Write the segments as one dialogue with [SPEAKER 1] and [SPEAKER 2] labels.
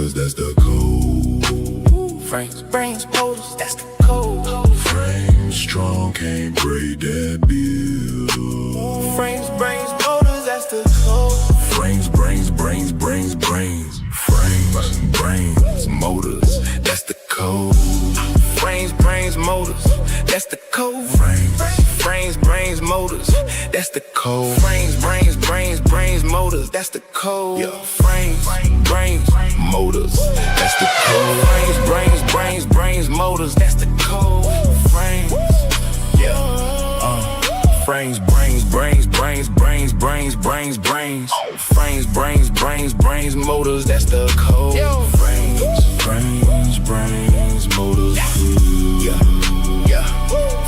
[SPEAKER 1] motors, that's the code.
[SPEAKER 2] Frames, brains, motors, that's the code.
[SPEAKER 1] Frames strong, can't break that bill.
[SPEAKER 2] Frames, brains, motors, that's the code.
[SPEAKER 1] Frames, brains, brains, brains, brains. Frames, brains, motors, that's the code.
[SPEAKER 2] Frames, brains, motors, that's the code. Frames, brains, motors, that's the code. Frames, brains, brains, brains, motors, that's the code.
[SPEAKER 1] Yeah.
[SPEAKER 2] Frames, brains,
[SPEAKER 1] Motors, that's the code.
[SPEAKER 2] brains, brains, brains, brains, motors, that's the code. Frames, frames, brains, brains, brains, brains, brains, brains, brains. Frames, brains, brains, brains, motors, that's the code. Frames,
[SPEAKER 1] Brains, brains, motors.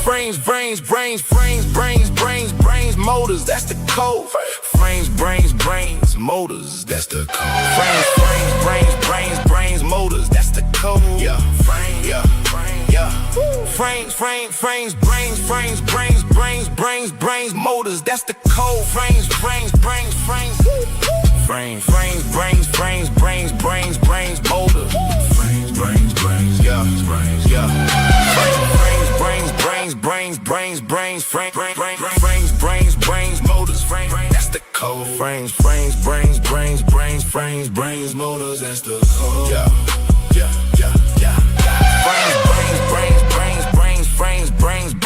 [SPEAKER 2] frames, brains, brains, frames, brains, brains, brains, motors, that's the code. Frames, brains, brains, motors,
[SPEAKER 1] That's the code.
[SPEAKER 2] frames, brains, brains, brains, brains, motors, that's the code. Frames, frames, brains, brains, brains, brains, brains, brains, motors, that's the code. Frames, brains, brains, frames. Frames, brains, brains, brains, brains, brains, motors.
[SPEAKER 1] Brains, brains, brains, brains, brains.
[SPEAKER 2] Brains, brains, brains, brains, brains, frames, brains, motors, frames, that's the code. Frames, brains, brains, brains, brains, motors, that's the code. Frames, brains, brains, brains, brains, brains, brains, frames,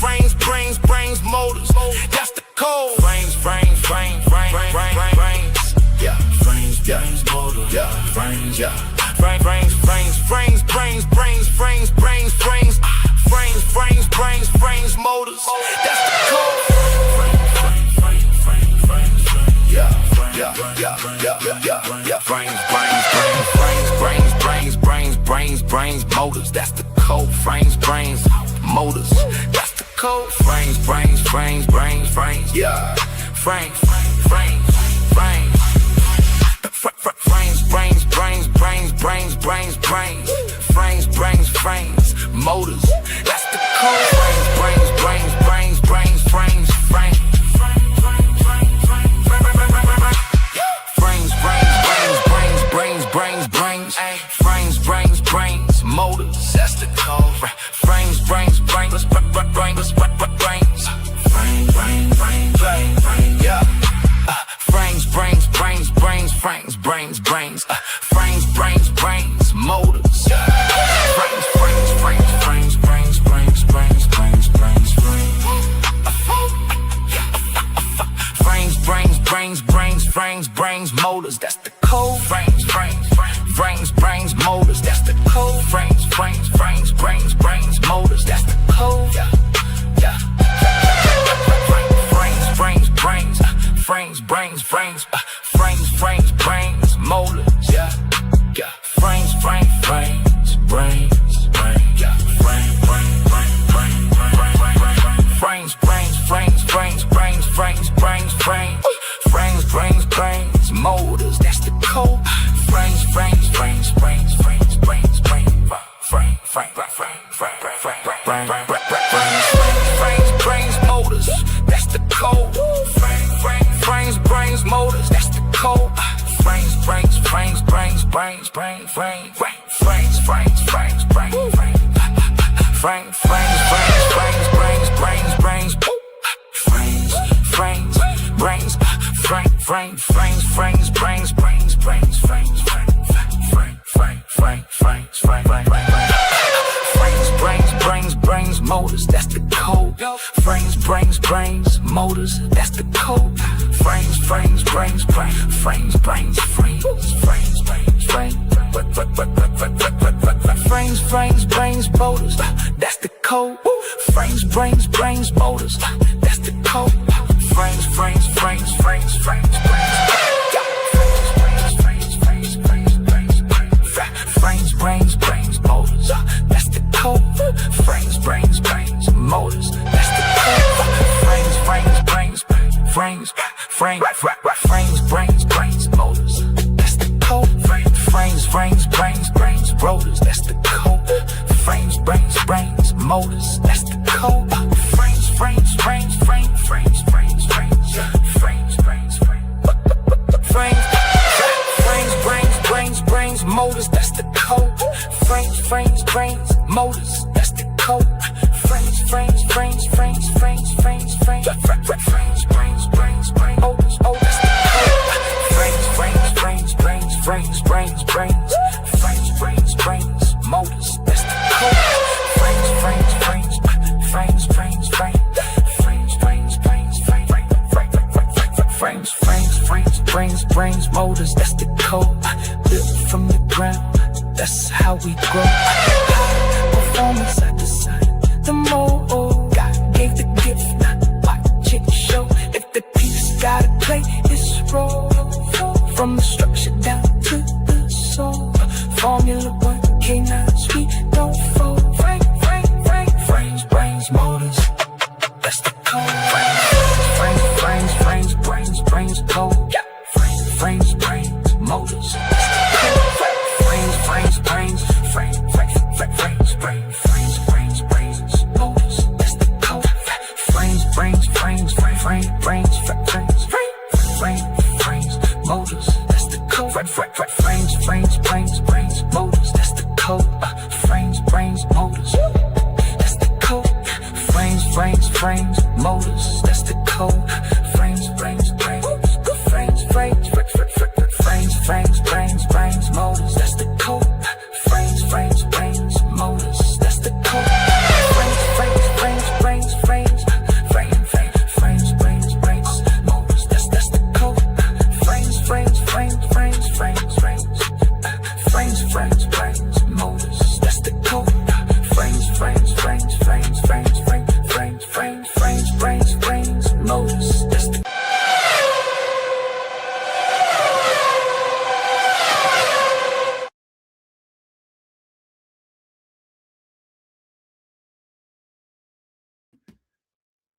[SPEAKER 2] brains, brains, brains, brains, frames, brains, brains, brains, brains, frames, brains, brains, motors, that's the frames, brains, motors, that's the frames, brains, motors, that's the code. Frames, brains, brains, brains, brains, brains, motors, that's the code. Frames, brains, brains, motors, that's the code. Brains, motors, that's the code. Frames, brains, motors, that's the code. Frames, brains, brains, brains, frames, frames, brains, motors, that's the code. Frames, brains, frames, frames, motors, that's the code. Frames, brains, frames, motors. Brains, motors, that's the code. Frames, motors, that's the code. Frames, motors, that's the code. Frames, motors, motors, that's the code. Motors, that's the code. Motors, that's the code. Motors, that's the code. Frames, motors, that's the code. Frames, motors, that's the code. Frames, motors, that's the code. Frames, Frames, brains, motors. That's the code. Frames, brains, rotors. That's the code. Frames, brains, motors. That's the code. Frames, brains, motors. That's the code. Frames, motors. That's the code. Frames, motors. Oh, that's the code. Frames, motors. That's the code. Frames, motors. That's the code. Built from the ground. That's how we grow. High performance, I decided the mode. God gave the gift, not watch it show. If the piece gotta play its role, from the structure down to the soul. Formula 1, Canine, we don't fold. Frames, brains, motors. That's the code. Frames, code. Yeah. Frames, brains, motors. Frames, brains, motors. That's the code. Frames, brains, motors. That's the code. Frames, motors. That's the code. Frames, motors. That's the code. Frames, motors. That's the code. Frames, motors. That's the code. Frames, motors. That's the code. Frames, motors. That's the code. Frames, motors. That's the code. Frames, motors. That's the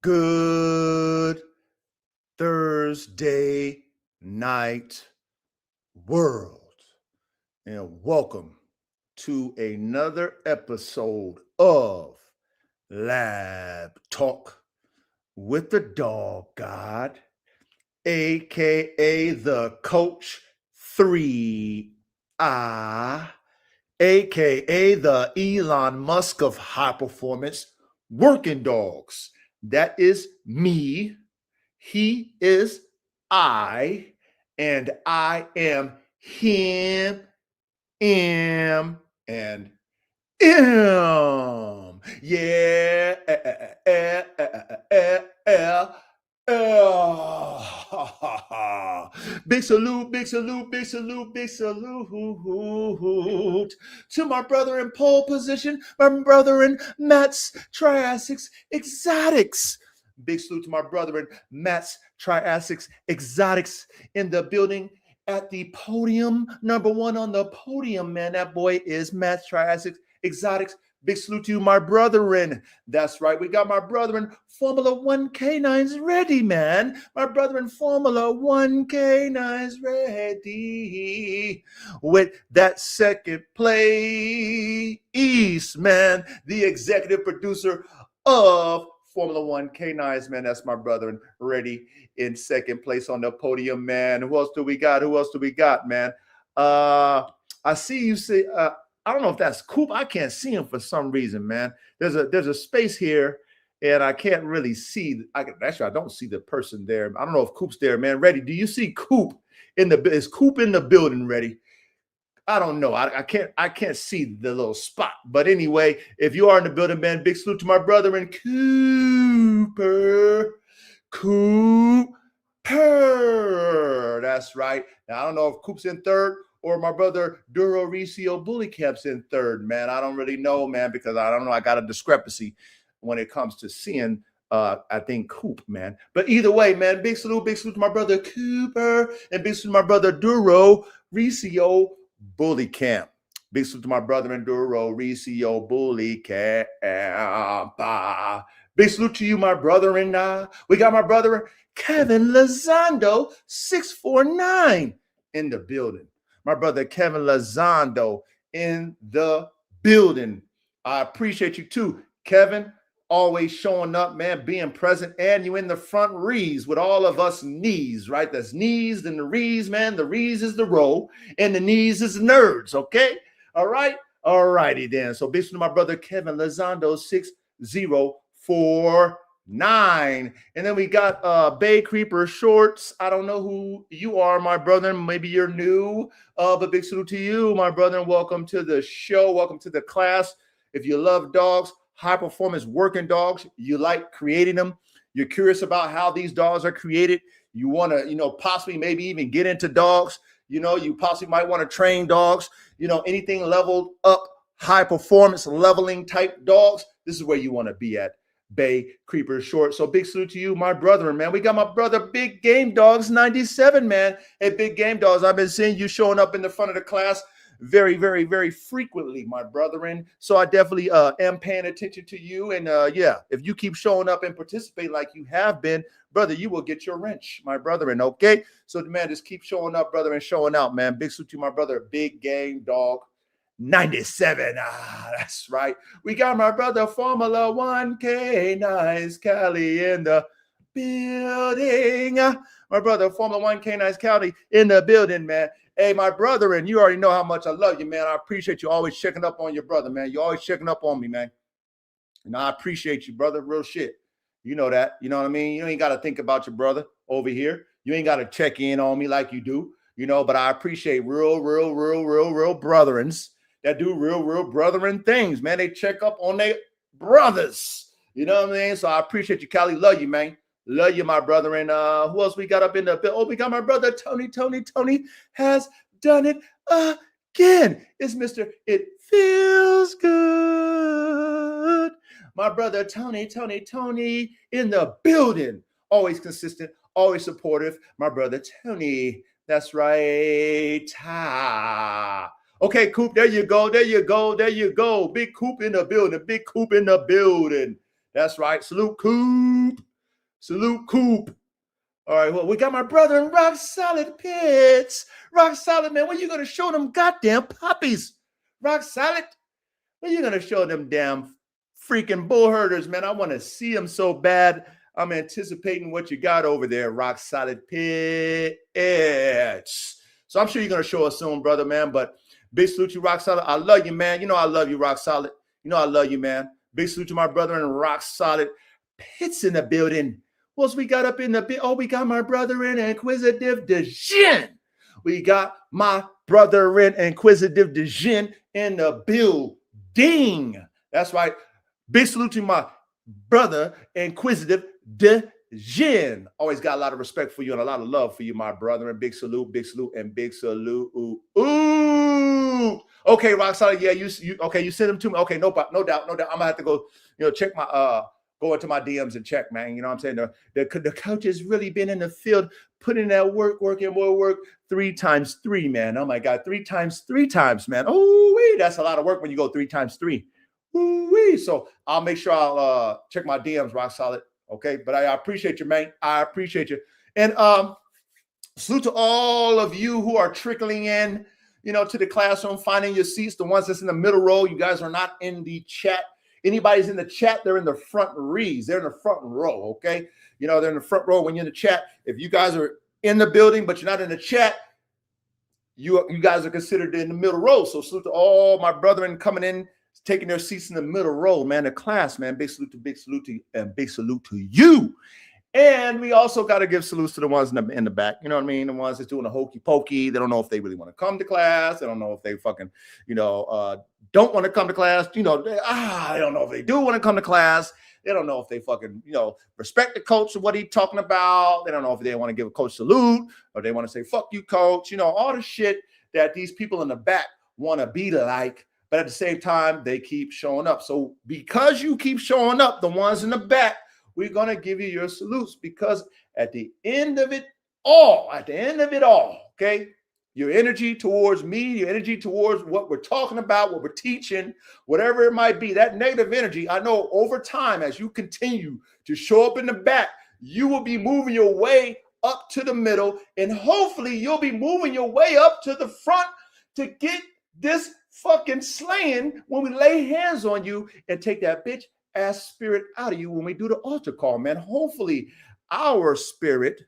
[SPEAKER 3] Good Thursday night, world, and welcome to another episode of Lab Talk with the Dog God, aka the Coach 3I, aka the Elon Musk of high performance working dogs. That is me. He is I, and I am him, and him. Yeah. Big salute to my brother in pole position, my brother in Matt's Triassics Exotics. Big salute to my brother in Matt's Triassics Exotics in the building at the podium. Number one on the podium, man. That boy is Matt's Triassics Exotics. Big salute to you, my brethren. That's right. We got my brethren Formula 1 canines ready, man. My brethren Formula 1 canines ready. With that second place, man. The executive producer of Formula 1 canines, man. That's my brethren ready in second place on the podium, man. Who else do we got, man? I see you say... I don't know if that's Coop. I can't see him for some reason, man. There's a space here, and I can't really see. I don't see the person there. I don't know if Coop's there, man. Ready? Do you see Coop is Coop in the building? Ready? I don't know. I can't see the little spot. But anyway, if you are in the building, man, big salute to my brother and Cooper. That's right. Now I don't know if Coop's in third or my brother Duro Recio Bully Caps in third, man. I don't really know, man, because I don't know. I got a discrepancy when it comes to seeing, I think, Coop, man. But either way, man, big salute to my brother Cooper and big salute to my brother Duro Recio Bully Camp. Big salute to my brother and Duro Recio Bully Camp. Big salute to you, my brother. And we got my brother, Kevin Lozando, 649 in the building. My brother, Kevin Lozando in the building. I appreciate you too, Kevin. Always showing up, man, being present, and you in the front rees with all of us knees, right? That's knees, then the rees, man. The rees is the row, and the knees is nerds, okay? All right? All righty then. So basically, my brother Kevin Lozando, 6049. And then we got Bay Creeper Shorts. I don't know who you are, my brother. Maybe you're new, but big salute to you, my brother, and welcome to the show. Welcome to the class. If you love dogs, high performance working dogs, you like creating them, you're curious about how these dogs are created, you want to, possibly maybe even get into dogs, you possibly might want to train dogs, anything leveled up, high performance leveling type dogs, this is where you want to be at, Bay Creeper Short. So big salute to you, my brother, man. We got my brother, Big Game Dogs 97, man. Hey, Big Game Dogs, I've been seeing you showing up in the front of the class very, very, very frequently, my brethren. So I definitely am paying attention to you. And yeah, if you keep showing up and participate like you have been, brother, you will get your wrench, my brethren. Okay. So man, just keep showing up, brother, and showing out, man. Big salute to my brother, Big Game Dog 97. That's right. We got my brother, Formula 1 K9's Cali in the building. My brother, Formula 1 K9's Cali in the building, man. Hey, my brother, and you already know how much I love you, man. I appreciate you always checking up on your brother, man. You always checking up on me, man. And I appreciate you, brother. Real shit. You know that. You know what I mean? You ain't got to think about your brother over here. You ain't got to check in on me like you do, but I appreciate real brethrens that do real brethren things, man. They check up on their brothers. You know what I mean? So I appreciate you, Cali. Love you, man. Love you, my brother. And who else we got up in the bill? Oh, we got my brother, Tony. Tony has done it again. It's Mr. It Feels Good. My brother, Tony in the building. Always consistent, always supportive. My brother, Tony. That's right. Okay, Coop, there you go. Big Coop in the building. That's right. Salute, Coop. All right, well, we got my brother in Rock Solid Pits. Rock Solid, man, when you going to show them goddamn puppies? Rock Solid, when you going to show them damn freaking bull herders, man? I want to see them so bad. I'm anticipating what you got over there, Rock Solid Pits. So I'm sure you're going to show us soon, brother, man. But big salute to you, Rock Solid. I love you, man. I love you, Rock Solid. I love you, man. Big salute to my brother in Rock Solid Pits in the building. What else we got up in the bit? Oh, we got my brother in Inquisitive Dejin. We got my brother in Inquisitive Dejin in the building. That's right. Big salute to my brother, Inquisitive Dejin. Always got a lot of respect for you and a lot of love for you, my brother. And big salute, and big salute. Ooh. Okay, Rock Solid. Yeah, you okay, you sent them to me. Okay, no doubt. I'm gonna have to go, check my go into my DMs and check, man. You know what I'm saying? The coach has really been in the field, putting that work and more work 3 times 3, man. Oh my God, 3 times, man. Oh, that's a lot of work when you go 3 times 3. Ooh, so I'll make sure I'll check my DMs, Rock Solid. Okay, but I appreciate you, man. I appreciate you. And salute to all of you who are trickling in, to the classroom, finding your seats. The ones that's in the middle row, you guys are not in the chat. Anybody's in the chat, they're in the front rees. They're in the front row, okay? They're in the front row when you're in the chat. If you guys are in the building, but you're not in the chat, you guys are considered in the middle row. So salute to all my brethren coming in, taking their seats in the middle row, man. The class, man. Big salute to you, and big salute to you. And we also got to give salutes to the ones in the back. You know what I mean? The ones that's doing the hokey pokey. They don't know if they really want to come to class. They don't know if they fucking, don't want to come to class. I don't know if they do want to come to class. They don't know if they fucking, respect the coach and what he's talking about. They don't know if they want to give a coach salute or they want to say, fuck you, coach. All the shit that these people in the back want to be like. But at the same time, they keep showing up. So because you keep showing up, the ones in the back, we're going to give you your salutes, because at the end of it all, okay, Your energy towards me, your energy towards what we're talking about, what we're teaching, whatever it might be, that negative energy, I know over time, as you continue to show up in the back, you will be moving your way up to the middle, and hopefully you'll be moving your way up to the front to get this fucking slaying when we lay hands on you and take that bitch ass spirit out of you when we do the altar call, man. Hopefully our spirit,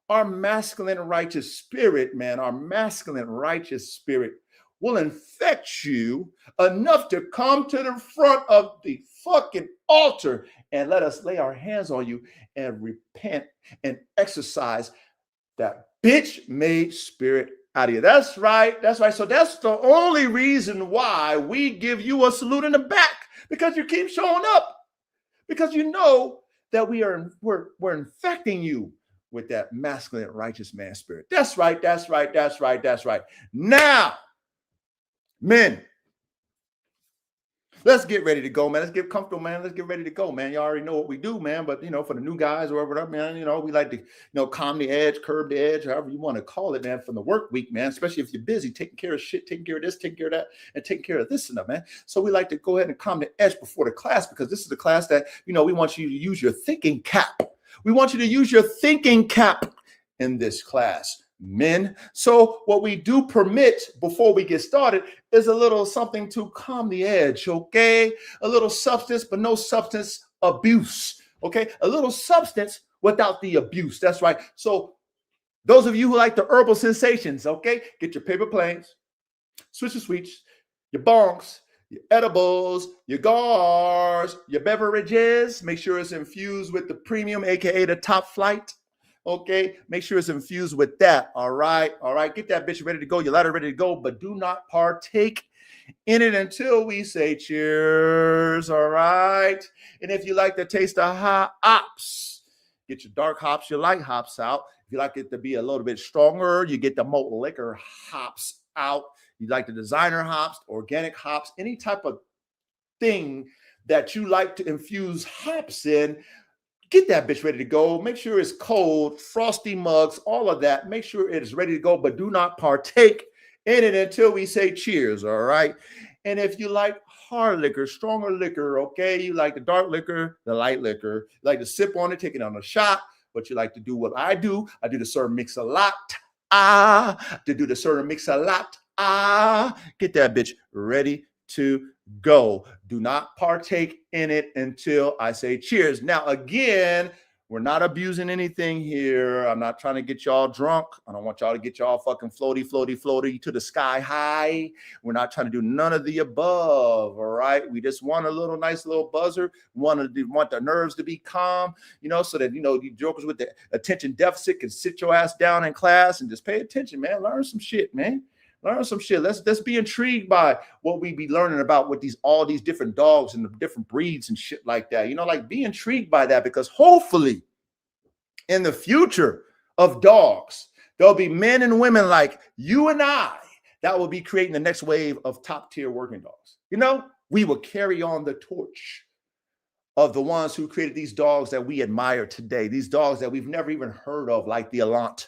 [SPEAKER 3] our masculine righteous spirit, man, our masculine righteous spirit will infect you enough to come to the front of the fucking altar and let us lay our hands on you and repent and exercise that bitch made spirit out of you. That's right. That's right. So that's the only reason why we give you a salute in the back, because you keep showing up, because you know that we're infecting you with that masculine righteous man spirit. That's right. That's right. That's right. That's right. Now, men, let's get ready to go, man. Let's get comfortable, man. Let's get ready to go, man. You already know what we do, man. But, for the new guys or whatever, man, we like to, calm the edge, curb the edge, however you want to call it, man, from the work week, man, especially if you're busy taking care of shit, taking care of this, taking care of that, and taking care of this and that, man. So we like to go ahead and calm the edge before the class, because this is the class that, we want you to use your thinking cap. We want you to use your thinking cap in this class, men. So what we do permit before we get started is a little something to calm the edge, okay? A little substance, but no substance abuse, okay? A little substance without the abuse. That's right. So those of you who like the herbal sensations, okay, get your paper planes, switch your sweets, your bongs, your edibles, your gars, your beverages. Make sure it's infused with the premium, aka the top flight. Okay, make sure it's infused with that. All right. Get that bitch ready to go. Your ladder ready to go, but do not partake in it until we say cheers. All right. And if you like the taste of hops, get your dark hops, your light hops out. If you like it to be a little bit stronger, you get the malt liquor hops out. You like the designer hops, organic hops, any type of thing that you like to infuse hops in, get that bitch ready to go. Make sure it's cold, frosty mugs, all of that. Make sure it is ready to go, but do not partake in it until we say cheers, all right? And if you like hard liquor, stronger liquor, okay, you like the dark liquor, the light liquor, you like to sip on it, take it on a shot, but you like to do what I do the serve mix a lot. To do the serve mix a lot. Get that bitch ready to go. Do not partake in it until I say cheers. Now, again, we're not abusing anything here. I'm not trying to get y'all drunk. I don't want y'all to get y'all fucking floaty to the sky high. We're not trying to do none of the above, all right? We just want a little nice little buzzer. Want the nerves to be calm, so that, you jokers with the attention deficit can sit your ass down in class and just pay attention, man. Learn some shit, man. Learn some shit. Let's be intrigued by what we be learning about with all these different dogs and the different breeds and shit like that. Be intrigued by that, because hopefully in the future of dogs, there'll be men and women like you and I that will be creating the next wave of top tier working dogs. We will carry on the torch of the ones who created these dogs that we admire today, these dogs that we've never even heard of, like the Elant,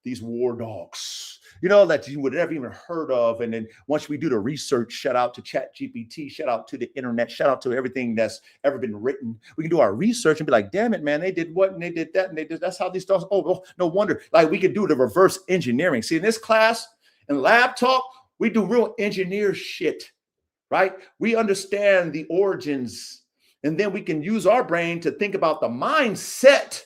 [SPEAKER 3] these war dogs, that you would never even heard of. And then once we do the research, shout out to ChatGPT, shout out to the internet, shout out to everything that's ever been written. We can do our research and be like, damn it, man, they did what? And they did that. And they did, that's how these dogs, oh, no wonder. Like, we could do the reverse engineering. See, in this class, in lab talk, we do real engineer shit, right? We understand the origins, and then we can use our brain to think about the mindset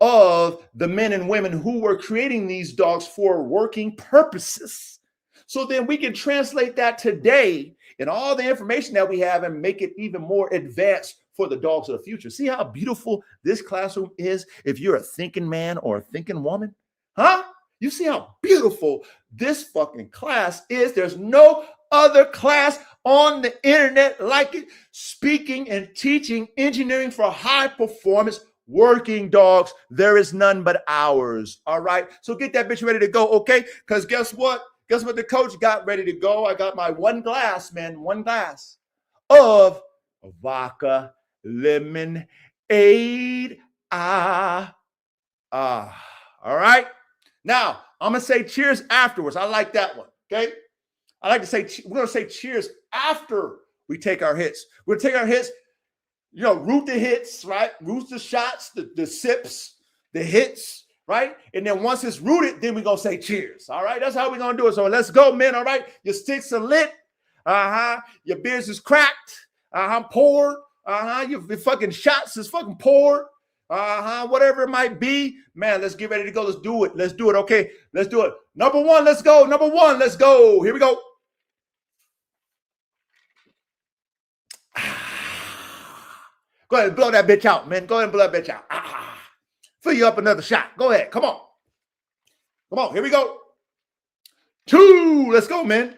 [SPEAKER 3] of the men and women who were creating these dogs for working purposes. So then we can translate that today in all the information that we have and make it even more advanced for the dogs of the future. See how beautiful this classroom is if you're a thinking man or a thinking woman? Huh? You see how beautiful this fucking class is? There's no other class on the internet like it, speaking and teaching engineering for high performance working dogs. There is none but ours. All right. So get that bitch ready to go. Okay. Because guess what? Guess what the coach got ready to go? I got my one glass of vodka lemonade. All right. Now I'm going to say cheers afterwards. I like that one. Okay. I like to say, we're going to say cheers after we take our hits. We're going to take our hits, root the hits, right? Root the shots, the sips, the hits, right? And then once it's rooted, then we're going to say cheers. All right. That's how we're going to do it. So let's go, men. All right. Your sticks are lit. Your beers is cracked. Poured. Your fucking shots is fucking poured. Whatever it might be, man, let's get ready to go. Let's do it. Let's do it. Okay, let's do it. Number one, let's go. Number one, let's go. Here we go. Go ahead and blow that bitch out, man. Go ahead and blow that bitch out. Fill you up another shot. Go ahead. Come on. Come on. Here we go. 2. Let's go, man.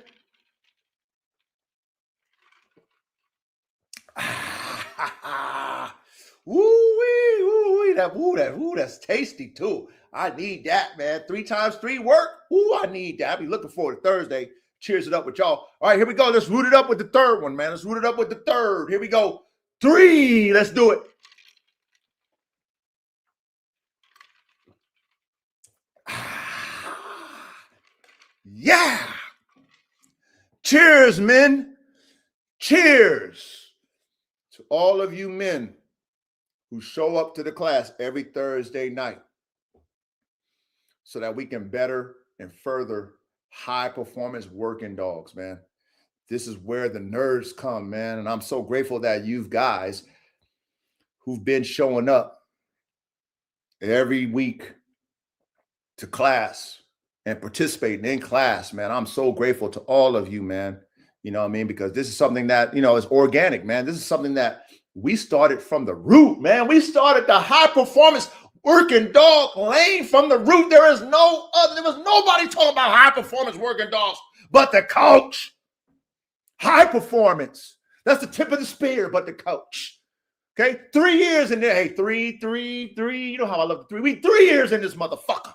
[SPEAKER 3] That's tasty too. I need that, man. 3 times 3 work. I need that. I'll be looking forward to Thursday. Cheers it up with y'all. All right, here we go. Let's root it up with the third one, man. Let's root it up with the third. Here we go. 3. Let's do it. Yeah. Cheers, men. Cheers to all of you men who show up to the class every Thursday night so that we can better and further high performance working dogs, man. This is where the nerds come, man. And I'm so grateful that you guys who've been showing up every week to class and participating in class, man. I'm so grateful to all of you, man. You know what I mean? Because this is something that, is organic, man. This is something that we started from the root, man. We started the high performance working dog lane from the root. There was nobody talking about high performance working dogs but the coach. High performance. That's the tip of the spear, but the coach. Okay. 3 years in there. Hey, three. You know how I love the 3. We 3 years in this motherfucker.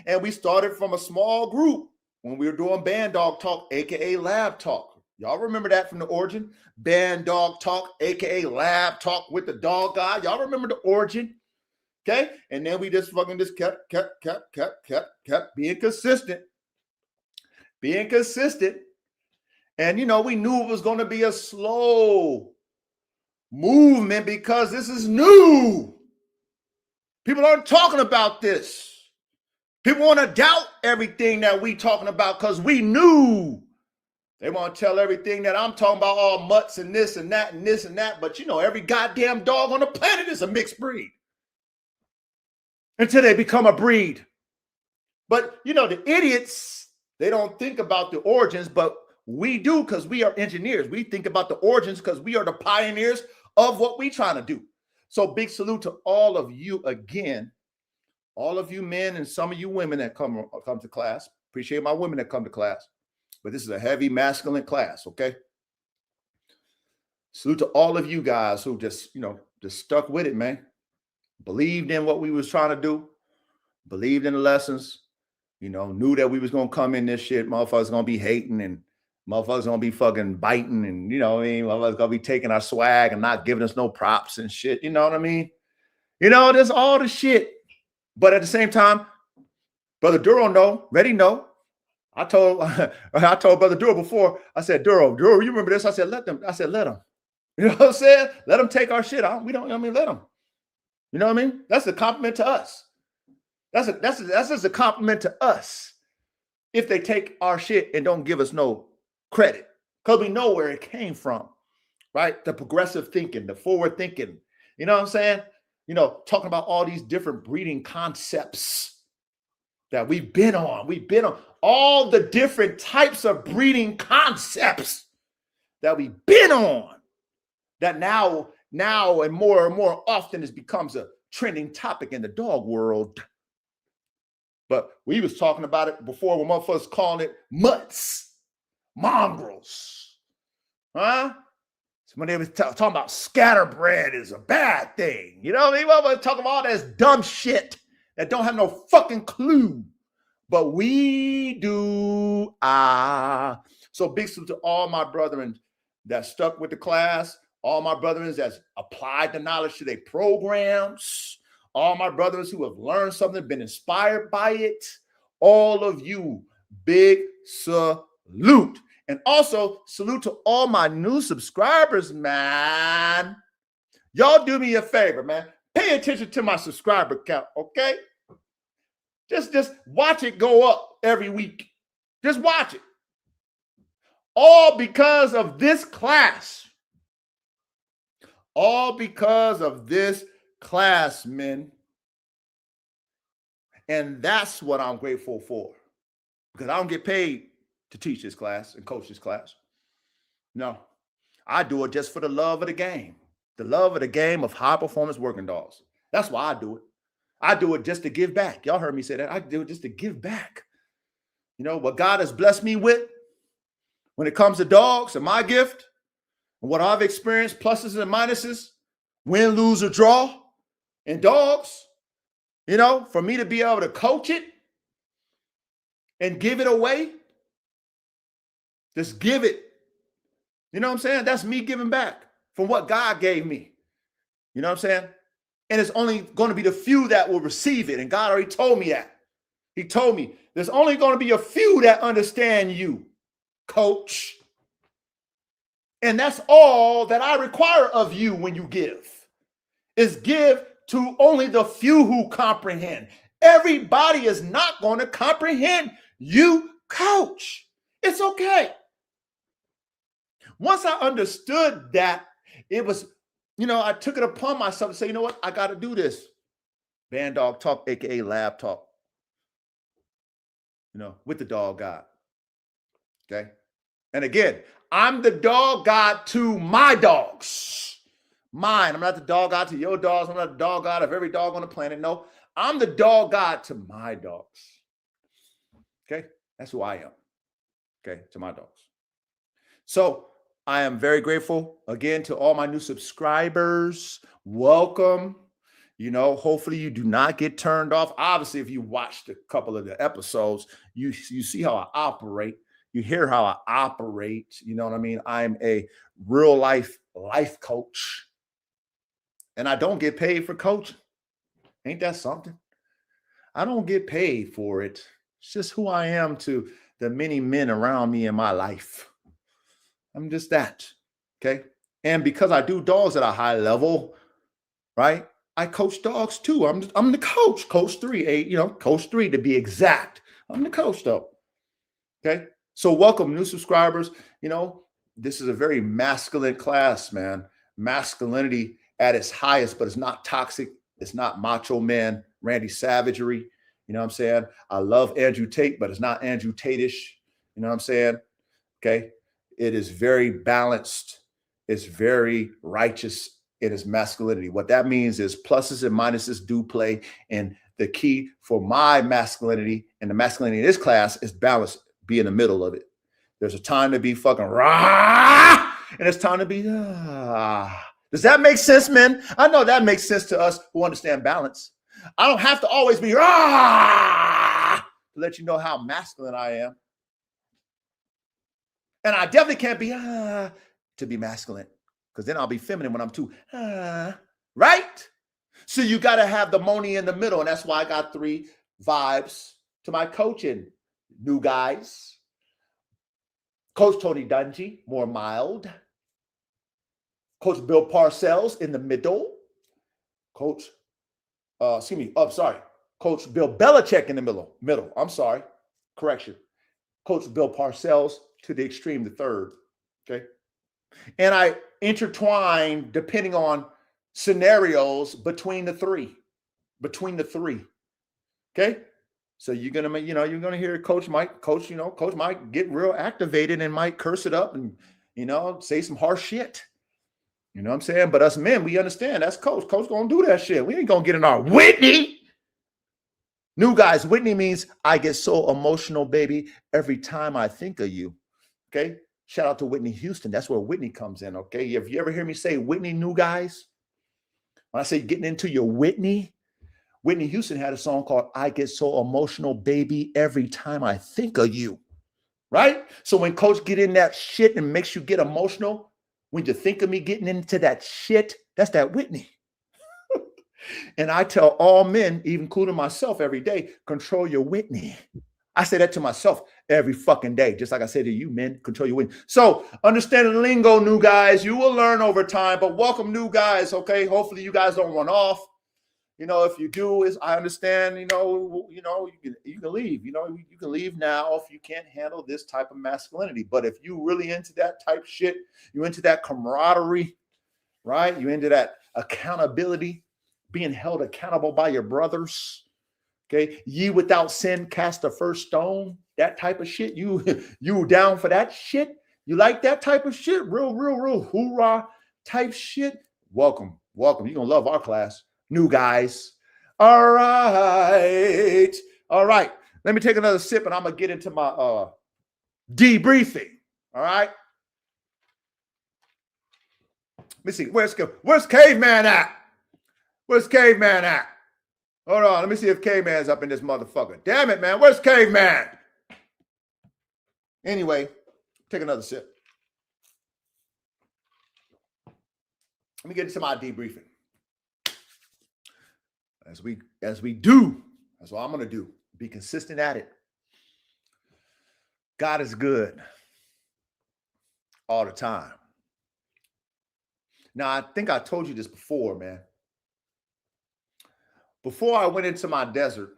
[SPEAKER 3] And we started from a small group when we were doing band dog talk, aka lab talk. Y'all remember that from the origin? Band dog talk, aka lab talk with the dog guy. Y'all remember the origin? Okay. And then we just kept being consistent. Being consistent. And we knew it was going to be a slow movement because this is new. People aren't talking about this. People want to doubt everything that we talking about because we knew. They want to tell everything that I'm talking about, all mutts and this and that and this and that. But every goddamn dog on the planet is a mixed breed. Until they become a breed. But, the idiots, they don't think about the origins, but we do because we are engineers. We think about the origins because we are the pioneers of what we trying to do. So big salute to all of you again. All of you men and some of you women that come to class. Appreciate my women that come to class. But this is a heavy masculine class, okay? Salute to all of you guys who just stuck with it, man. Believed in what we was trying to do. Believed in the lessons. Knew that we was going to come in this shit. Motherfuckers going to be hating and motherfuckers going to be fucking biting and, motherfuckers going to be taking our swag and not giving us no props and shit. You know what I mean? There's all the shit. But at the same time, Brother Duro know. I told Brother Duro before, I said, Duro, you remember this? I said, let them. You know what I'm saying? Let them take our shit out. We don't, let them. You know what I mean? That's a compliment to us. That's just a compliment to us if they take our shit and don't give us no credit. Because we know where it came from, right? The progressive thinking, the forward thinking. You know what I'm saying? Talking about all these different breeding concepts that we've been on. We've been on all the different types of breeding concepts that we've been on that now and more often it becomes a trending topic in the dog world. But we was talking about it before when motherfuckers calling it mutts, mongrels. Huh? When they was talking about scatterbred is a bad thing. You know what I mean? Motherfuckers talking about all this dumb shit that don't have no fucking clue. But we do. So big salute to all my brethren that stuck with the class, all my brethren that applied the knowledge to their programs, all my brothers who have learned something, been inspired by it, all of you, big salute. And also salute to all my new subscribers, man. Y'all do me a favor, man. Pay attention to my subscriber count, okay? Just watch it go up every week. Just watch it. All because of this class. All because of this class, men. And that's what I'm grateful for. Because I don't get paid to teach this class and coach this class. No, I do it just for the love of the game. The love of the game of high performance working dogs. That's why I do it. I do it just to give back. Y'all heard me say that. I do it just to give back. You know, what God has blessed me with when it comes to dogs and my gift and what I've experienced, pluses and minuses, win, lose, or draw in dogs, you know, for me to be able to coach it and give it away. Just give it. You know what I'm saying? That's me giving back from what God gave me. You know what I'm saying? And it's only going to be the few that will receive it. And God already told me that. He told me there's only going to be a few that understand you, coach. And that's all that I require of you when you give, is give to only the few who comprehend. Everybody is not going to comprehend you, coach. It's okay. Once I understood that, it was, you know, I took it upon myself to say, you know what? I got to do this. Band dog talk, AKA lab talk, you know, with the dog God. Okay. And again, I'm the dog God to my dogs. Mine. I'm not the dog God to your dogs. I'm not the dog God of every dog on the planet. No, I'm the dog God to my dogs. Okay. That's who I am. Okay. To my dogs. So I am very grateful again to all my new subscribers. Welcome. You know, hopefully you do not get turned off. Obviously, if you watched a couple of the episodes, you see how I operate. You hear how I operate. You know what I mean? I'm a real life coach. And I don't get paid for coaching. Ain't that something? I don't get paid for it. It's just who I am to the many men around me in my life. I'm just that, okay? And because I do dogs at a high level, right? I coach dogs too. I'm the coach, coach 3, coach 3 to be exact. I'm the coach though, okay? So welcome new subscribers. You know, this is a very masculine class, man. Masculinity at its highest, but it's not toxic. It's not macho man, Randy Savagery. You know what I'm saying? I love Andrew Tate, but it's not Andrew Tate-ish. You know what I'm saying? Okay. It is very balanced. It's very righteous in its masculinity. What that means is pluses and minuses do play. And the key for my masculinity and the masculinity in this class is balance. Be in the middle of it. There's a time to be fucking rah, and it's time to be ah. Does that make sense, men? I know that makes sense to us who understand balance. I don't have to always be rah to let you know how masculine I am. And I definitely can't be to be masculine, because then I'll be feminine when I'm too right? So you got to have the Moni in the middle. And that's why I got 3 vibes to my coaching. New guys. Coach Tony Dungy, more mild. Coach Bill Parcells in the middle. Coach Coach Bill Belichick in the middle. I'm sorry. Correction. Coach Bill Parcells to the extreme, the third. Okay. And I intertwine depending on scenarios between the three. Okay. So you're gonna hear Coach Mike get real activated and might curse it up and say some harsh shit. You know what I'm saying? But us men, we understand that's Coach. Coach gonna do that shit. We ain't gonna get in our Whitney. New guys, Whitney means I get so emotional, baby, every time I think of you. Okay. Shout out to Whitney Houston. That's where Whitney comes in. Okay. If you ever hear me say Whitney, new guys, when I say getting into your Whitney Houston had a song called I Get So Emotional, Baby, Every Time I Think of You. Right? So when Coach get in that shit and makes you get emotional, when you think of me getting into that shit, that's that Whitney. And I tell all men, even including myself, every day, control your Whitney. I say that to myself every fucking day, just like I say to you, men, control your Whitney. So understanding the lingo, new guys, you will learn over time, but welcome new guys, okay? Hopefully you guys don't run off. You know, if you do, is I understand, you can leave. You can leave now if you can't handle this type of masculinity. But if you really into that type shit, you into that camaraderie, right? You into that accountability, being held accountable by your brothers. Okay, ye without sin cast the first stone. That type of shit. You down for that shit? You like that type of shit? Real hoorah type shit. Welcome. You're gonna love our class. New guys. All right. Let me take another sip and I'm gonna get into my debriefing. All right. Let me see. Where's Caveman at? Where's Caveman at? Hold on. Let me see if Caveman's up in this motherfucker. Damn it, man. Where's Caveman? Anyway, take another sip. Let me get into my debriefing. As we do, that's what I'm going to do. Be consistent at it. God is good all the time. Now, I think I told you this before, man. Before I went into my desert,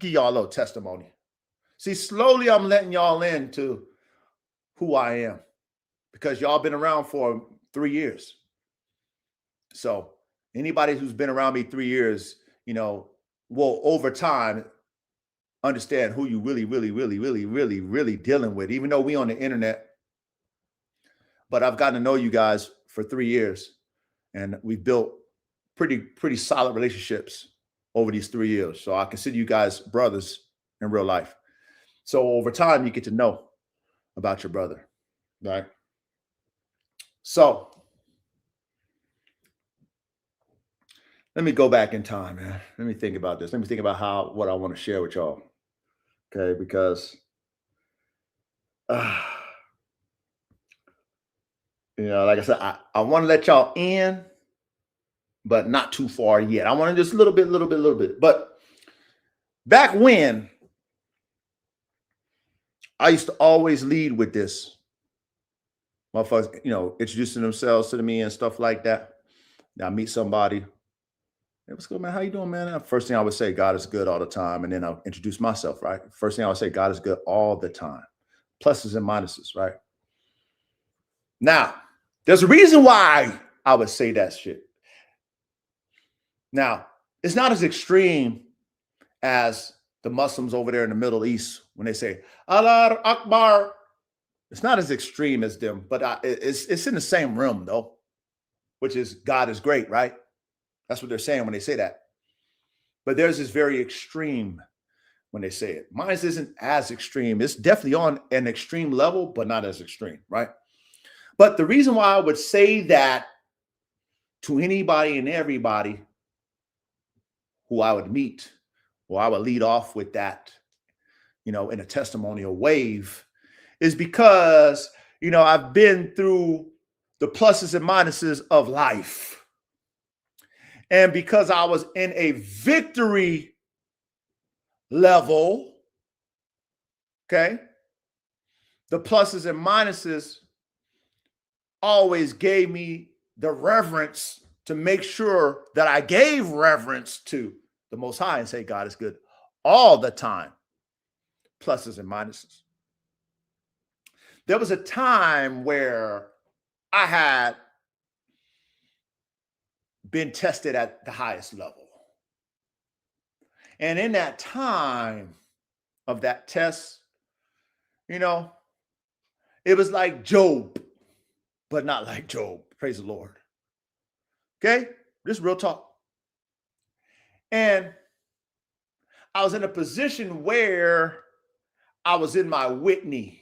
[SPEAKER 3] give y'all a little testimony. See, slowly I'm letting y'all into who I am because y'all been around for 3 years. So anybody who's been around me 3 years, will over time understand who you really dealing with, even though we on the internet. But I've gotten to know you guys for 3 years and we've built pretty solid relationships over these 3 years. So I consider you guys brothers in real life. So over time, you get to know about your brother, right? So let me go back in time, man. Let me think about this. Let me think about what I want to share with y'all. Okay, because like I said, I want to let y'all in, but not too far yet. I want to just a little bit. But back when, I used to always lead with this. Motherfuckers, introducing themselves to me and stuff like that. Now I meet somebody. Hey, what's good, man? How you doing, man? First thing I would say, God is good all the time. And then I'll introduce myself, right? First thing I would say, God is good all the time. Pluses and minuses, right? Now, there's a reason why I would say that shit. Now, it's not as extreme as the Muslims over there in the Middle East when they say, Allah Akbar. It's not as extreme as them, but it's in the same realm, though, which is God is great, right? That's what they're saying when they say that. But theirs is very extreme when they say it. Mine isn't as extreme. It's definitely on an extreme level, but not as extreme, right? But the reason why I would say that to anybody and everybody who I would meet, or I would lead off with that, in a testimonial wave, is because, I've been through the pluses and minuses of life. And because I was in a victory level, okay, the pluses and minuses always gave me the reverence to make sure that I gave reverence to the Most High and say, God is good all the time, pluses and minuses. There was a time where I had been tested at the highest level. And in that time of that test, it was like Job, but not like Job. Praise the Lord. Okay? This is real talk. And I was in a position where I was in my Whitney.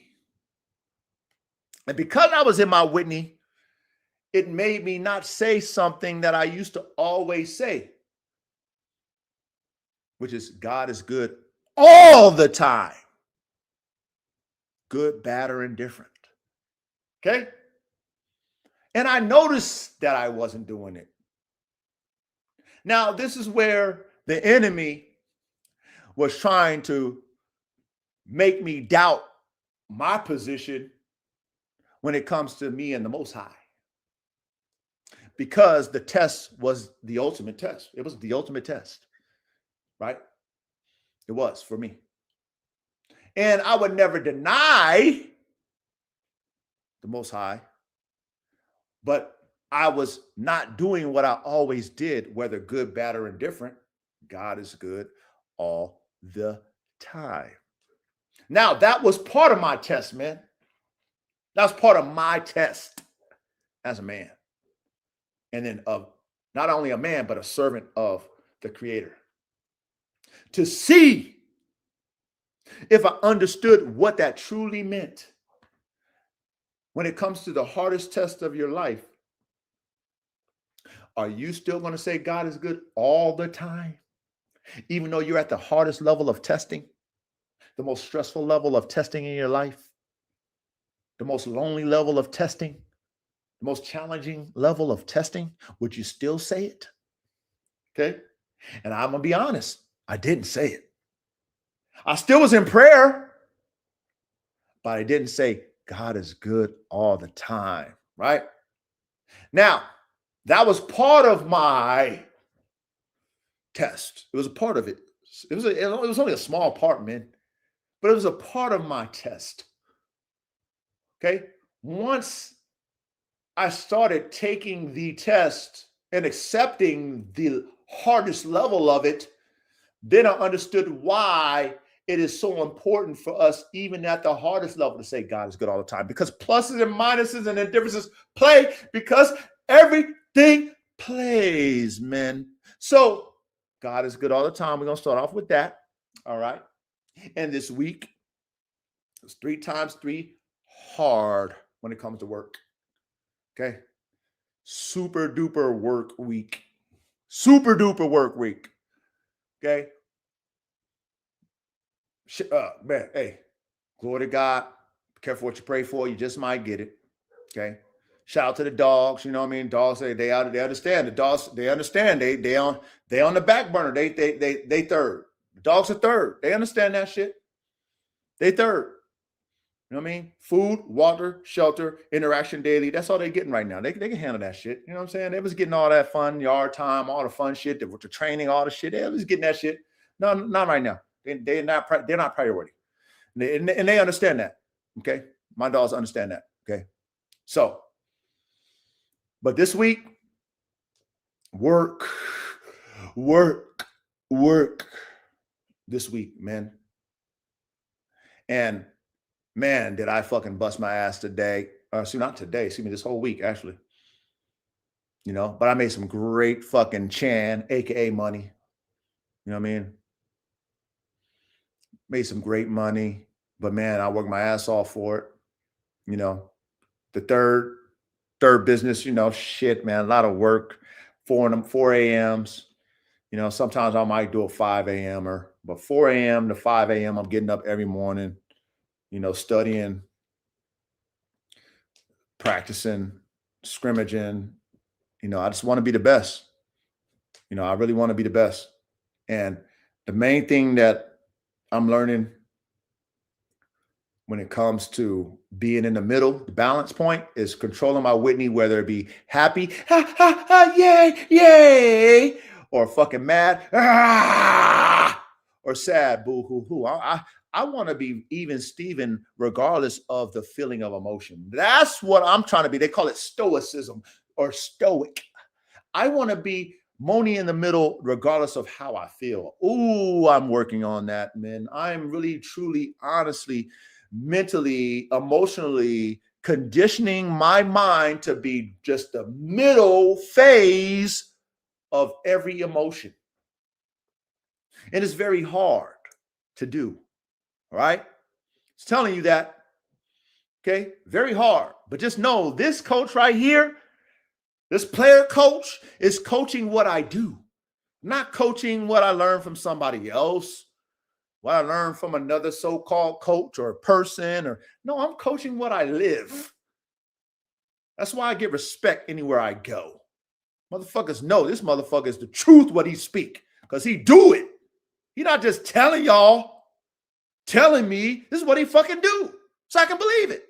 [SPEAKER 3] And because I was in my Whitney, it made me not say something that I used to always say, which is God is good all the time. Good, bad, or indifferent. Okay? And I noticed that I wasn't doing it. Now, this is where the enemy was trying to make me doubt my position when it comes to me and the Most High. Because the test was the ultimate test. It was the ultimate test, right? It was for me. And I would never deny the Most High, but I was not doing what I always did, whether good, bad, or indifferent. God is good all the time. Now, that was part of my test, man. That was part of my test as a man. And then of not only a man, but a servant of the Creator. To see if I understood what that truly meant when it comes to the hardest test of your life. Are you still going to say God is good all the time? Even though you're at the hardest level of testing, the most stressful level of testing in your life, the most lonely level of testing, the most challenging level of testing, would you still say it? Okay. And I'm going to be honest, I didn't say it. I still was in prayer, but I didn't say God is good all the time, right? Now, that was part of my test. It was a part of it. It was only a small part, man, but it was a part of my test. Okay. Once I started taking the test and accepting the hardest level of it, then I understood why it is so important for us, even at the hardest level, to say God is good all the time, because pluses and minuses and indifferences play, because everything plays, man. So God is good all the time. We're going to start off with that. All right. And this week, it's 3 times 3 hard when it comes to work. Okay. Super duper work week. Super duper work week. Okay. Man, hey, glory to God. Be careful what you pray for. You just might get it. Okay. Shout out to the dogs. You know what I mean? Dogs, they understand. The dogs, they understand. They on the back burner. They third. The dogs are third. They understand that shit. They third. You know what I mean? Food, water, shelter, interaction daily. That's all they're getting right now. They can handle that shit. You know what I'm saying? They was getting all that fun, yard time, all the fun shit, the training, all the shit. They was getting that shit. No, not right now. They're not priority. And they understand that. Okay. My dogs understand that. Okay. So, but this week, work this week, man. And man, did I fucking bust my ass today. Not today, this whole week, actually. You know, but I made some great fucking Chan, aka money. You know what I mean? Made some great money, but man, I worked my ass off for it. You know, the third business, you know, shit, man, a lot of work, 4 a.m.s. You know, sometimes I might do a 5 a.m.er, but 4 a.m. to 5 a.m., I'm getting up every morning, you know, studying, practicing, scrimmaging. You know, I just want to be the best. You know, I really want to be the best. And the main thing that I'm learning when it comes to being in the middle, the balance point, is controlling my Whitney, whether it be happy, ha, ha, ha, yay, yay, or fucking mad, ah, or sad, boo, hoo, hoo. I want to be even Steven, regardless of the feeling of emotion. That's what I'm trying to be. They call it stoicism or stoic. I want to be Moni in the middle, regardless of how I feel. Ooh, I'm working on that, man. I'm really, truly, honestly, mentally, emotionally conditioning my mind to be just the middle phase of every emotion. And it's very hard to do. All right. It's telling you that. Okay. Very hard. But just know this coach right here, this player coach, is coaching what I do, not coaching what I learned from somebody else, what I learned from another so-called coach or person, or no, I'm coaching what I live. That's why I get respect anywhere I go. Motherfuckers know this motherfucker is the truth what he speak, because he do it. He not just telling y'all, telling me. This is what he fucking do, so I can believe it.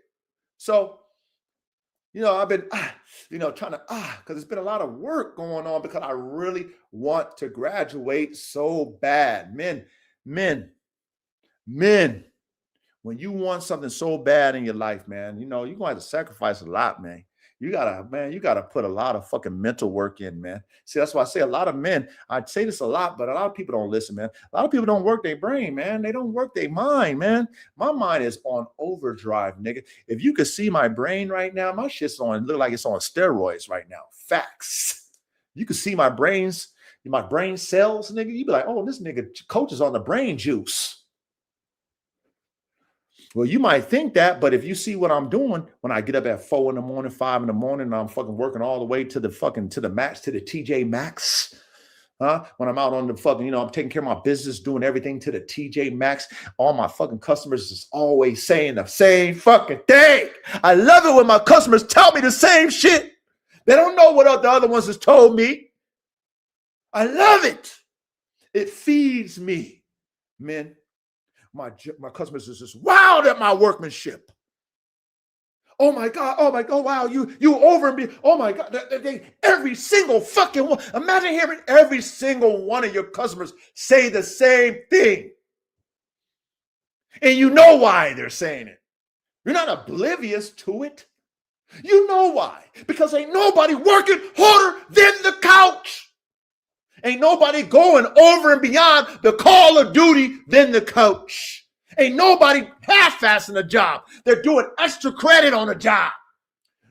[SPEAKER 3] So, I've been, trying to, because it's been a lot of work going on, because I really want to graduate so bad. Men, when you want something so bad in your life, man, you're going to have to sacrifice a lot, man. You gotta put a lot of fucking mental work in, man. See, that's why I say a lot of men, I say this a lot, but a lot of people don't listen, man. A lot of people don't work their brain, man. They don't work their mind, man. My mind is on overdrive, nigga. If you could see my brain right now, my shit's look like it's on steroids right now. Facts. You could see my brain cells, nigga. You'd be like, oh, this nigga coach is on the brain juice. Well, you might think that, but if you see what I'm doing when I get up at 4 in the morning, 5 in the morning, and I'm fucking working all the way to the max, to the TJ Maxx, when I'm out on the fucking, I'm taking care of my business, doing everything to the TJ Maxx. All my fucking customers is always saying the same fucking thing. I love it when my customers tell me the same shit. They don't know what the other ones has told me. I love it. It feeds me, men. My customers is just wowed at my workmanship. Oh my God, wow, you over me. Oh my God, every single fucking one. Imagine hearing every single one of your customers say the same thing. And you know why they're saying it. You're not oblivious to it. You know why. Because ain't nobody working harder than the couch. Ain't nobody going over and beyond the call of duty than the coach. Ain't nobody half-assing a job. They're doing extra credit on a job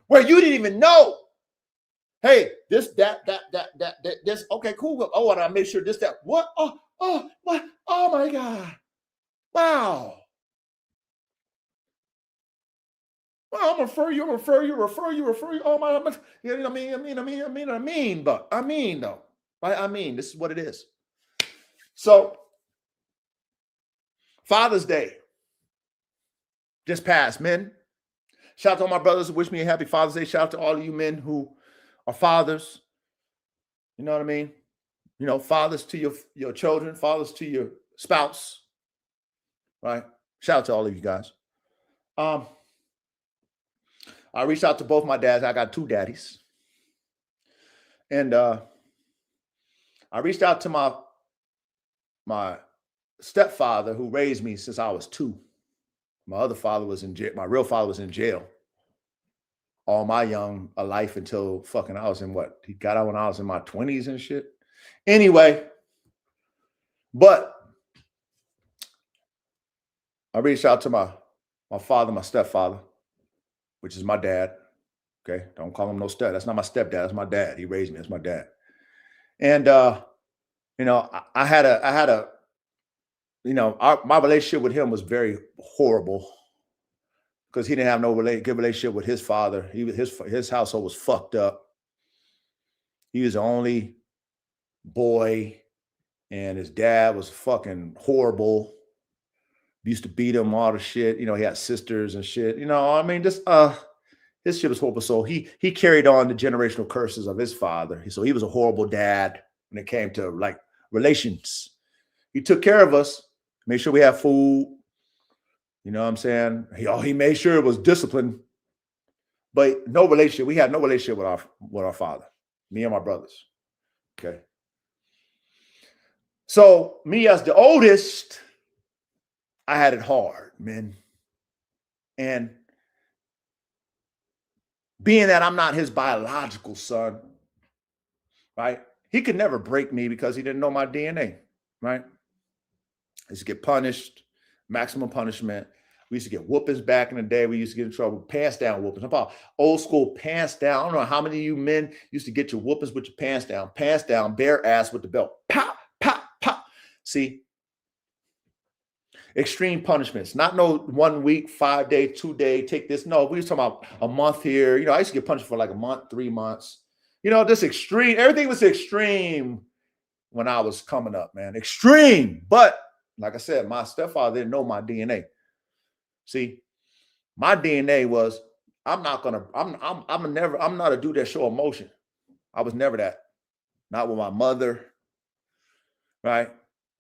[SPEAKER 3] where you didn't even know. Hey, this, this. Okay, cool. Oh, and I make sure this, that. What? What? Oh my God. Wow. Well, I'm gonna refer you. Oh my, you know what I mean, but I mean though. I mean, this is what it is. So, Father's Day just passed, men. Shout out to all my brothers who wish me a happy Father's Day. Shout out to all of you men who are fathers. You know what I mean? Fathers to your children, fathers to your spouse. Right? Shout out to all of you guys. I reached out to both my dads. I got 2 daddies. And I reached out to my stepfather who raised me since I was 2. My other father was in jail. My real father was in jail all my young life until fucking I was in what? He got out when I was in my 20s and shit. Anyway, but I reached out to my father, my stepfather, which is my dad. Okay, don't call him no step. That's not my stepdad. That's my dad. He raised me. That's my dad. And my relationship with him was very horrible because he didn't have no good relationship with his father. His household was fucked up. He was the only boy, and his dad was fucking horrible. Used to beat him, all the shit. He had sisters and shit. His shit was horrible. So he carried on the generational curses of his father. So he was a horrible dad when it came to like relations. He took care of us, made sure we had food. You know what I'm saying? He made sure it was disciplined, but no relationship. We had no relationship with our father, me and my brothers. Okay. So me as the oldest, I had it hard, man. And being that I'm not his biological son, right? He could never break me because he didn't know my DNA, right? I used to get punished, maximum punishment. We used to get whoopings back in the day. We used to get in trouble, pants down whoopings. I'm about old school pants down. I don't know how many of you men used to get your whoopings with your pants down, bare ass with the belt. Pop, pop, pop. See? Extreme punishments, not no 1 week, 5 day, 2 day, take this. No, we was talking about a month here. I used to get punished for like a month, 3 months. This extreme, everything was extreme when I was coming up, man. Extreme. But like I said, my stepfather didn't know my DNA. See, my DNA was, I'm not a dude that show emotion. I was never that. not with my mother, right?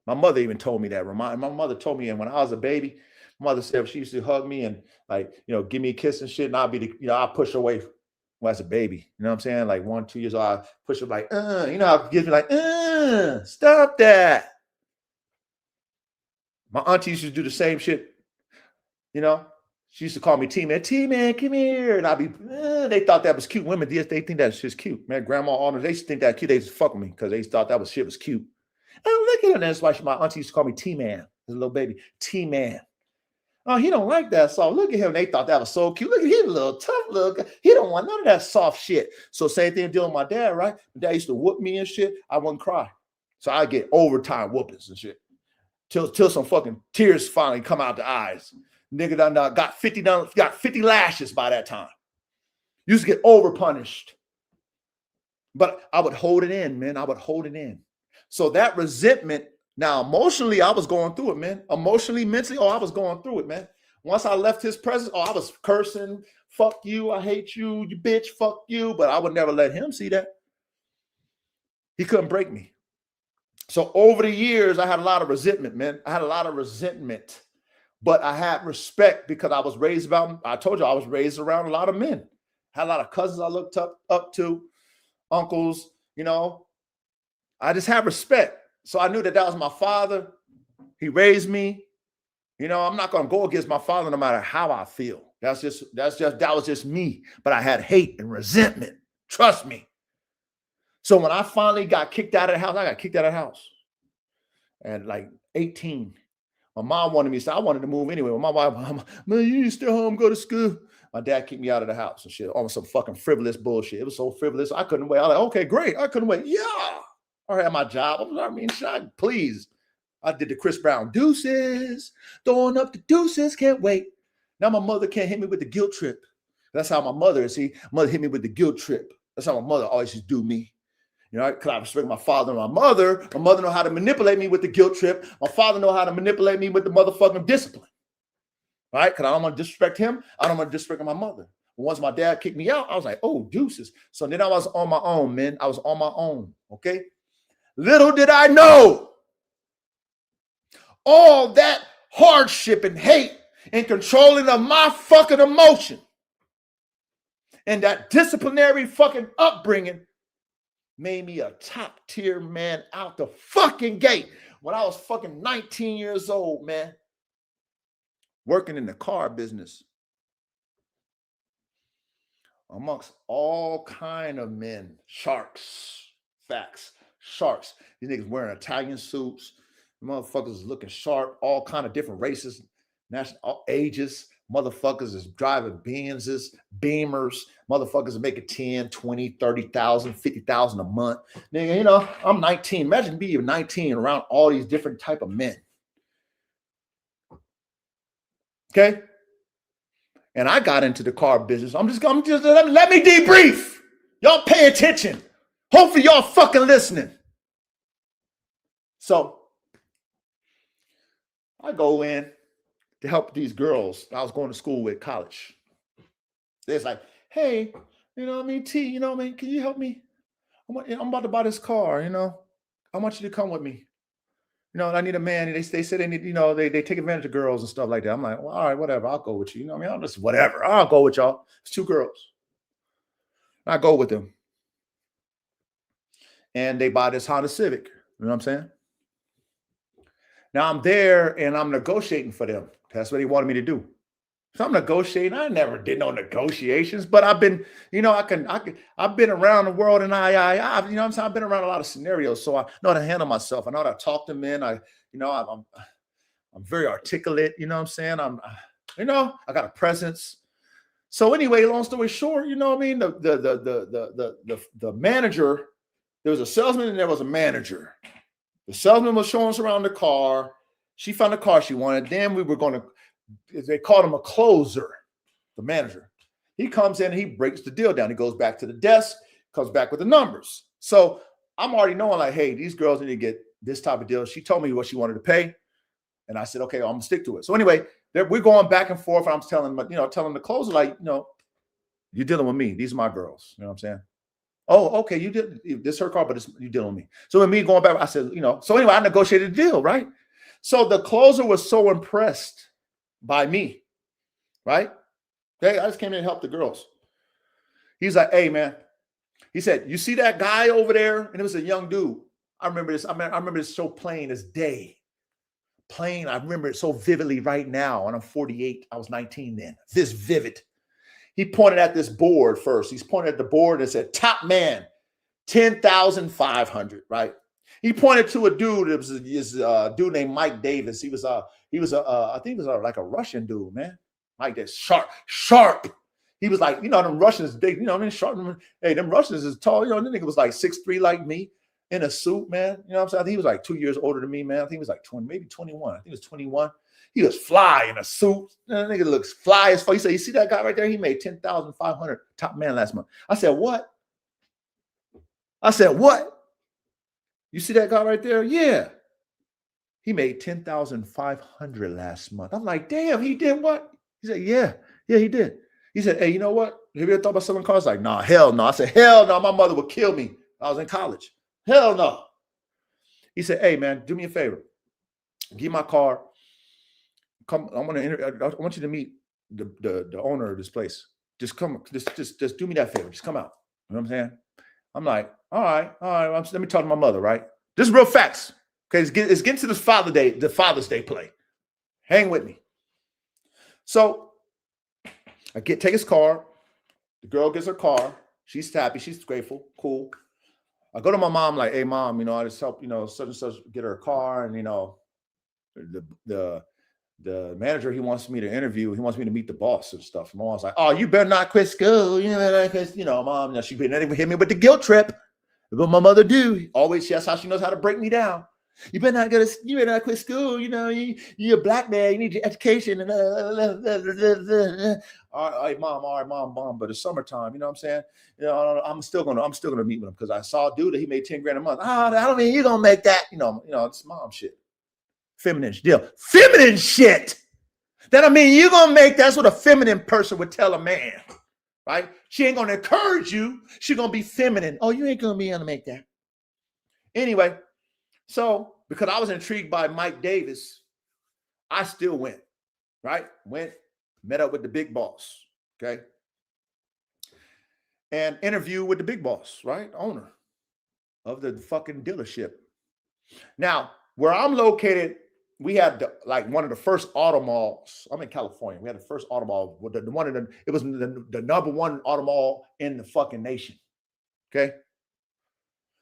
[SPEAKER 3] My mother even told me that. My mother told me, and when I was a baby, my mother said she used to hug me and like, give me a kiss and shit, and I'll be I'll push her away when I was a baby. You know what I'm saying? Like 1, 2 years old, I push her like, how gives me like, stop that. My auntie used to do the same shit. She used to call me T-Man. T-Man, come here. And I'd be, they thought that was cute. Women, they think that shit's cute. Man, grandma, all them, they used to think that cute. They used to fuck with me because they thought that shit was cute. And look at her. That's why my auntie used to call me T-Man, as a little baby. T-Man. Oh, he don't like that. So look at him. They thought that was so cute. Look at him, little tough look. He don't want none of that soft shit. So same thing dealing with my dad, right? My dad used to whoop me and shit. I wouldn't cry. So I get overtime whoopings and shit. Till some fucking tears finally come out the eyes. Nigga done got 50 lashes by that time. Used to get over punished. But I would hold it in, man. I would hold it in. So that resentment, now emotionally, I was going through it, man. Emotionally, mentally, I was going through it, man. Once I left his presence, I was cursing. Fuck you, I hate you, you bitch, fuck you. But I would never let him see that. He couldn't break me. So over the years, I had a lot of resentment, man. I had a lot of resentment. But I had respect because I was raised I told you I was raised around a lot of men. Had a lot of cousins I looked up to, uncles, I just had respect. So I knew that was my father. He raised me. I'm not going to go against my father no matter how I feel. That was just me. But I had hate and resentment. Trust me. So when I finally got kicked out of the house, I got kicked out of the house at like 18. My mom wanted me to, I wanted to move anyway. My wife, man, you need to stay home, go to school. My dad kicked me out of the house and shit, almost some fucking frivolous bullshit. It was so frivolous, I couldn't wait. I was like, okay, great. I couldn't wait. Yeah. I had my job. Please. I did the Chris Brown deuces, throwing up the deuces, can't wait. Now my mother can't hit me with the guilt trip. That's how my mother is. See, mother hit me with the guilt trip. That's how my mother always used to do me. Because I respect my father and my mother. My mother know how to manipulate me with the guilt trip. My father know how to manipulate me with the motherfucking discipline. Right? Because I don't want to disrespect him. I don't want to disrespect my mother. But once my dad kicked me out, I was like, oh, deuces. So then I was on my own, man. I was on my own. Okay? Little did I know all that hardship and hate and controlling of my fucking emotion and that disciplinary fucking upbringing made me a top tier man out the fucking gate when I was fucking 19 years old, man. Working in the car business amongst all kind of men, sharks, sharks. These niggas wearing Italian suits, motherfuckers looking sharp, all kind of different races, national ages. Motherfuckers is driving Benzes, Beamers. Motherfuckers are making 10, 20, 30,000, 50,000 a month. Nigga, I'm 19. Imagine being 19 around all these different type of men. Okay? And I got into the car business. I'm just let me debrief. Y'all pay attention. Hopefully y'all fucking listening. So I go in to help these girls I was going to school with, college. It's like, hey, T, can you help me? I'm about to buy this car, I want you to come with me. I need a man. They say they need, they take advantage of girls and stuff like that. I'm like, well, all right, whatever. I'll go with you. I'm just whatever. I'll go with y'all. It's 2 girls. I go with them. And they buy this Honda Civic. You know what I'm saying? Now I'm there and I'm negotiating for them. That's what he wanted me to do. So I'm negotiating. I never did no negotiations, but I've been, I've been around the world and I've been around a lot of scenarios. So I know how to handle myself. I know how to talk to men. I'm very articulate. You know what I'm saying? I got a presence. So anyway, long story short, the manager, there was a salesman and there was a manager. The salesman was showing us around the car. She found the car she wanted. Then we were going to, they called him a closer, the manager. He comes in and he breaks the deal down. He goes back to the desk, comes back with the numbers. So I'm already knowing like, hey, these girls need to get this type of deal. She told me what she wanted to pay. And I said, okay, I'm going to stick to it. So anyway, we're going back and forth. And I'm telling the closer, like, you're dealing with me. These are my girls. You know what I'm saying? Oh, okay, you did this her car, but you dealing with me. So when me going back, I said, so anyway, I negotiated a deal, right? So the closer was so impressed by me, right? Hey, I just came in and helped the girls. He's like, hey, man. He said, you see that guy over there? And it was a young dude. I remember this. I remember this so plain as day. Plain. I remember it so vividly right now. And I'm 48. I was 19 then. This vivid. He pointed at this board first. He's pointed at the board and said, top man, 10,500, right? He pointed to a dude. It was a dude named Mike Davis. He was I think he was like a Russian dude, man. Like that sharp. He was like, them Russians, big, them sharp. Hey, them Russians is tall. That nigga was like 6'3" like me in a suit, man. You know what I'm saying? I think he was like 2 years older than me, man. I think he was like 20, maybe 21. I think he was 21. He was fly in a suit. That nigga looks fly as fuck. He said, you see that guy right there? He made 10,500 top man last month. I said, what? You see that guy right there? Yeah. He made 10,500 last month. I'm like, damn, he did what? He said, yeah, he did. He said, hey, you know what? Have you ever thought about selling cars? Like, nah, hell no. I said, hell no. My mother would kill me. I was in college. Hell no. He said, hey, man, do me a favor. Give my car. Come. I want you to meet the owner of this place. Just come. Just do me that favor. Just come out. You know what I'm saying? I'm like, all right. Let me talk to my mother, right? This is real facts. Okay, it's getting to the Father's Day play. Hang with me. So I take his car. The girl gets her car. She's happy. She's grateful. Cool. I go to my mom, like, hey, mom, I just help, such and such get her a car. And, the manager, he wants me to interview. He wants me to meet the boss and stuff. My mom's like, oh, you better not quit school. Mom, she better hit me with the guilt trip. What my mother do. Always, that's how she knows how to break me down. You better not quit school. You're a black man. You need your education. And all right, mom. But it's summertime. You know what I'm saying? I'm still gonna meet with him because I saw a dude that he made 10 grand a month. I don't mean you're gonna make that. It's mom shit. Feminine deal. Feminine shit. That I mean you're gonna make. That's what a feminine person would tell a man, right? She ain't gonna encourage you. She's gonna be feminine. Oh, you ain't gonna be able to make that. Anyway. So, because I was intrigued by Mike Davis, I still went, right? Met up with the big boss, okay? And interviewed with the big boss, right? Owner of the fucking dealership. Now, where I'm located, we had one of the first auto malls. I'm in California. We had the first auto mall. It was the number one auto mall in the fucking nation, okay?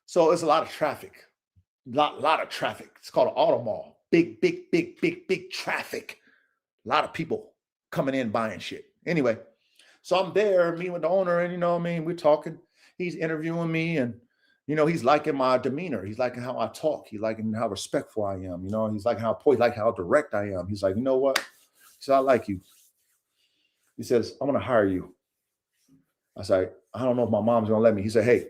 [SPEAKER 3] So, it's a lot of traffic. Lot of traffic. It's called an auto mall. Big traffic. A lot of people coming in buying shit. Anyway, so I'm there meeting with the owner, and we're talking. He's interviewing me, and he's liking my demeanor. He's liking how I talk. He's liking how respectful I am. He's liking how direct I am. He's like, you know what? He said, I like you. He says, I'm gonna hire you. I said, I don't know if my mom's gonna let me. He said, hey.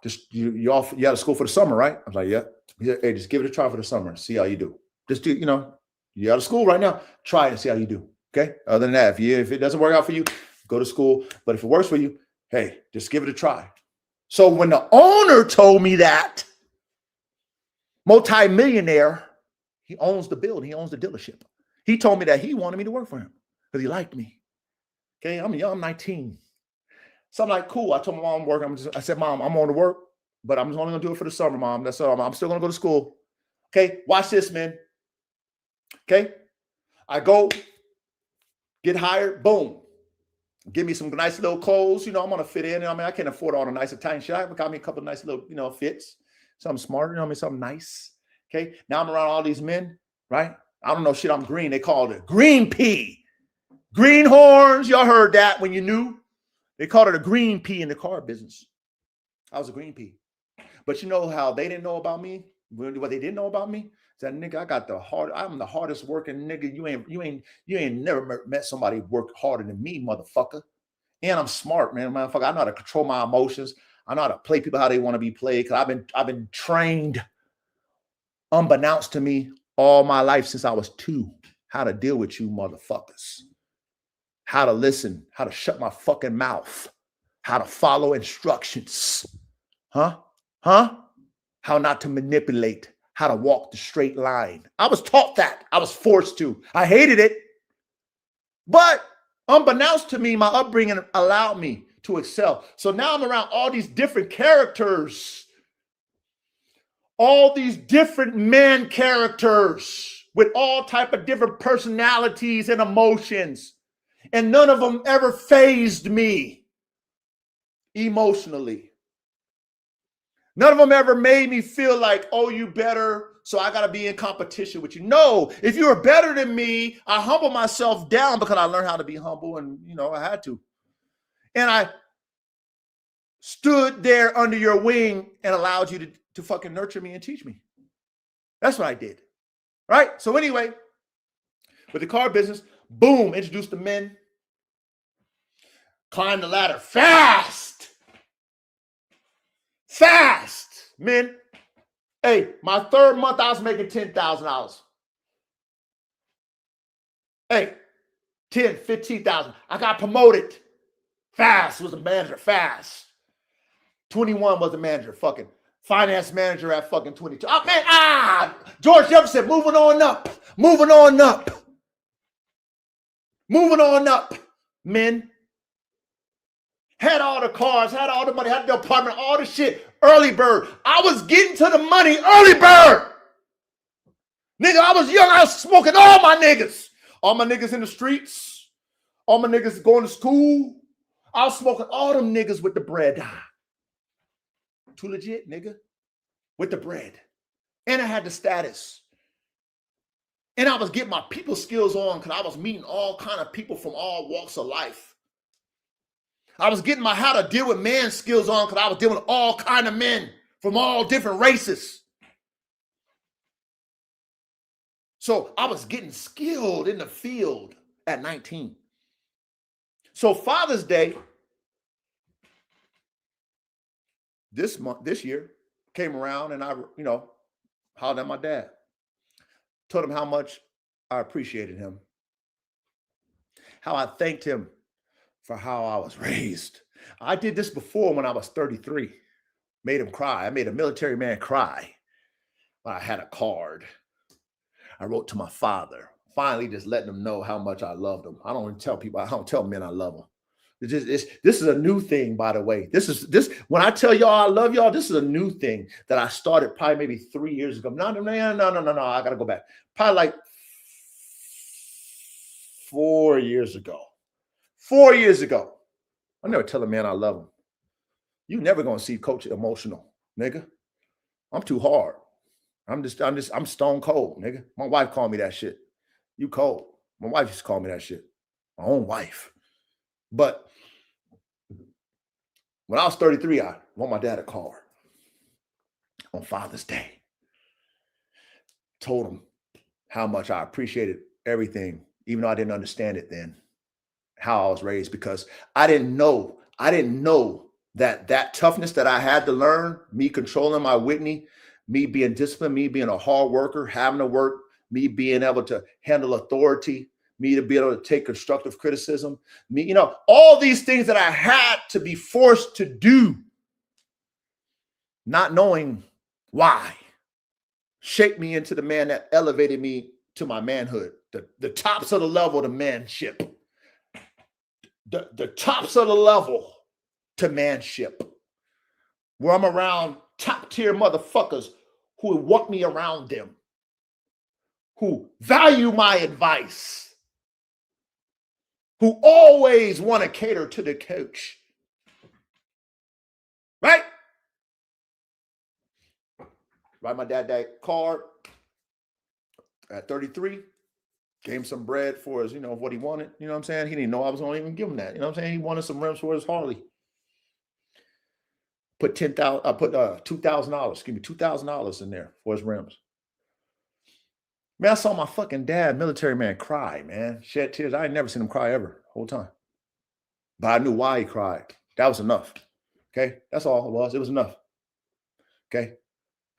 [SPEAKER 3] Just you out of school for the summer, right? I was like, yeah. He said, hey, just give it a try for the summer and see how you do. Just do, you're out of school right now. Try it and see how you do. Okay. Other than that, if it doesn't work out for you, go to school. But if it works for you, hey, just give it a try. So when the owner told me that, multi-millionaire, he owns the building, he owns the dealership. He told me that he wanted me to work for him because he liked me. Okay, I'm young, I'm 19. So I'm like, cool. I told my mom I'm working. I said, Mom, I'm on to work, but I'm just only gonna do it for the summer, Mom. That's all. I'm still gonna go to school. Okay, watch this, man. Okay, I go get hired. Boom, give me some nice little clothes. I'm gonna fit in. I can't afford all the nice Italian shit. I got me a couple of nice little, fits. Something smart. Something nice. Okay, now I'm around all these men, right? I don't know shit. I'm green. They called it green pea, greenhorns. Y'all heard that when you knew. They called it a green pea in the car business. I was a green pea. But you know how they didn't know about me? What they didn't know about me? Is that nigga, I'm the hardest working nigga. You ain't never met somebody work harder than me, motherfucker. And I'm smart, man. Motherfucker, I know how to control my emotions. I know how to play people how they want to be played. Because I've been trained, unbeknownst to me, all my life since I was 2, how to deal with you motherfuckers. How to listen, how to shut my fucking mouth. how to follow instructions. How not to manipulate, how to walk the straight line. I was taught that. I was forced to. I hated it. But unbeknownst to me, my upbringing allowed me to excel. So now I'm around all these different characters, all these different men characters with all type of different personalities and emotions. And none of them ever fazed me emotionally. None of them ever made me feel like, oh, you better, so I got to be in competition with you. No, if you were better than me, I humble myself down because I learned how to be humble, and, I had to. And I stood there under your wing and allowed you to fucking nurture me and teach me. That's what I did. Right? So anyway, with the car business, boom, introduced the men. Climbed the ladder fast. Men. Hey, my third month, I was making $10,000. Hey, 10, 15,000. I got promoted. Fast was the manager, fast. 21 was the manager, fucking finance manager at fucking 22. Oh, man, George Jefferson, moving on up, men. Had all the cars, had all the money, had the apartment, all the shit. Early bird. I was getting to the money early bird. Nigga, I was young. I was smoking all my niggas. All my niggas in the streets. All my niggas going to school. I was smoking all them niggas with the bread. Too legit, nigga. With the bread. And I had the status. And I was getting my people skills on because I was meeting all kind of people from all walks of life. I was getting my how to deal with man skills on because I was dealing with all kind of men from all different races. So I was getting skilled in the field at 19. So Father's Day this year came around, and I, hollered at my dad. Told him how much I appreciated him. How I thanked him for how I was raised. I did this before when I was 33. Made him cry. I made a military man cry. I had a card. I wrote to my father, finally just letting him know how much I loved him. I don't tell men I love them. This is a new thing, by the way. When I tell y'all I love y'all, this is a new thing that I started probably maybe 3 years ago. No, I gotta go back. Probably like 4 years ago. 4 years ago. I never tell a man I love him. You never gonna see Coach emotional, nigga. I'm too hard. I'm stone cold, nigga. My wife called me that shit. You cold. My wife used to call me that shit. My own wife. But when I was 33, I want my dad a car on Father's Day. Told him how much I appreciated everything, even though I didn't understand it then, how I was raised, because I didn't know that toughness that I had to learn, me controlling my Whitney, me being disciplined, me being a hard worker, having to work, me being able to handle authority, me to be able to take constructive criticism, me, all these things that I had to be forced to do, not knowing why, shaped me into the man that elevated me to my manhood, the tops of the level of the manship, the tops of the level to manship, where I'm around top tier motherfuckers who want me around them, who value my advice, who always want to cater to the coach. Right? Write my dad that card at 33. Gave him some bread for his, what he wanted. You know what I'm saying? He didn't know I was going to even give him that. You know what I'm saying? He wanted some rims for his Harley. Put $2,000. Give me $2,000 in there for his rims. Man, I saw my fucking dad, military man, cry, man. Shed tears. I ain't never seen him cry ever, whole time. But I knew why he cried. That was enough. Okay? That's all it was. It was enough. Okay?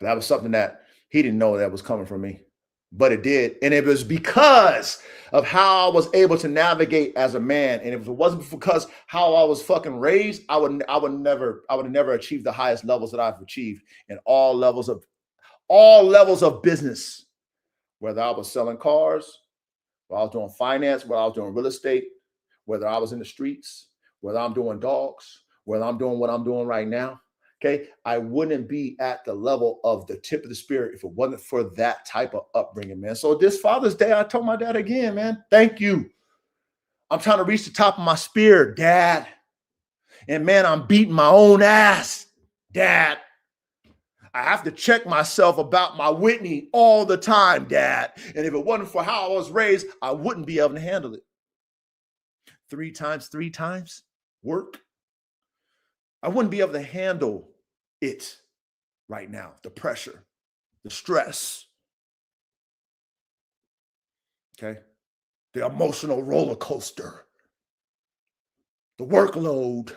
[SPEAKER 3] That was something that he didn't know that was coming from me. but it did. And it was because of how I was able to navigate as a man. And if it wasn't because how I was fucking raised, I would have never achieved the highest levels that I've achieved in all levels of business, whether I was selling cars, whether I was doing finance, whether I was doing real estate, whether I was in the streets, whether I'm doing dogs, whether I'm doing what I'm doing right now. Okay, I wouldn't be at the level of the tip of the spear if it wasn't for that type of upbringing, man. So this Father's Day, I told my dad again, man, thank you. I'm trying to reach the top of my spear, Dad. And man, I'm beating my own ass, Dad. I have to check myself about my Whitney all the time, Dad. And if it wasn't for how I was raised, I wouldn't be able to handle it. 3 times work. I wouldn't be able to handle it right now. The pressure, the stress, okay? The emotional roller coaster, the workload,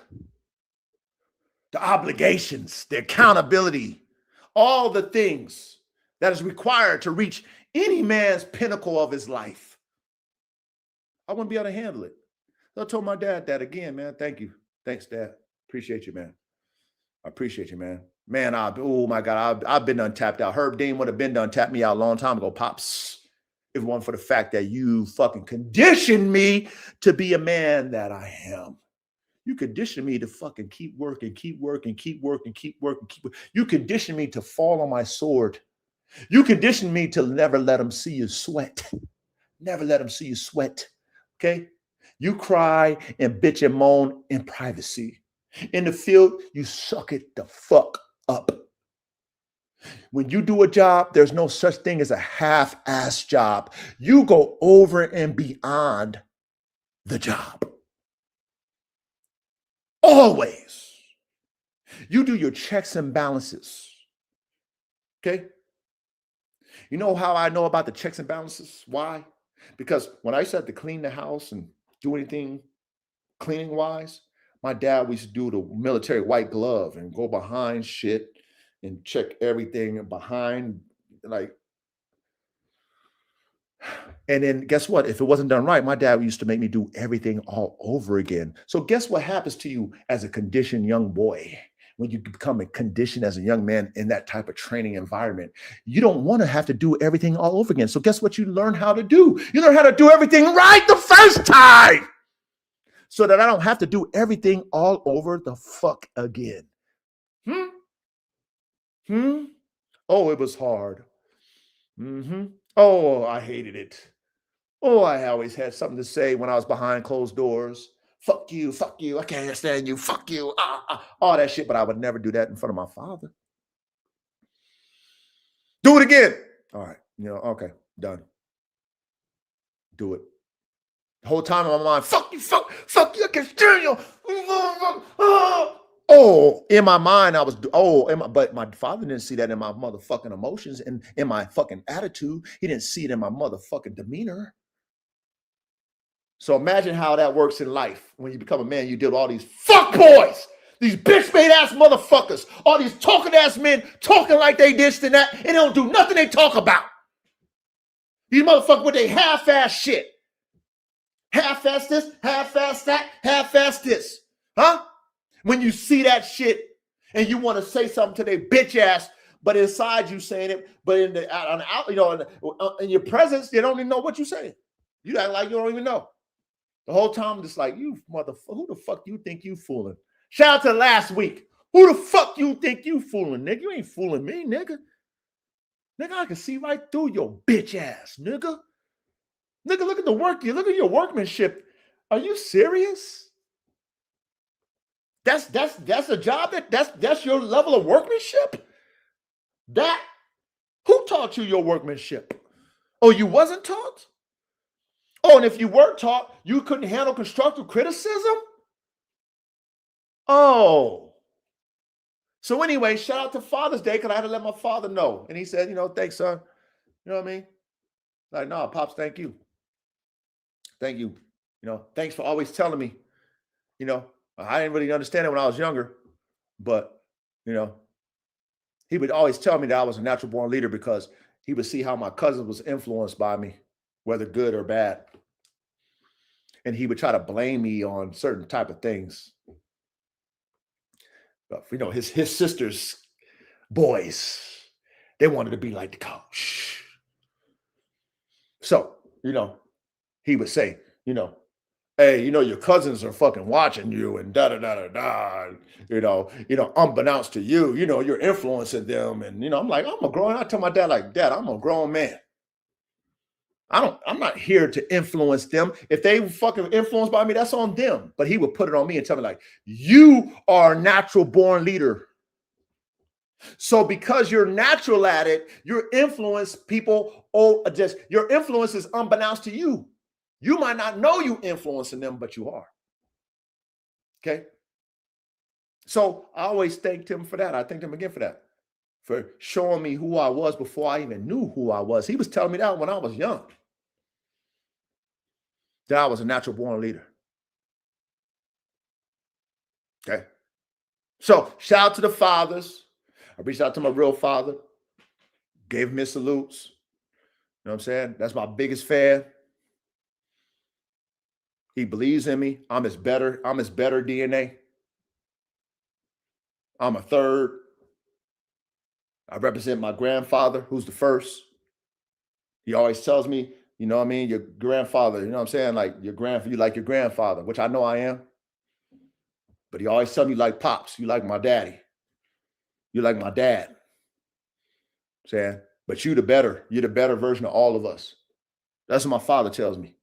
[SPEAKER 3] the obligations, the accountability, all the things that is required to reach any man's pinnacle of his life. I wouldn't be able to handle it. So I told my dad that again, man. Thank you. Thanks, Dad. Appreciate you, man. I appreciate you, man. Man, oh my God, I've been untapped out. Herb Dean would have been done tapped me out a long time ago, Pops. If it wasn't for the fact that you fucking conditioned me to be a man that I am. You conditioned me to fucking keep working. You conditioned me to fall on my sword. You conditioned me to never let them see you sweat. Never let them see you sweat. Okay? You cry and bitch and moan in privacy. In the field, you suck it the fuck up. When you do a job, there's no such thing as a half-ass job. You go over and beyond the job. Always. You do your checks and balances. Okay? You know how I know about the checks and balances? Why? Because when I used to have to clean the house and do anything cleaning-wise, my dad used to do the military white glove and go behind shit and check everything behind, like. And then guess what? If it wasn't done right, my dad used to make me do everything all over again. So guess what happens to you as a conditioned young boy? When you become a conditioned as a young man in that type of training environment, you don't want to have to do everything all over again. So guess what you learn how to do? You learn how to do everything right the first time, so that I don't have to do everything all over the fuck again. Oh, it was hard. Oh, I hated it. Oh, I always had something to say when I was behind closed doors. Fuck you, I can't stand you, fuck you, all that shit. But I would never do that in front of my father. Do it again. All right, okay, done. Do it. The whole time in my mind, fuck you, I can't stand you. Oh, in my mind, I was, but my father didn't see that in my motherfucking emotions and in my fucking attitude. He didn't see it in my motherfucking demeanor. So imagine how that works in life. When you become a man, you deal with all these fuck boys, these bitch-made ass motherfuckers, all these talking ass men talking like they this and that, and they don't do nothing they talk about. These motherfuckers with their half-ass shit. Half-ass this, half-ass that, half-ass this. Huh? When you see that shit and you want to say something to their bitch ass, but inside you saying it, but in your presence, they don't even know what you're saying. You act like you don't even know. The whole time, just like, you motherfucker, who the fuck you think you fooling? Shout out to last week. Who the fuck you think you fooling, nigga? You ain't fooling me, nigga. Nigga, I can see right through your bitch ass, nigga. Nigga, look at the work. Look at your workmanship. Are you serious? That's a job that's your level of workmanship? Who taught you your workmanship? Oh, you wasn't taught? Oh, and if you were taught, you couldn't handle constructive criticism? Oh. So anyway, shout out to Father's Day, because I had to let my father know. And he said, thanks, son. You know what I mean? Like, no, Pops, thank you. Thank you. Thanks for always telling me. I didn't really understand it when I was younger, but, he would always tell me that I was a natural born leader, because he would see how my cousin was influenced by me, whether good or bad. And he would try to blame me on certain type of things. But, you know, his sister's boys, they wanted to be like the coach. So, you know, he would say, you know, hey, you know, your cousins are fucking watching you and da da da da da. You know, unbeknownst to you, you know, you're influencing them. And, you know, I'm like, I tell my dad, like, Dad, I'm a grown man. I'm not here to influence them. If they fucking influenced by me, that's on them. But he would put it on me and tell me, like, you are a natural born leader. So because you're natural at it, your influence people, your influence is unbeknownst to you. You might not know you influencing them, but you are. Okay. So I always thanked him for that. I thanked him again for that, for showing me who I was before I even knew who I was. He was telling me that when I was young, that I was a natural born leader. Okay. So shout out to the fathers. I reached out to my real father, gave him his salutes. You know what I'm saying? That's my biggest fan. He believes in me. I'm his better DNA. I'm a third. I represent my grandfather, who's the first. He always tells me, you know what I mean? Your grandfather, you know what I'm saying? Like you like your grandfather, which I know I am. But he always tells me, like pops, you like my daddy. You like my dad. Saying, but you're the better version of all of us. That's what my father tells me.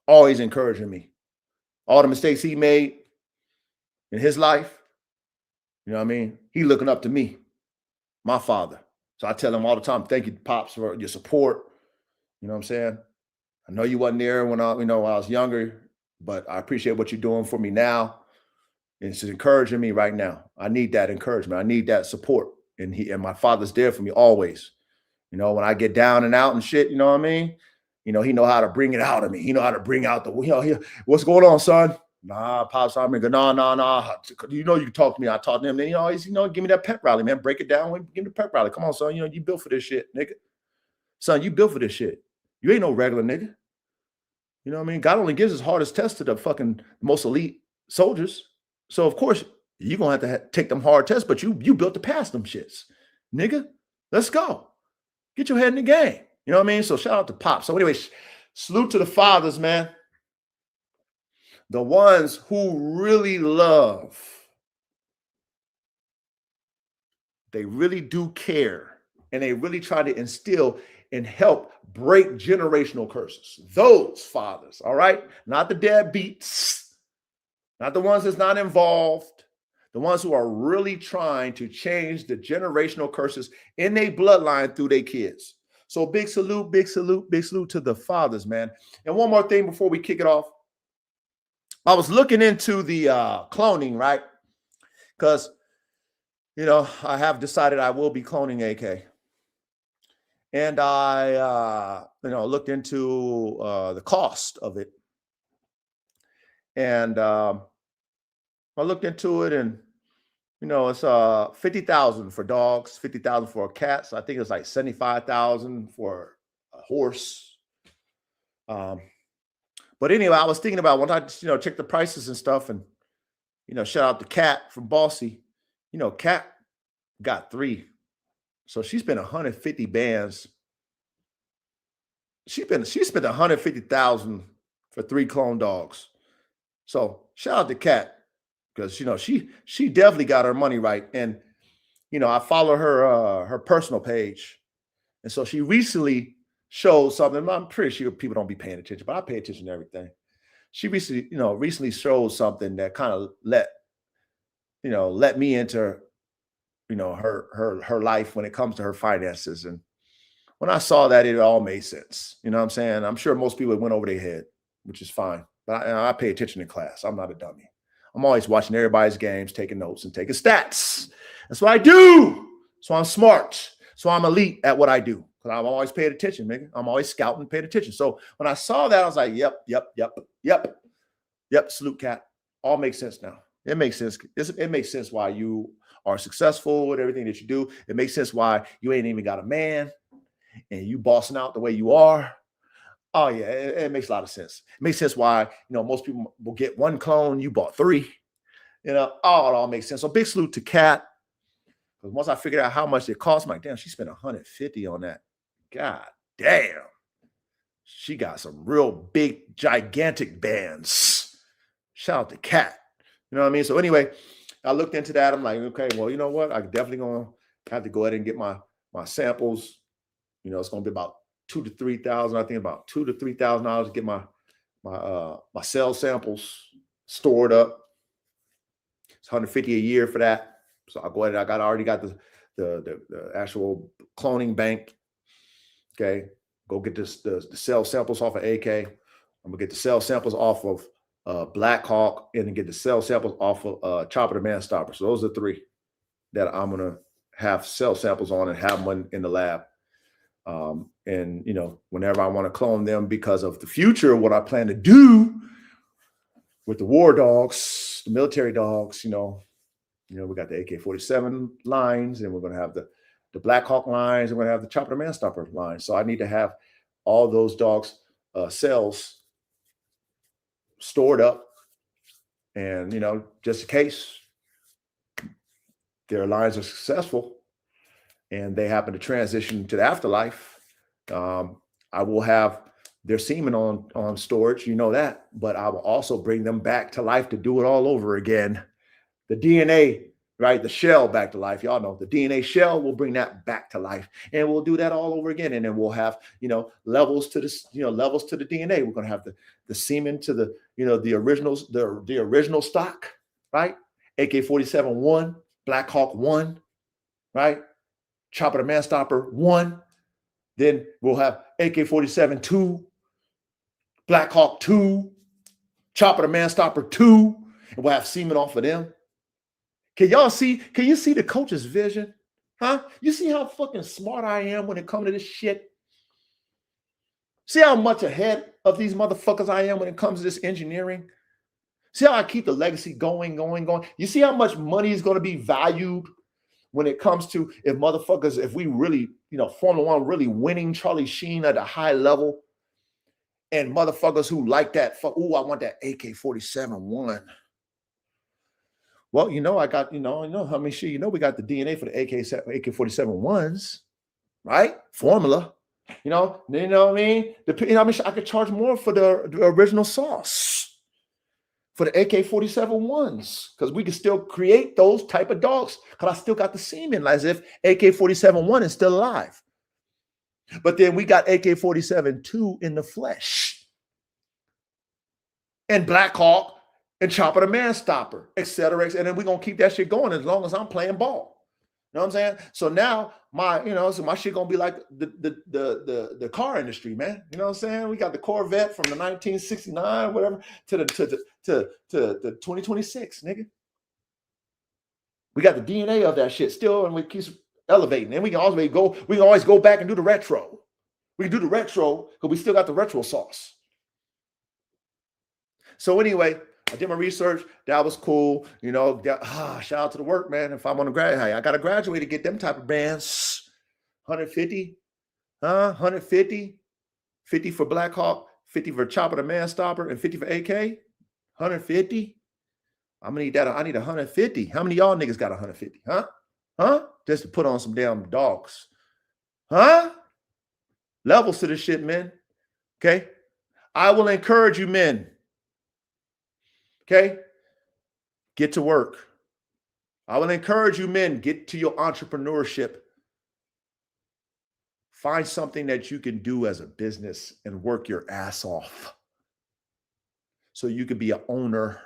[SPEAKER 3] Always encouraging me. All the mistakes he made in his life, you know what I mean? He looking up to me, my father. So I tell him all the time, thank you, pops, for your support. You know what I'm saying? I know you wasn't there when I was younger, but I appreciate what you're doing for me now. And it's encouraging me right now. I need that encouragement. I need that support. And my father's there for me always. You know, when I get down and out and shit, you know what I mean? You know, he know how to bring it out of me. He know how to bring out what's going on, son? Nah, pops, I'm gonna go, nah. You know, you can talk to me. I talk to him. Then, give me that pep rally, man. Break it down. Give me the pep rally. Come on, son. You know, you built for this shit, nigga. Son, you built for this shit. You ain't no regular nigga. You know what I mean? God only gives his hardest test to the fucking most elite soldiers. So, of course, you're going to have to take them hard tests, but you built to pass them shits. Nigga, let's go. Get your head in the game. You know what I mean? So shout out to Pop. So anyway, salute to the fathers, man. The ones who really love. They really do care. And they really try to instill and help break generational curses. Those fathers, all right? Not the deadbeats. Not the ones that's not involved. The ones who are really trying to change the generational curses in their bloodline through their kids. So big salute to the fathers, man. And one more thing before we kick it off. I was looking into the cloning, right? Because, you know, I have decided I will be cloning AK. And I, looked into the cost of it. And I looked into it, and it's $50,000 for dogs, $50,000 for cats. I think it's like $75,000 for a horse. But anyway, I was thinking about when I check the prices and stuff, and shout out to Kat from Bossy. Kat got 3, so she spent 150 bands. She spent $150,000 for 3 clone dogs. So shout out to Kat. Because she definitely got her money right. And I follow her personal page. And so she recently showed something. I'm pretty sure people don't be paying attention, but I pay attention to everything. She recently showed something that kind of let me into her life when it comes to her finances. And when I saw that, it all made sense. You know what I'm saying? I'm sure most people went over their head, which is fine. But I pay attention in class. I'm not a dummy. I'm always watching everybody's games, taking notes and taking stats. That's what I do. So I'm smart. So I'm elite at what I do. Because I'm always paying attention, nigga. I'm always scouting, paying attention. So when I saw that, I was like, yep. Salute, Kat. All makes sense now. It makes sense. It makes sense why you are successful with everything that you do. It makes sense why you ain't even got a man. and you bossing out the way you are, oh yeah, it makes a lot of sense. It makes sense why, most people will get one clone, you bought 3. It all makes sense. So big salute to Kat. Because once I figured out how much it cost, I'm like, damn, she spent 150 on that. God damn. She got some real big, gigantic bands. Shout out to Kat. You know what I mean? So anyway, I looked into that. I'm like, okay, well, you know what? I'm definitely going to have to go ahead and get my samples. It's going to be about $2,000 to $3,000. I think about $2,000 to $3,000 to get my cell samples stored up. It's $150 a year for that. So I'll go ahead. I already got the actual cloning bank. Okay, go get the cell samples off of AK. I'm gonna get the cell samples off of Black Hawk, and then get the cell samples off of Chopper the Man Stopper. So those are 3 that I'm gonna have cell samples on and have them in the lab. And whenever I want to clone them because of the future, what I plan to do with the war dogs, the military dogs, we got the AK-47 lines, and we're going to have the Black Hawk lines, and we're going to have the Chopper the Man Stopper lines. So I need to have all those dogs' cells stored up, and just in case their lines are successful and they happen to transition to the afterlife, I will have their semen on storage, that, but I will also bring them back to life to do it all over again. The DNA, right? The shell back to life. Y'all know the DNA shell will bring that back to life, and we'll do that all over again. And then we'll have, levels to this, levels to the DNA. We're going to have the semen to the, the originals, the original stock, right? AK-47 1, Black Hawk 1, right? Chopper the Man Stopper 1. Then we'll have AK-47 2, Black Hawk 2, Chopper the Man Stopper 2, and we'll have semen off of them. Can you see the coach's vision? Huh? You see how fucking smart I am when it comes to this shit? See how much ahead of these motherfuckers I am when it comes to this engineering? See how I keep the legacy going. You see how much money is going to be valued when it comes to if we really, Formula One really winning Charlie Sheen at a high level, and motherfuckers who like that, I want that AK-47 1. Well, I got, how many shit, we got the DNA for the AK-47 ones, right? Formula, you know what I mean? I could charge more for the original sauce for the AK-47 ones, because we can still create those type of dogs, because I still got the semen as if AK-47 1 is still alive. But then we got AK-47 2 in the flesh, and Black Hawk, and Chopper the Man Stopper, et cetera, and then we're going to keep that shit going as long as I'm playing ball. You know what I'm saying? So now my shit going to be like the car industry, man. You know what I'm saying? We got the Corvette from the 1969, whatever, to the 2026, nigga. We got the DNA of that shit still, and we keep elevating. And we can always go back and do the retro. We can do the retro because we still got the retro sauce. So anyway, I did my research. That was cool. Shout out to the work, man. If I want to graduate, I got to graduate to get them type of bands. 150, 150, 50 for Black Hawk, 50 for Chopper the Man Stopper, and 50 for AK. 150. I'm gonna need that. I need 150. How many of y'all niggas got 150? Huh? Just to put on some damn dogs. Huh? Levels to this shit, man. Okay. I will encourage you, men. Okay, get to work. I will encourage you, men, get to your entrepreneurship. Find something that you can do as a business and work your ass off so you can be an owner,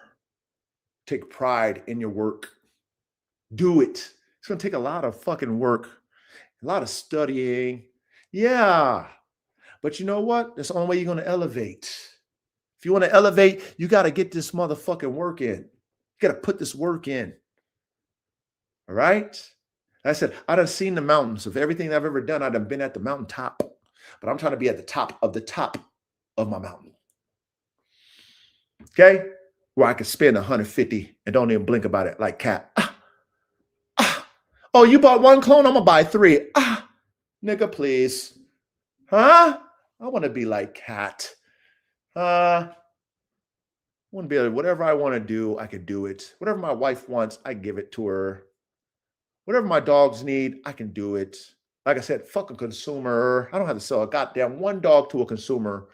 [SPEAKER 3] take pride in your work. Do it. It's going to take a lot of fucking work, a lot of studying. Yeah, but you know what? That's the only way you're going to elevate. If you want to elevate, you got to get this motherfucking work in. You got to put this work in. All right? I said, I done seen the mountains of everything I've ever done. I done been at the mountaintop, but I'm trying to be at the top of my mountain. Okay? Where I can spend 150 and don't even blink about it like Cat. Oh, you bought one clone? I'm going to buy 3. Nigga, please. Huh? I want to be like Cat. I want to be able, whatever I want to do, I can do it. Whatever my wife wants, I give it to her. Whatever my dogs need, I can do it. Like I said, fuck a consumer. I don't have to sell a goddamn one dog to a consumer.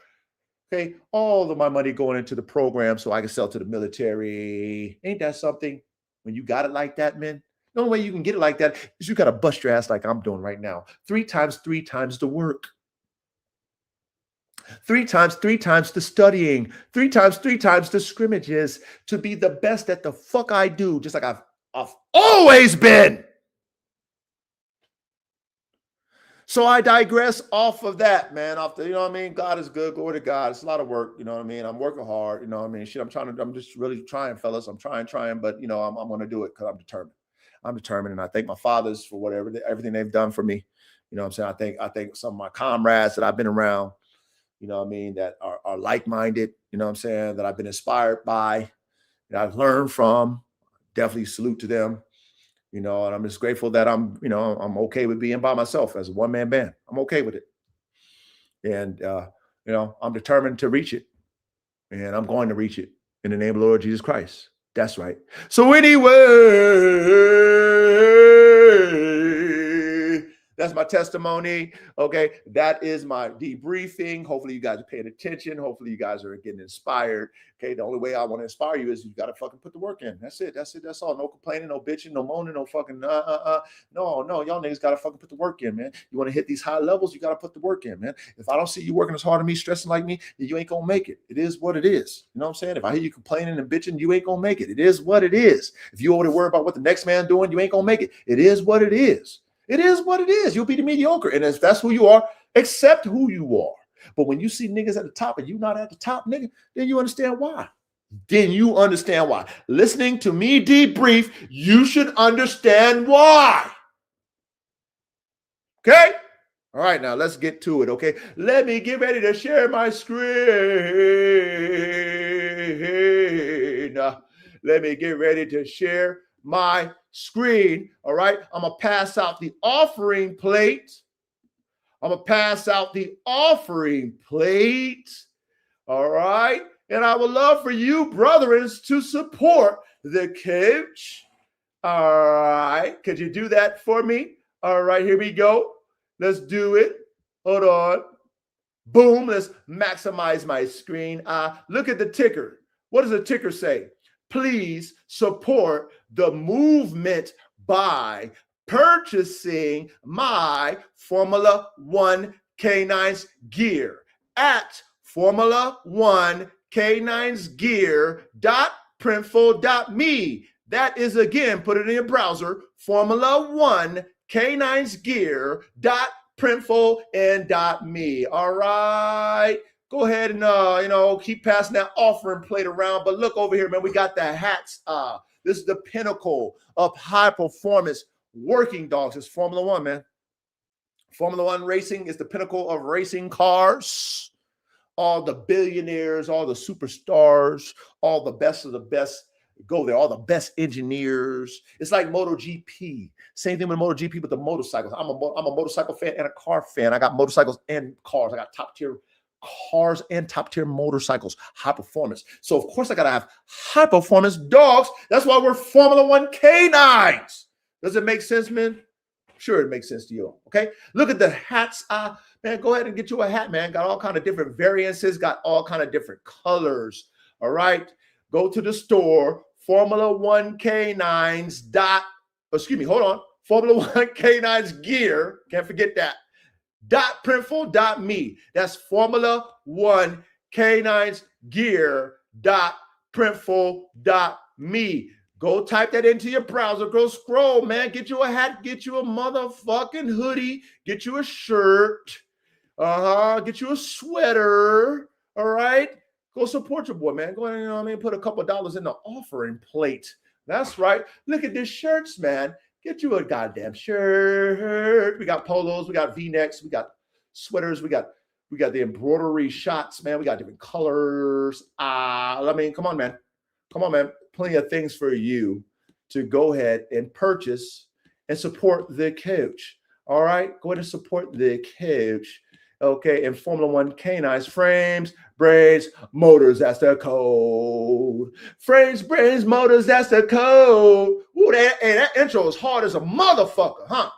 [SPEAKER 3] Okay, all of my money going into the program so I can sell to the military. Ain't that something? When you got it like that, man, the only way you can get it like that is you got to bust your ass like I'm doing right now. Three times the work. Three times the studying. Three times the scrimmages to be the best at the fuck I do, just like I've always been. So I digress off of that, man. Off the, you know what I mean? God is good. Glory to God. It's a lot of work, you know what I mean? I'm working hard, you know what I mean? Shit, I'm just really trying, fellas. I'm trying, but you know, I'm going to do it because I'm determined. I'm determined, and I thank my fathers for everything they've done for me. You know what I'm saying? I think some of my comrades that I've been around, you know what I mean, that are like-minded, you know what I'm saying, that I've been inspired by, that I've learned from. Definitely salute to them. You know, and I'm just grateful that I'm okay with being by myself as a one-man band. I'm okay with it. And, you know, I'm determined to reach it. And I'm going to reach it in the name of the Lord Jesus Christ. That's right. So anyway, that's my testimony. Okay. That is my debriefing. Hopefully you guys are paying attention. Hopefully you guys are getting inspired. Okay. The only way I want to inspire you is you got to fucking put the work in. That's it. That's all. No complaining, no bitching, no moaning, no fucking, no. Y'all niggas got to fucking put the work in, man. You want to hit these high levels, you got to put the work in, man. If I don't see you working as hard as me, stressing like me, then you ain't going to make it. It is what it is. You know what I'm saying? If I hear you complaining and bitching, you ain't going to make it. It is what it is. If you already worry about what the next man doing, you ain't going to make it. It is what it is. It is what it is. You'll be the mediocre. And if that's who you are, accept who you are. But when you see niggas at the top and you not at the top, nigga, then you understand why. Listening to me debrief, you should understand why. Okay? All right, now let's get to it, okay? Let me get ready to share my screen. Let me get ready to share my screen, all right? I'm going to pass out the offering plate. All right? And I would love for you, brethren, to support the coach. All right. Could you do that for me? All right, here we go. Let's do it. Hold on. Boom. Let's maximize my screen. Look at the ticker. What does the ticker say? Please support the movement by purchasing my Formula One Canines gear at Formula One Canines gear.printful.me. That is, again, put it in your browser, Formula One Canines gear.printful.me. All right. Go ahead and, keep passing that offering plate around. But look over here, man. We got the hats. This is the pinnacle of high performance working dogs. It's Formula One, man. Formula One racing is the pinnacle of racing cars. All the billionaires, all the superstars, all the best of the best go there. All the best engineers. It's like MotoGP. Same thing with MotoGP, but the motorcycles. I'm a motorcycle fan and a car fan. I got motorcycles and cars. I got top tier cars and top tier motorcycles, high performance. So of course I gotta have high performance dogs. That's why we're Formula One Canines. Does it make sense, man? Sure, it makes sense to you. Okay, look at the hats. Man, go ahead and get you a hat, man. Got all kind of different variances, got all kind of different colors. All right, go to the store, Formula One Canines Formula One Canines gear. Can't forget that. .printful.me. That's Formula One Canines gear.printful.me. Go type that into your browser. Go scroll, man. Get you a hat. Get you a motherfucking hoodie. Get you a shirt. Get you a sweater. All right. Go support your boy, man. Go ahead, put a couple of dollars in the offering plate. That's right. Look at these shirts, man. Get you a goddamn shirt. We got polos, we got V-necks, we got sweaters, we got the embroidery shots, man. We got different colors. Come on, man. Plenty of things for you to go ahead and purchase and support the coach. All right, go ahead and support the coach. Okay, in Formula One canines, frames, braids, motors, that's the code. Frames, braids, motors, that's the code. Ooh, that intro is hard as a motherfucker, huh?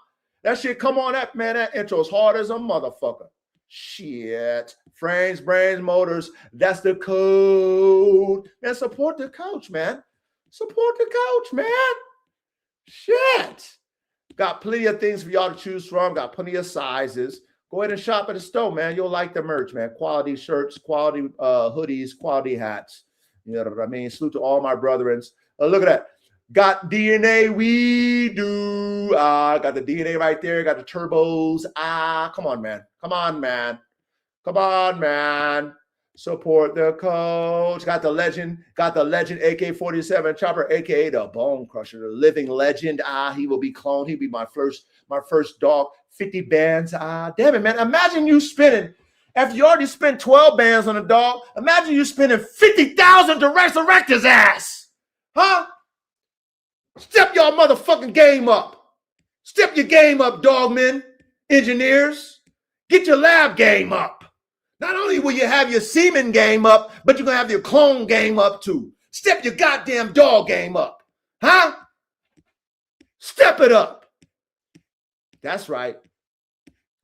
[SPEAKER 3] That shit, come on, that intro is hard as a motherfucker. Shit. Frames, brains, motors, that's the code. Man, support the coach, man. Support the coach, man. Shit. Got plenty of things for y'all to choose from. Got plenty of sizes. Go ahead and shop at the store, man. You'll like the merch, man. Quality shirts, quality hoodies, quality hats. You know what I mean? Salute to all my brethrens. Look at that. Got DNA, we do. Got the DNA right there. Got the turbos. Come on, man. Come on, man. Come on, man. Support the coach. Got the legend AK-47 Chopper, aka the Bone Crusher, the living legend. He will be cloned. He'll be my first dog. 50 bands. Damn it, man. Imagine you spending, after you already spent 12 bands on a dog, imagine you spending 50,000 to resurrect his ass. Huh? Step your motherfucking game up. Step your game up, dogmen, engineers. Get your lab game up. Not only will you have your semen game up, but you're going to have your clone game up too. Step your goddamn dog game up. Huh? Step it up. That's right.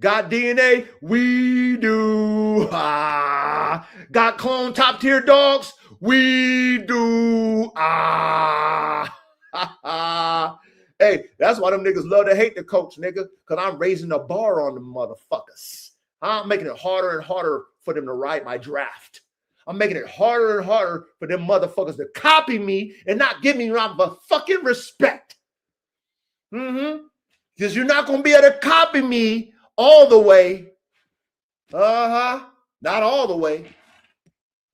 [SPEAKER 3] Got DNA? We do. Got clone top tier dogs? We do. Hey, that's why them niggas love to hate the coach, nigga, because I'm raising the bar on them motherfuckers. I'm making it harder and harder for them to write my draft. I'm making it harder and harder for them motherfuckers to copy me and not give me my fucking respect. Because you're not going to be able to copy me all the way. Not all the way.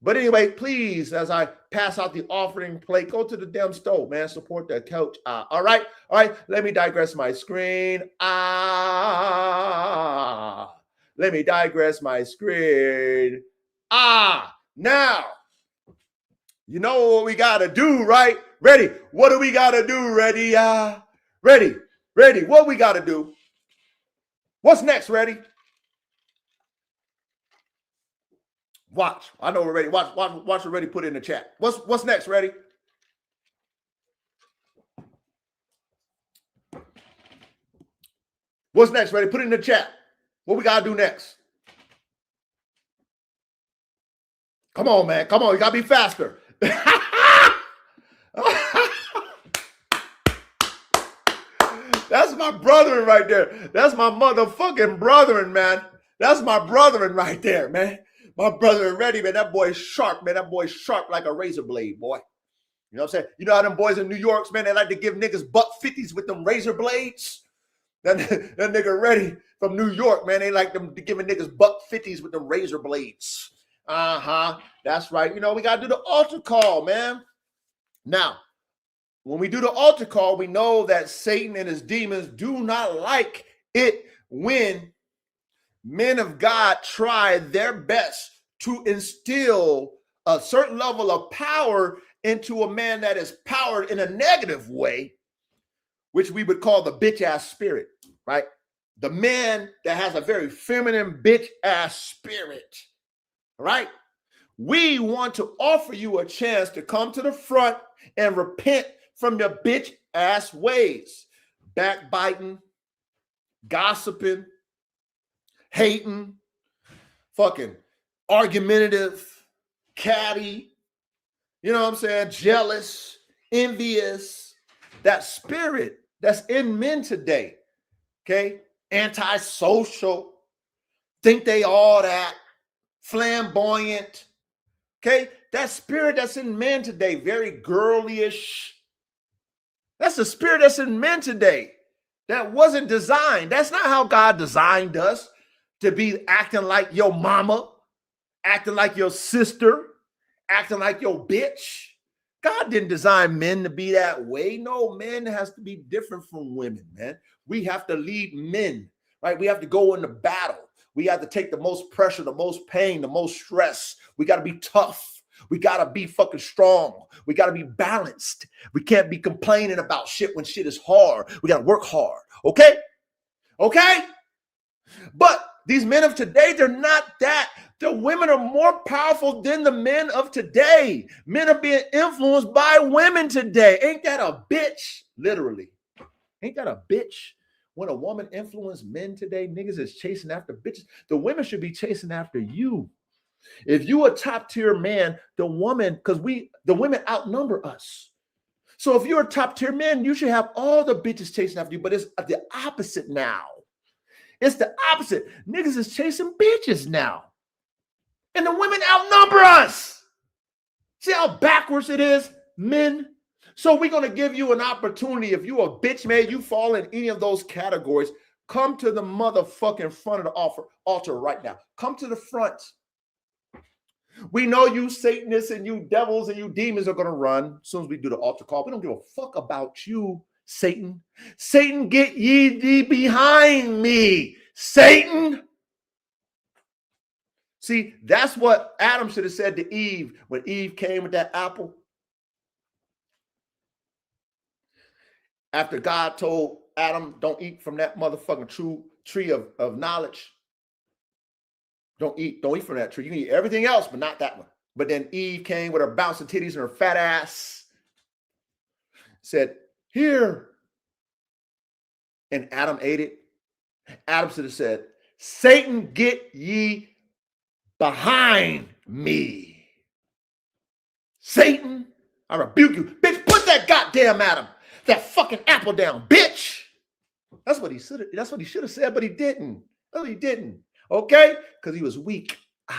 [SPEAKER 3] But anyway, please, as I pass out the offering plate, go to the damn stove, man. Support that coach. All right. Let me digress my screen. Let me digress my screen. Now, you know what we got to do, right? Ready? What do we got to do? Ready? Ready. What we got to do? What's next? Ready? Watch. I know we're ready. Watch. We're ready. Put it in the chat. What's next? Ready? What's next? Ready? Put it in the chat. What we gotta do next? Come on, man. Come on. You gotta be faster. That's my brethren right there. That's my motherfucking brethren, man. That's my brethren right there, man. My brother ready, man. That boy's sharp, man. That boy's sharp like a razor blade, boy. You know what I'm saying? You know how them boys in New York, man, they like to give niggas $150s with them razor blades? That nigga ready from New York, man. They like them giving niggas $150s with them razor blades. That's right. You know, we got to do the altar call, man. Now, when we do the altar call, we know that Satan and his demons do not like it when men of God try their best to instill a certain level of power into a man that is powered in a negative way, which we would call the bitch ass spirit, right? The man that has a very feminine bitch ass spirit, right? We want to offer you a chance to come to the front and repent from your bitch ass ways. Backbiting, gossiping, hating, fucking argumentative, catty, you know what I'm saying? Jealous, envious, that spirit that's in men today, okay? Antisocial, think they all that, flamboyant, okay? That spirit that's in men today, very girlyish. That's the spirit that's in men today. That wasn't designed. That's not how God designed us, to be acting like your mama, acting like your sister, acting like your bitch. God didn't design men to be that way. No, men has to be different from women, man. We have to lead men, right? We have to go into battle. We have to take the most pressure, the most pain, the most stress. We got to be tough. We got to be fucking strong. We got to be balanced. We can't be complaining about shit when shit is hard. We got to work hard. Okay? Okay? But These men of today, they're not that. The women are more powerful than the men of today. Men are being influenced by women today. Ain't that a bitch? Literally. Ain't that a bitch? When a woman influences men today, niggas is chasing after bitches. The women should be chasing after you. If you a top tier man, the women, because the women outnumber us. So if you're a top tier man, you should have all the bitches chasing after you, but it's the opposite now. It's the opposite. Niggas is chasing bitches now. And the women outnumber us. See how backwards it is, men? So we're going to give you an opportunity. If you a bitch man, you fall in any of those categories, come to the motherfucking front of the altar right now. Come to the front. We know you Satanists and you devils and you demons are going to run as soon as we do the altar call. We don't give a fuck about you, Satan. Satan, get ye thee behind me, Satan. See, that's what Adam should have said to Eve when Eve came with that apple. After God told Adam, don't eat from that motherfucking true tree of knowledge. Don't eat from that tree. You can eat everything else, but not that one. But then Eve came with her bouncing titties and her fat ass. Said, here. And Adam ate it. Adam should have said, Satan, get ye behind me. Satan, I rebuke you. Bitch, put that goddamn Adam, that fucking apple down, bitch. That's what he should have said, but he didn't. No, he didn't. Okay? Because he was weak. All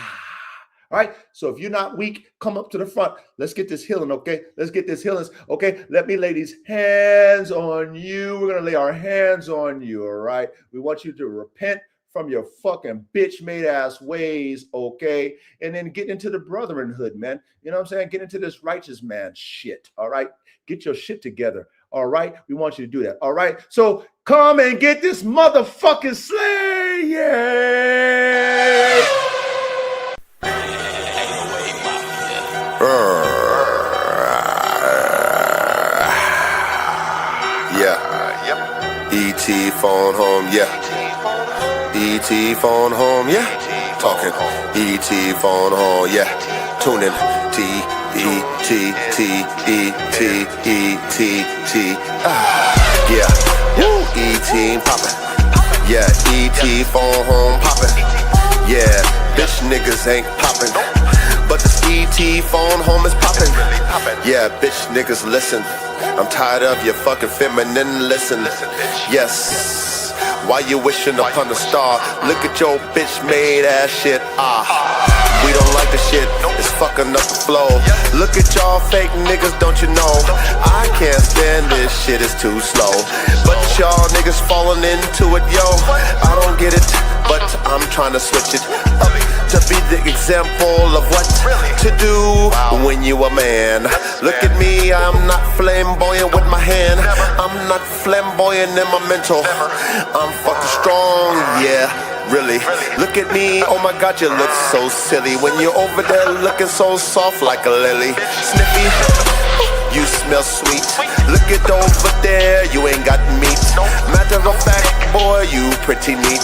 [SPEAKER 3] right? So if you're not weak, come up to the front. Let's get this healing, okay? Let's get this healing, okay? Let me lay these hands on you. We're going to lay our hands on you, all right? We want you to repent from your fucking bitch-made ass ways, okay? And then get into the brotherhood, man. You know what I'm saying? Get into this righteous man shit, all right? Get your shit together, all right? We want you to do that, all right? So come and get this motherfucking slay, yay!
[SPEAKER 4] E.T. phone home, yeah. E.T. phone home, yeah. Talking E.T. phone home, yeah. Tuning T-E-T-T-E-T-E-T-T. Yeah. E.T. poppin'. Yeah, E.T. phone home poppin'. Yeah, bitch niggas ain't poppin'. But this E.T. phone home is poppin'. Yeah, bitch niggas listen. I'm tired of your fucking feminine listen. Yes, why you wishing upon a star? Look at your bitch made ass shit. We don't like the shit, it's fucking up the flow. Look at y'all fake niggas, don't you know? I can't stand this shit, it's too slow. But y'all niggas falling into it, yo. I don't get it, but I'm trying to switch it up to be the example of what to do when you a man. Look at me, I'm not flamboyant with my hand. I'm not flamboyant in my mental. I'm fucking strong, yeah. Really, look at me, oh my god, you look so silly when you're over there looking so soft like a lily. Sniffy, you smell sweet. Look at over there, you ain't got meat. Matter of fact, boy, you pretty neat.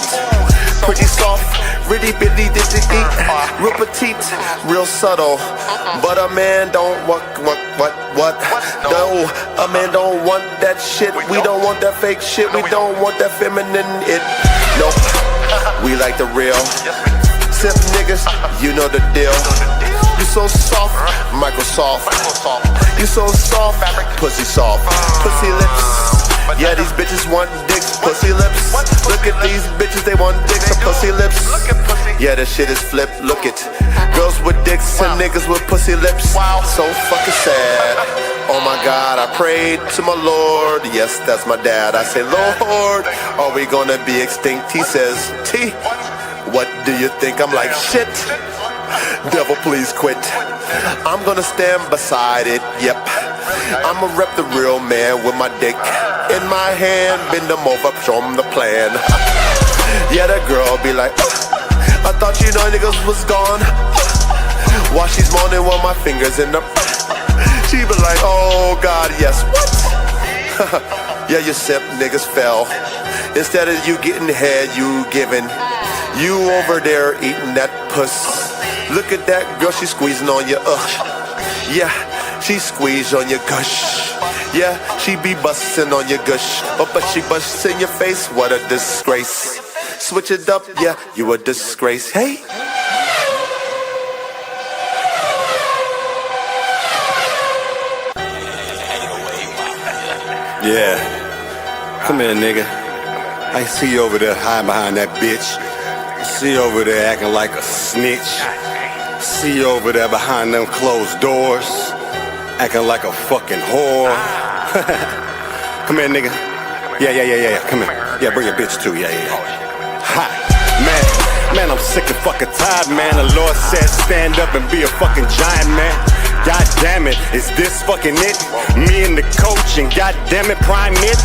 [SPEAKER 4] Pretty soft, really bitty, did you eat? Real petite, real subtle. But a man don't what? No, a man don't want that shit. We don't want that fake shit. We don't want that feminine it. Nope. We like the real. Simp niggas, you know the deal. You so soft, Microsoft. You so soft, pussy soft. Pussy lips. Yeah, these bitches want dicks, pussy lips. Look at these bitches, they want dicks and pussy lips. Yeah, the shit is flipped, look it. Girls with dicks and niggas with pussy lips. So fucking sad. Oh my God, I prayed to my Lord. Yes, that's my dad. I say, Lord, are we gonna be extinct? He says, T, what do you think? I'm like, shit. Devil, please quit. I'm gonna stand beside it, yep. I'ma rep the real man with my dick in my hand, bend them over, show them the plan. Yeah, that girl be like, I thought you know niggas was gone. While she's moaning with my fingers in the she be like, oh God, yes, what? Yeah, you simp niggas fell. Instead of you getting head, you giving. You over there eating that puss. Look at that girl, she squeezing on your yeah, she squeeze on your gush. Yeah, she be busting on your gush. Oh, but she busts in your face, what a disgrace. Switch it up, yeah, you a disgrace. Hey.
[SPEAKER 5] Yeah, come here, nigga. I see you over there hiding behind that bitch. I see you over there acting like a snitch. See you over there behind them closed doors, acting like a fucking whore. Come here, nigga. Yeah. Come here. Yeah, bring your bitch too. Yeah. Hi, man, I'm sick and fucking tired, man. The Lord said stand up and be a fucking giant, man. God damn it, is this fucking it? Me and the coach and god damn it, prime it.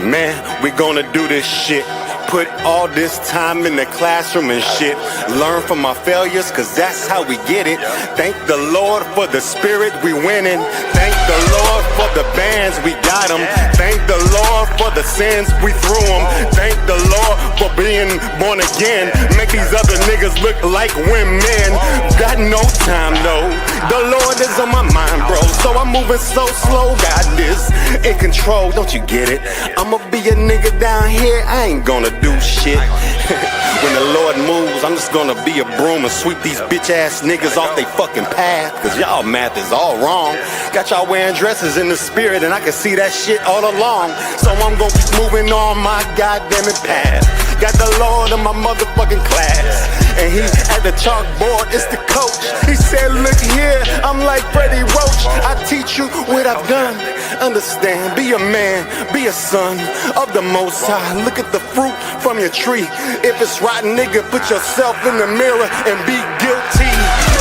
[SPEAKER 5] Man, we gonna do this shit. Put all this time in the classroom and shit. Learn from my failures, cause that's how we get it. Thank the Lord for the spirit we winning. Thank the Lord for the bands we got them. Thank the Lord for the sins we threw them. Thank the Lord for being born again. Make these other niggas look like women. Got no time though. The Lord is on my mind, bro. So I'm moving so slow. Got this in control, don't you get it? I'ma be a nigga down here, I ain't gonna do shit. When the Lord moves, I'm just gonna be a broom and sweep these bitch ass niggas off they fucking path. Cause y'all math is all wrong. Got y'all wearing dresses in the spirit and I can see that shit all along. So I'm gonna keep moving on my goddamn path. Got the Lord in my motherfucking class. And he at the chalkboard, it's the coach. He said, look here, I'm like Freddie Roach. I teach you what I've done. Understand, be a man, be a son of the Most High. Look at the fruit from your tree. If it's rotten, nigga, put yourself in the mirror and be guilty.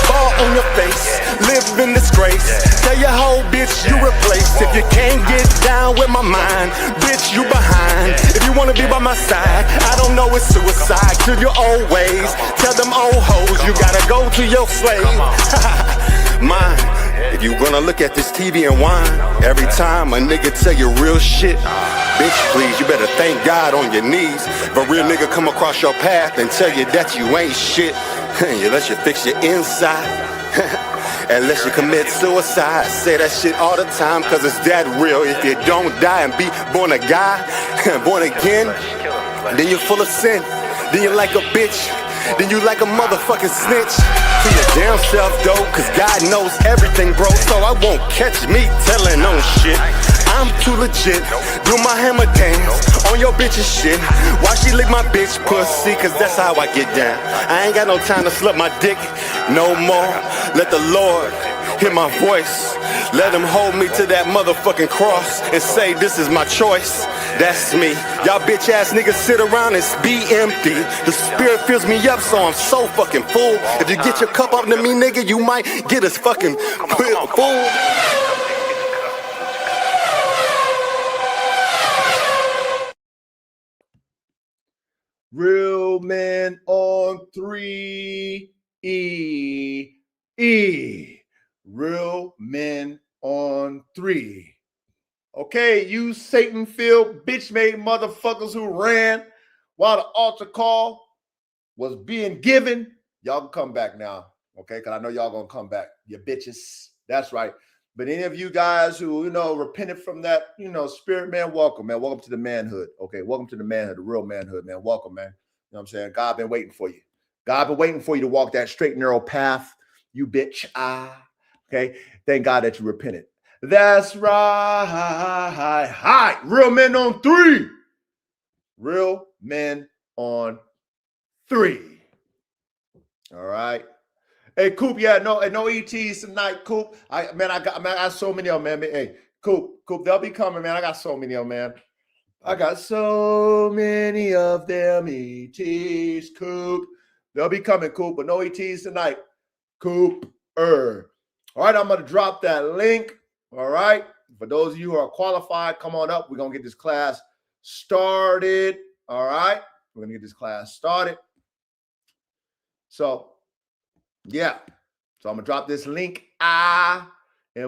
[SPEAKER 5] Fall on your face, live in disgrace. Tell your whole bitch you replaced. If you can't get down with my mind, bitch, you behind. If you wanna be by my side, I don't know, it's suicide. To your old ways, tell them old hoes you gotta go to your slave. Mine. If you gonna look at this TV and whine every time a nigga tell you real shit, bitch, please, you better thank God on your knees. If a real nigga come across your path and tell you that you ain't shit, unless you fix your inside, unless you commit suicide. Say that shit all the time, cause it's that real. If you don't die and be born a guy, born again, then you're full of sin. Then you're like a bitch. Then you like a motherfucking snitch. To your damn self though, cause God knows everything, bro. So I won't catch me telling on shit. I'm too legit. Do my hammer dance on your bitch's shit. Why she lick my bitch pussy? Cause that's how I get down. I ain't got no time to slap my dick no more. Let the Lord hear my voice. Let him hold me to that motherfucking cross and say this is my choice. That's me. Y'all bitch ass niggas sit around and be empty. The spirit fills me up, so I'm so fucking full. If you get your cup up to me, nigga, you might get us fucking full.
[SPEAKER 3] Real men on 3 E. Real men on 3. Okay, you Satan-filled, bitch-made motherfuckers who ran while the altar call was being given, y'all can come back now, okay? Because I know y'all going to come back, you bitches. That's right. But any of you guys who, repented from that, spirit, man, welcome, man. Welcome to the manhood, okay? Welcome to the manhood, the real manhood, man. Welcome, man. You know what I'm saying? God been waiting for you. God been waiting for you to walk that straight, narrow path, you bitch. Okay? Thank God that you repented. That's right. Hi. Real men on 3. Real men on 3. All right. Hey, Coop, no ETs tonight, Coop. I got so many of them, man. Hey, Coop, they'll be coming, man. I got so many of them, man. I got so many of them ETs, Coop. They'll be coming, Coop, but no ETs tonight. Coop. All right, I'm going to drop that link. All right. For those of you who are qualified, come on up. We're going to get this class started. All right. We're going to get this class started. So, yeah. So I'm going to drop this link. And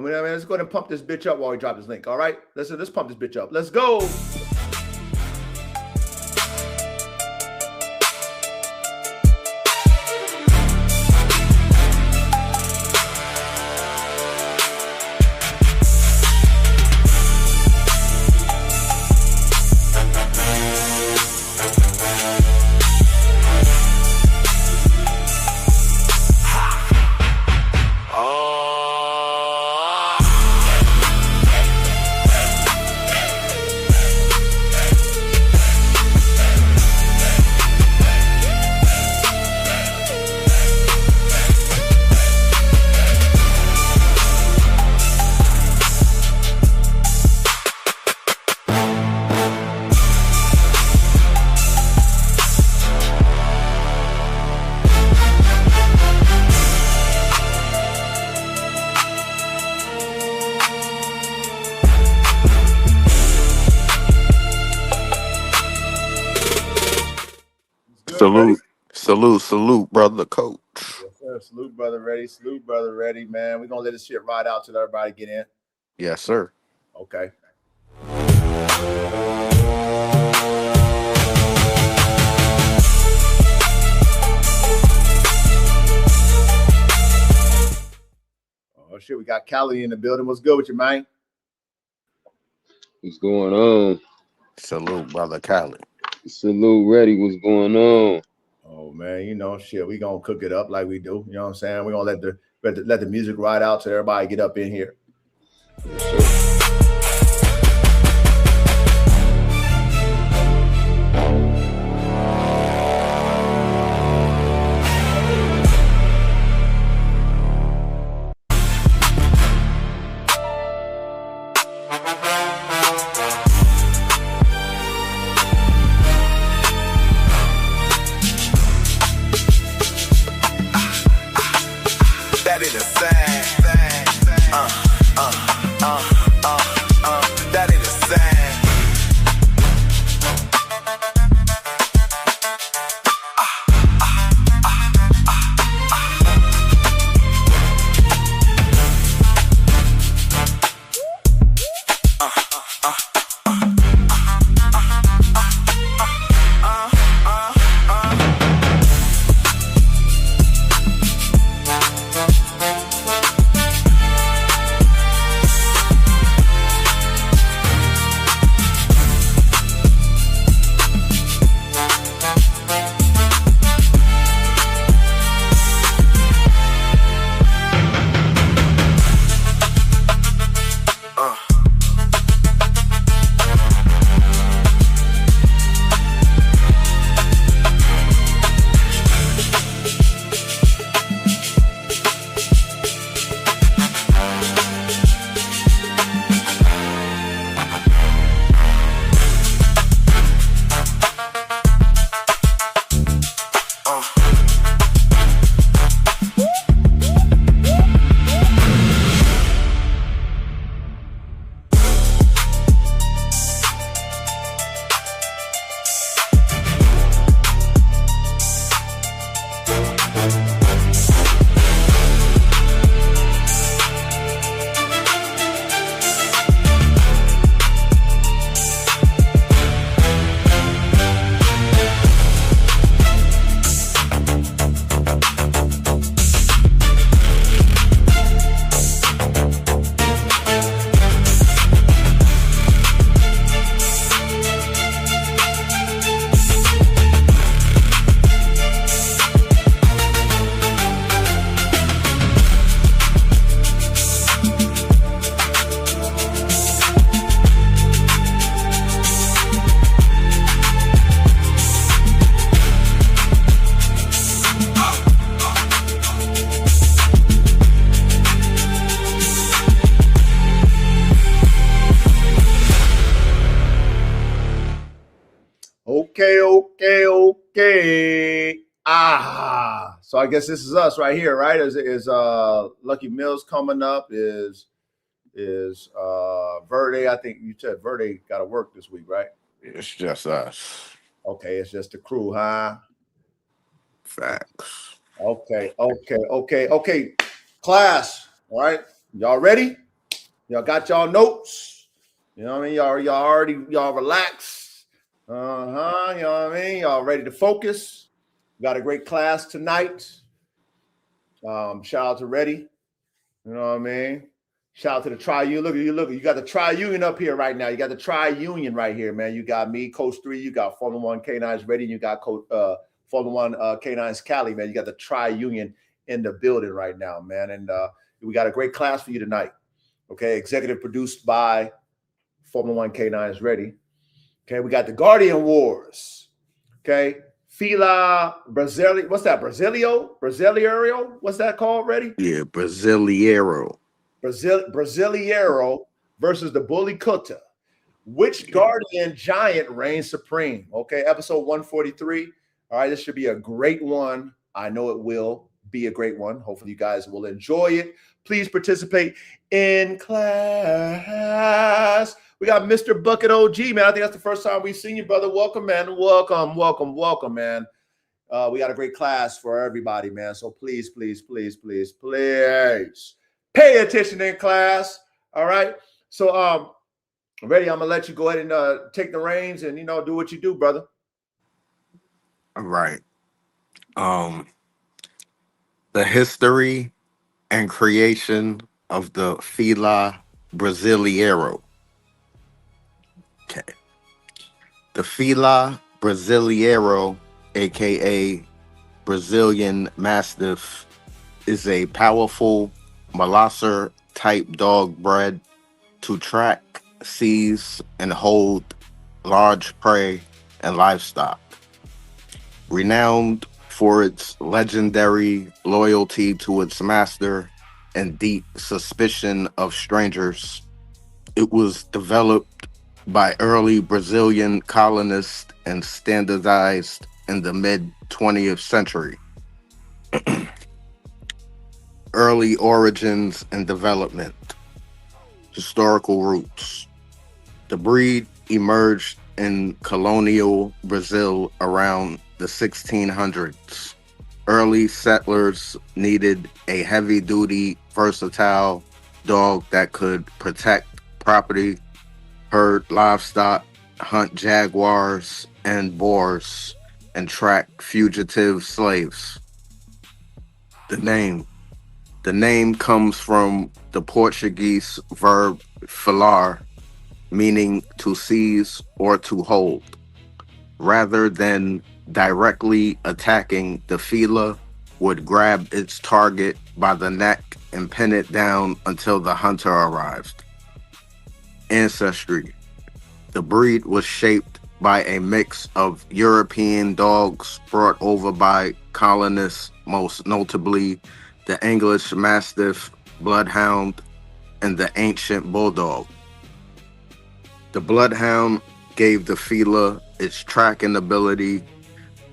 [SPEAKER 3] let's go ahead and pump this bitch up while we drop this link. All right. Let's pump this bitch up. Let's go.
[SPEAKER 6] Salute, brother coach.
[SPEAKER 3] Yes, sir. Salute, brother. Ready, man. We're gonna let this shit ride out till everybody get in.
[SPEAKER 6] Yes, sir.
[SPEAKER 3] Okay. Oh shit, we got Cali in the building. What's good with you, man?
[SPEAKER 7] What's going on?
[SPEAKER 6] Salute, brother Cali.
[SPEAKER 7] Salute, ready. What's going on?
[SPEAKER 3] Oh man, you know, shit, we gonna cook it up like we do. You know what I'm saying? We're gonna let the music ride out till everybody get up in here.
[SPEAKER 7] Yes, sir.
[SPEAKER 2] That ain't a sign. That ain't a sign.
[SPEAKER 3] Okay. So I guess this is us right here, right? Is Lucky Mills coming up? Is Verde? I think you said Verde got to work this week, right?
[SPEAKER 6] It's just us.
[SPEAKER 3] Okay, it's just the crew, huh?
[SPEAKER 6] Facts.
[SPEAKER 3] Okay. Class, all right? Y'all ready? Y'all got y'all notes? You know what I mean? Y'all relaxed. You know what I mean? Y'all ready to focus? Got a great class tonight. Shout out to Ready. You know what I mean? Shout out to the Tri-Union. Look, you got the Tri-Union up here right now. You got the Tri-Union right here, man. You got me, Coach 3. You got Formula 1 Canines Ready. And you got Formula 1 Canines Cali, man. You got the Tri-Union in the building right now, man. And we got a great class for you tonight. Okay, executive produced by Formula 1 Canines Ready. Okay, we got the Guardian Wars. Okay, Fila Brasileiro. What's that? Brasileiro? What's that called, Ready?
[SPEAKER 6] Yeah, Brasileiro.
[SPEAKER 3] Brasileiro versus the Bully Kutta. Which Guardian Giant reigns supreme? Okay, episode 143. All right, this should be a great one. I know it will be a great one. Hopefully you guys will enjoy it. Please participate in class. We got Mr. Bucket OG, man. I think that's the first time we've seen you, brother. Welcome, man. Welcome, man. We got a great class for everybody, man. So please, please, please, please, please pay attention in class. All right. So ready, I'm gonna let you go ahead and take the reins and do what you do, brother.
[SPEAKER 6] All right. The history and creation of the Fila Brasileiro. Okay. The Fila Brasileiro, aka Brazilian Mastiff, is a powerful molosser type dog bred to track, seize, and hold large prey and livestock. Renowned for its legendary loyalty to its master and deep suspicion of strangers, it was developed by early Brazilian colonists and standardized in the mid 20th century. Early origins and development. Historical roots. The breed emerged in colonial Brazil around the 1600s. Early settlers needed a heavy-duty, versatile dog that could protect property, herd livestock, hunt jaguars and boars, and track fugitive slaves. The name comes from the Portuguese verb filar, meaning to seize or to hold. Rather than directly attacking, the Fila would grab its target by the neck and pin it down until the hunter arrived. Ancestry. The breed was shaped by a mix of European dogs brought over by colonists, most notably the English Mastiff, Bloodhound, and the ancient Bulldog. The Bloodhound gave the Fila its tracking ability,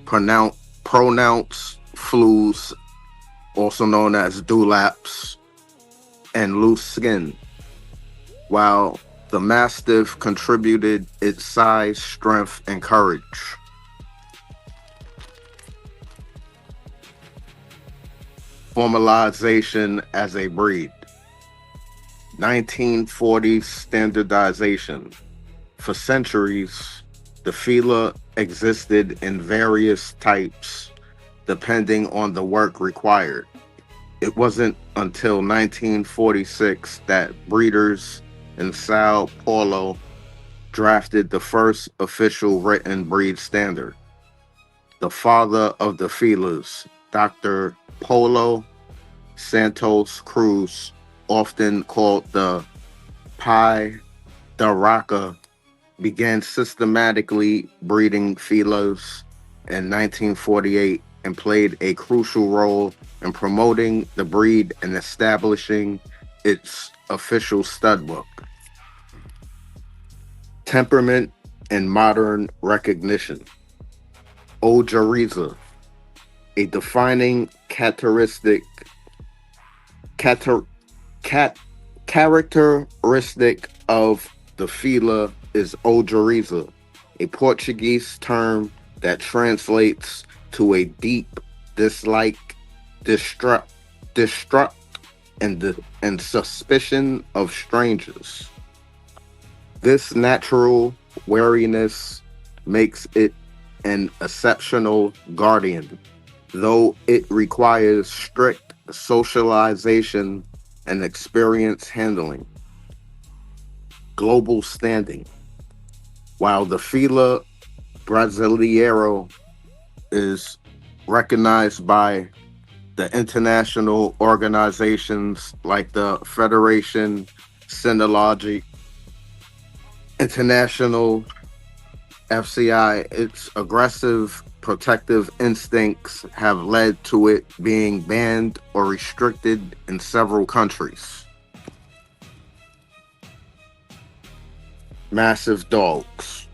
[SPEAKER 6] pronounced flews, also known as dewlaps, and loose skin, while the Mastiff contributed its size, strength, and courage. Formalization as a breed. 1940s standardization. For centuries, the Fila existed in various types depending on the work required. It wasn't until 1946 that breeders in Sao Paulo drafted the first official written breed standard. The father of the Filas, Dr. Paulo Santos Cruz, often called the Pai da Raca, began systematically breeding Filas in 1948 and played a crucial role in promoting the breed and establishing its official stud book. Temperament and modern recognition. Ojeriza, a defining characteristic of the Fila is ojeriza, a Portuguese term that translates to a deep dislike, distrust, and suspicion of strangers. This natural wariness makes it an exceptional guardian, though it requires strict socialization and experience handling. Global standing. While the Fila Brasileiro is recognized by the international organizations like the Federation Cynology International, FCI, its aggressive protective instincts have led to it being banned or restricted in several countries. Massive dogs.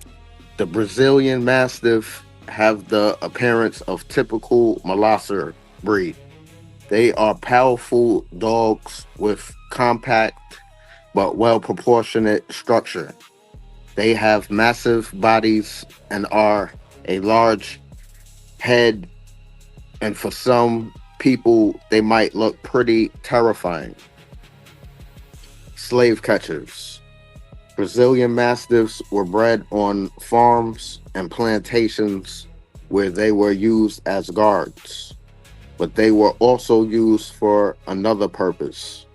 [SPEAKER 6] The Brazilian Mastiff have the appearance of typical molosser breed. They are powerful dogs with compact but well-proportionate structure. They have massive bodies and are a large head And for some people, they might look pretty terrifying. Slave catchers. Brazilian Mastiffs were bred on farms and plantations where they were used as guards, but they were also used for another purpose.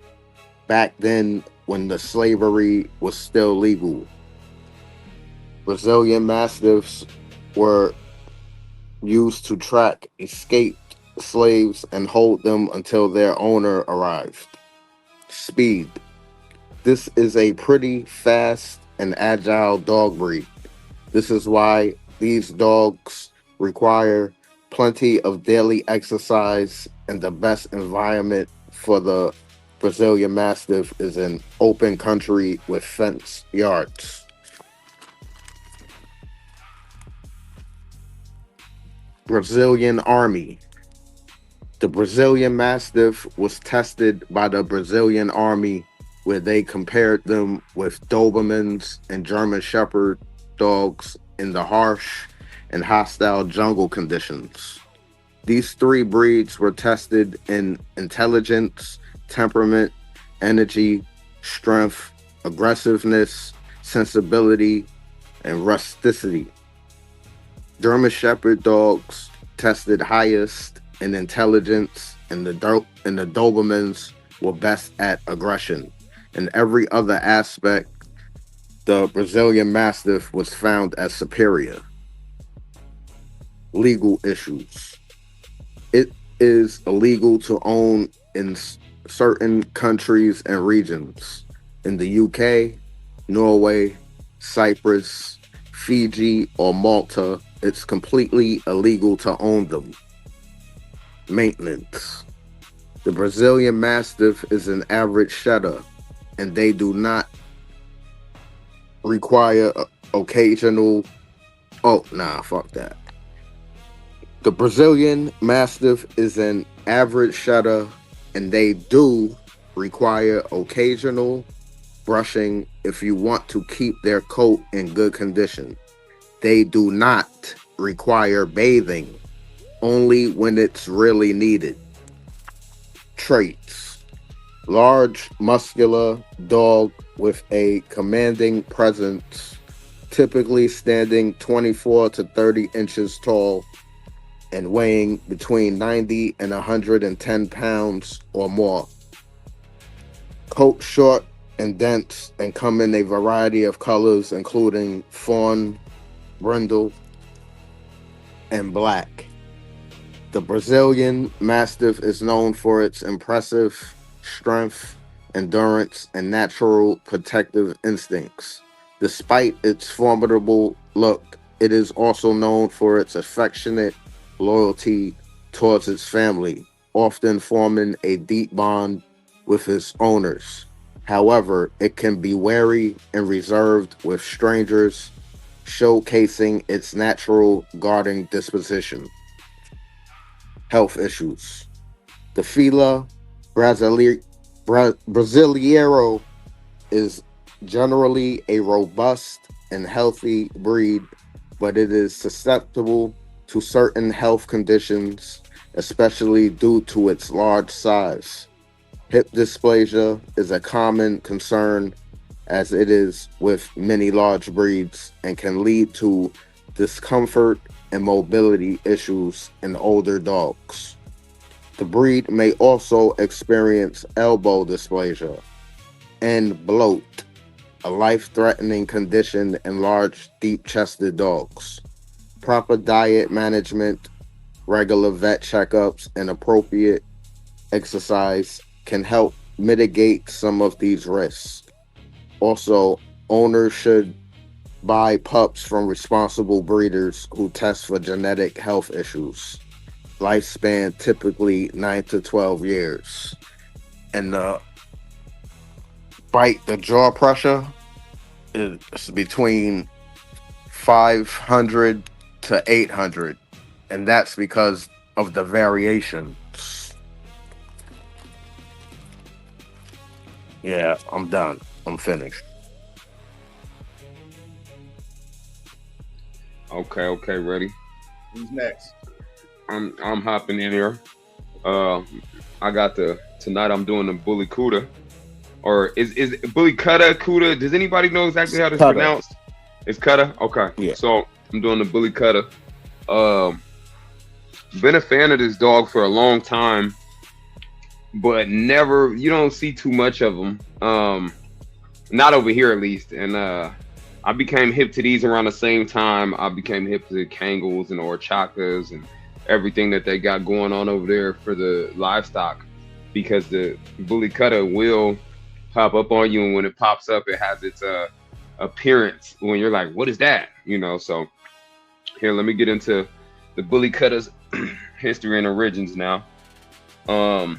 [SPEAKER 6] Back then, when the slavery was still legal, Brazilian Mastiffs were used to track escaped slaves and hold them until their owner arrived. Speed. This is a pretty fast and agile dog breed. This is why these dogs require plenty of daily exercise, and the best environment for the Brazilian Mastiff is an open country with fenced yards. Brazilian Army. The Brazilian Mastiff was tested by the Brazilian Army, where they compared them with Dobermans and German Shepherd dogs in the harsh and hostile jungle conditions. These three breeds were tested in intelligence, temperament, energy, strength, aggressiveness, sensibility, and rusticity. German Shepherd dogs tested highest in intelligence, and the Dobermans were best at aggression. In every other aspect, the Brazilian Mastiff was found as superior. Legal issues. It is illegal to own in certain countries and regions. In the UK, Norway, Cyprus, Fiji, or Malta, it's completely illegal to own them. Maintenance. The Brazilian Mastiff is an average setter, and they do not require occasional... Oh, nah, fuck that. The Brazilian Mastiff is an average setter, and they do require occasional brushing if you want to keep their coat in good condition. They do not require bathing, only when it's really needed. Traits. Large, muscular dog with a commanding presence, typically standing 24 to 30 inches tall and weighing between 90 and 110 pounds or more. Coat short and dense and come in a variety of colors, including fawn, brindle, and black. The Brazilian Mastiff is known for its impressive strength, endurance, and natural protective instincts. Despite its formidable look, it is also known for its affectionate loyalty towards its family, often forming a deep bond with its owners. However, it can be wary and reserved with strangers, showcasing its natural guarding disposition. Health issues. The Fila Brasileiro is generally a robust and healthy breed, but it is susceptible to certain health conditions, especially due to its large size. Hip dysplasia is a common concern, as it is with many large breeds, and can lead to discomfort and mobility issues in older dogs. The breed may also experience elbow dysplasia and bloat, a life-threatening condition in large, deep-chested dogs. Proper diet management, regular vet checkups, and appropriate exercise can help mitigate some of these risks. Also, owners should buy pups from responsible breeders who test for genetic health issues. Lifespan typically 9 to 12 years. And the jaw pressure is between 500 to 800, and that's because of the variations. Yeah, I'm done. I'm finished.
[SPEAKER 7] Okay, ready?
[SPEAKER 3] Who's next?
[SPEAKER 7] I'm hopping in here. Uh, I got tonight. I'm doing the Bully Kutta, or is Bully Kutta? Does anybody know exactly how this is
[SPEAKER 8] Kutta.
[SPEAKER 7] pronounced? It's Kutta. Okay.
[SPEAKER 8] Yeah.
[SPEAKER 7] So I'm doing the Bully Kutta. Been a fan of this dog for a long time, but never. You don't see too much of them. Not over here at least. And I became hip to these around the same time I became hip to the Kangals and Orchakas and everything that they got going on over there for the livestock, because the Bully Kutta will pop up on you, and when it pops up, it has its appearance when you're like, what is that? You know, so here, let me get into the Bully Kutta's history and origins now. The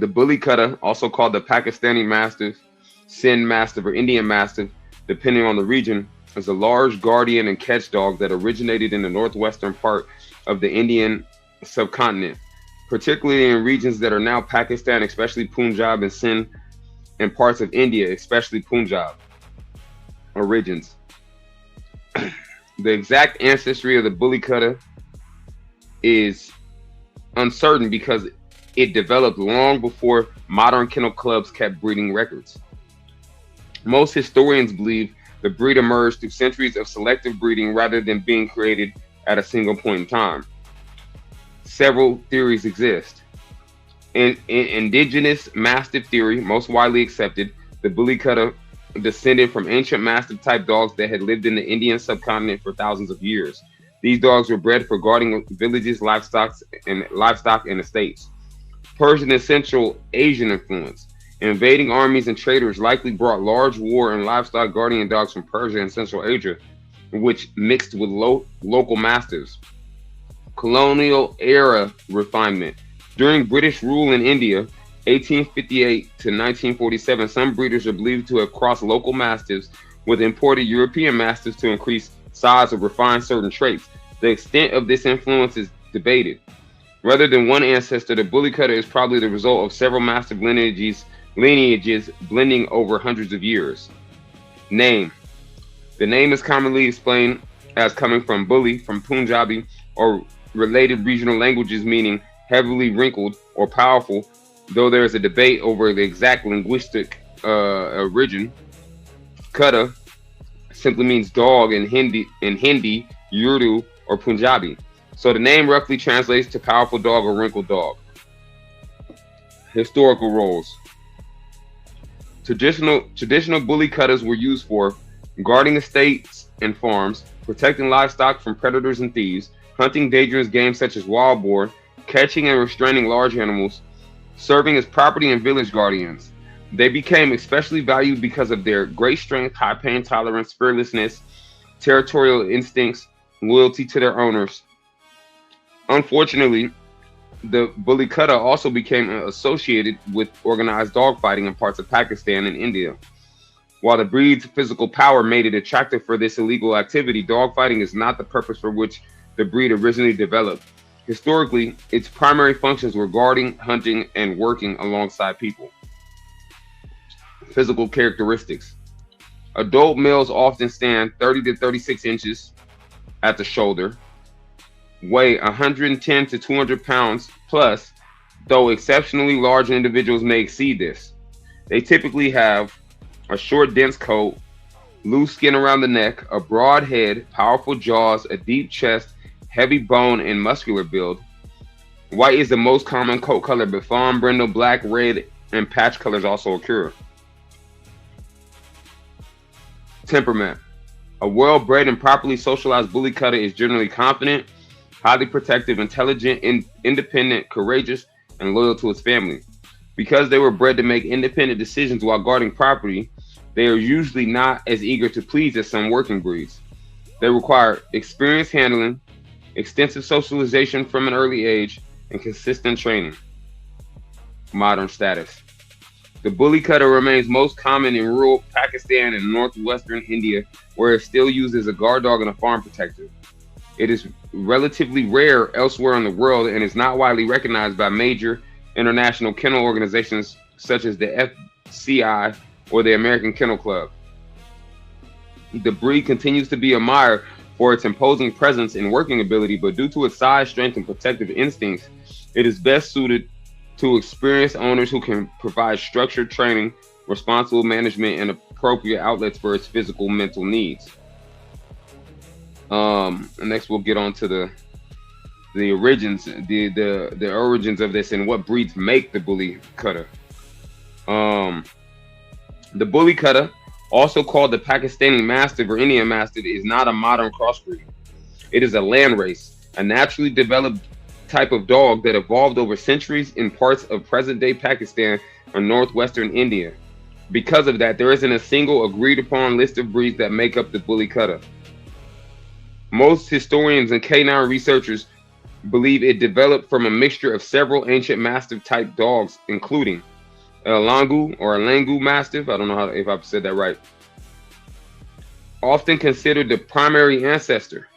[SPEAKER 7] Bully Kutta, also called the Pakistani Mastiff, Sindh Mastiff, or Indian Mastiff, depending on the region, is a large guardian and catch dog that originated in the northwestern part of the Indian subcontinent, particularly in regions that are now Pakistan, especially Punjab and Sindh, and parts of India, especially Punjab. Origins. The exact ancestry of the Bully Kutta is uncertain because it developed long before modern kennel clubs kept breeding records. Most historians believe the breed emerged through centuries of selective breeding rather than being created at a single point in time. Several theories exist. In indigenous Mastiff theory, most widely accepted, the Bully Kutta descended from ancient Mastiff type dogs that had lived in the Indian subcontinent for thousands of years. These dogs were bred for guarding villages, livestock, and estates. Persian and Central Asian influence. Invading armies and traders likely brought large war and livestock guardian dogs from Persia and Central Asia, which mixed with local mastiffs. Colonial era refinement. During British rule in India, 1858 to 1947, some breeders are believed to have crossed local mastiffs with imported European mastiffs to increase size or refine certain traits. The extent of this influence is debated. Rather than one ancestor, the Bully Kutta is probably the result of several mastiff lineages blending over hundreds of years. Name. The name is commonly explained as coming from Bully, from Punjabi or related regional languages, meaning heavily wrinkled or powerful, though there is a debate over the exact linguistic origin. Kutta simply means dog in Hindi, Urdu, or Punjabi. So the name roughly translates to powerful dog or wrinkled dog. Historical roles. Traditional Bully Kuttas were used for guarding estates and farms, protecting livestock from predators and thieves, hunting dangerous game such as wild boar, catching and restraining large animals, serving as property and village guardians. They became especially valued because of their great strength, high pain tolerance, fearlessness, territorial instincts, loyalty to their owners. Unfortunately, the Bully Kutta also became associated with organized dogfighting in parts of Pakistan and India. While the breed's physical power made it attractive for this illegal activity, dogfighting is not the purpose for which the breed originally developed. Historically, its primary functions were guarding, hunting, and working alongside people. Physical characteristics. Adult males often stand 30 to 36 inches at the shoulder, weigh 110 to 200 pounds plus, though exceptionally large individuals may exceed this. They typically have a short, dense coat, loose skin around the neck, a broad head, powerful jaws, a deep chest, heavy bone, and muscular build. White is the most common coat color, but fawn, brindle, black, red, and patch colors also occur. Temperament. A well-bred and properly socialized Bully Kutta is generally confident, highly protective, intelligent, independent, courageous, and loyal to its family. Because they were bred to make independent decisions while guarding property, they are usually not as eager to please as some working breeds. They require experienced handling, extensive socialization from an early age, and consistent training. Modern status. The Bully Kutta remains most common in rural Pakistan and northwestern India, where it's still used as a guard dog and a farm protector. It is relatively rare elsewhere in the world and is not widely recognized by major international kennel organizations such as the FCI or the American Kennel Club. The breed continues to be admired for its imposing presence and working ability, but due to its size, strength, and protective instincts, it is best suited to experienced owners who can provide structured training, responsible management, and appropriate outlets for its physical, mental needs. And next, we'll get on to the origins, the origins of this and what breeds make the Bully Kutta. The Bully Kutta, also called the Pakistani Mastiff or Indian Mastiff, is not a modern crossbreed. It is a landrace, a naturally developed type of dog that evolved over centuries in parts of present-day Pakistan and northwestern India. Because of that, there isn't a single agreed-upon list of breeds that make up the Bully Kutta. Most historians and canine researchers believe it developed from a mixture of several ancient Mastiff-type dogs, including a Langu or a Langu Mastiff. I don't know if I've said that right. Often considered the primary ancestor.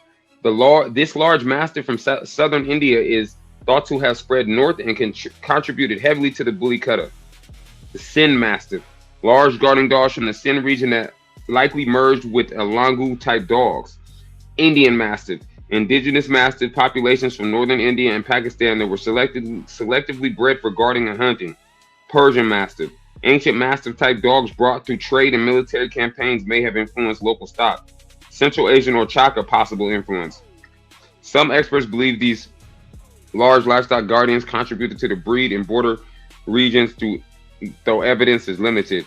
[SPEAKER 7] This large Mastiff from southern India is thought to have spread north and contributed heavily to the Bully Kutta. The Sindh Mastiff, large guarding dogs from the Sindh region that likely merged with a Langu-type dogs. Indian Mastiff, indigenous Mastiff populations from northern India and Pakistan that were selectively bred for guarding and hunting. Persian Mastiff, ancient Mastiff-type dogs brought through trade and military campaigns may have influenced local stock. Central Asian or Chaka possible influence. Some experts believe these large livestock guardians contributed to the breed in border regions, though evidence is limited.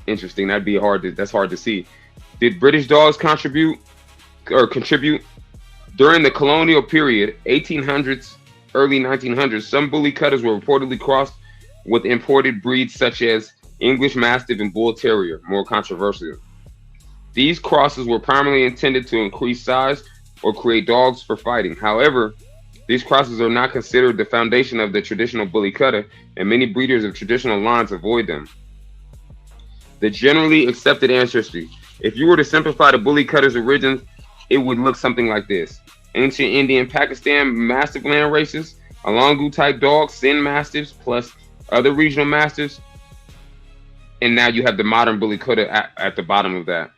[SPEAKER 7] Interesting. That's hard to see. Did British dogs contribute? During the colonial period, 1800s, early 1900s, some Bully Kuttas were reportedly crossed with imported breeds such as English Mastiff and Bull Terrier, more controversial. These crosses were primarily intended to increase size or create dogs for fighting. However, these crosses are not considered the foundation of the traditional Bully Kutta, and many breeders of traditional lines avoid them. The generally accepted ancestry. If you were to simplify the Bully Kutta's origins, it would look something like this. Ancient Indian Pakistan Mastiff land races, a Langu-type dog, Sindh Mastiffs, plus other regional Mastiffs, and now you have the modern Bully Kutta at the bottom of that.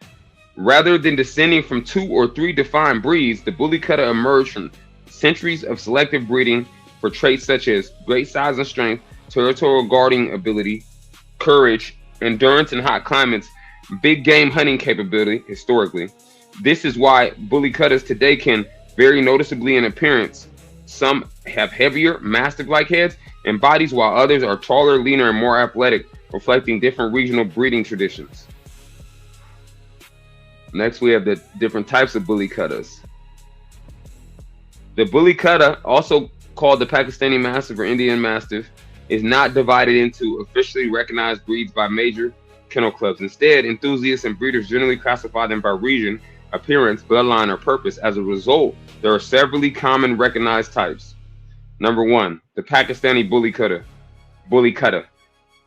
[SPEAKER 7] Rather than descending from 2 or 3 defined breeds, the Bully Kutta emerged from centuries of selective breeding for traits such as great size and strength, territorial guarding ability, courage, endurance in hot climates, big game hunting capability historically. This is why Bully Kuttas today can vary noticeably in appearance. Some have heavier, Mastiff-like heads and bodies, while others are taller, leaner, and more athletic, reflecting different regional breeding traditions. Next, we have the different types of Bully Kuttas. The Bully Kutta, also called the Pakistani Mastiff or Indian Mastiff, is not divided into officially recognized breeds by major kennel clubs. Instead, enthusiasts and breeders generally classify them by region, appearance, bloodline, or purpose. As a result, there are several common recognized types. Number 1, the Pakistani Bully Kutta. Bully Kutta,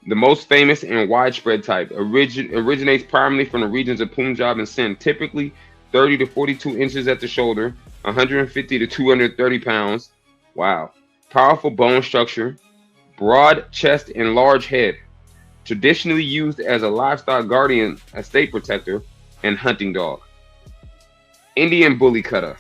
[SPEAKER 7] the most famous and widespread type, originates primarily from the regions of Punjab and Sindh, typically 30 to 42 inches at the shoulder, 150 to 230 pounds. Wow. Powerful bone structure, broad chest and large head. Traditionally used as a livestock guardian, estate protector, and hunting dog. Indian Bully Kutta,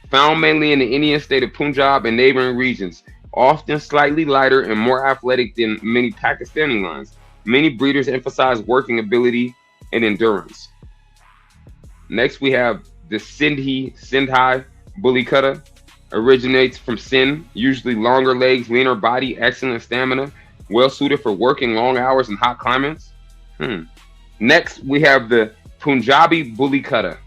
[SPEAKER 7] found mainly in the Indian state of Punjab and neighboring regions, often slightly lighter and more athletic than many Pakistani lines. Many breeders emphasize working ability and endurance. Next, we have the Sindhi Bully Kutta. Originates from Sindh, usually longer legs, leaner body, excellent stamina, well suited for working long hours in hot climates. Next, we have the Punjabi Bully Kutta,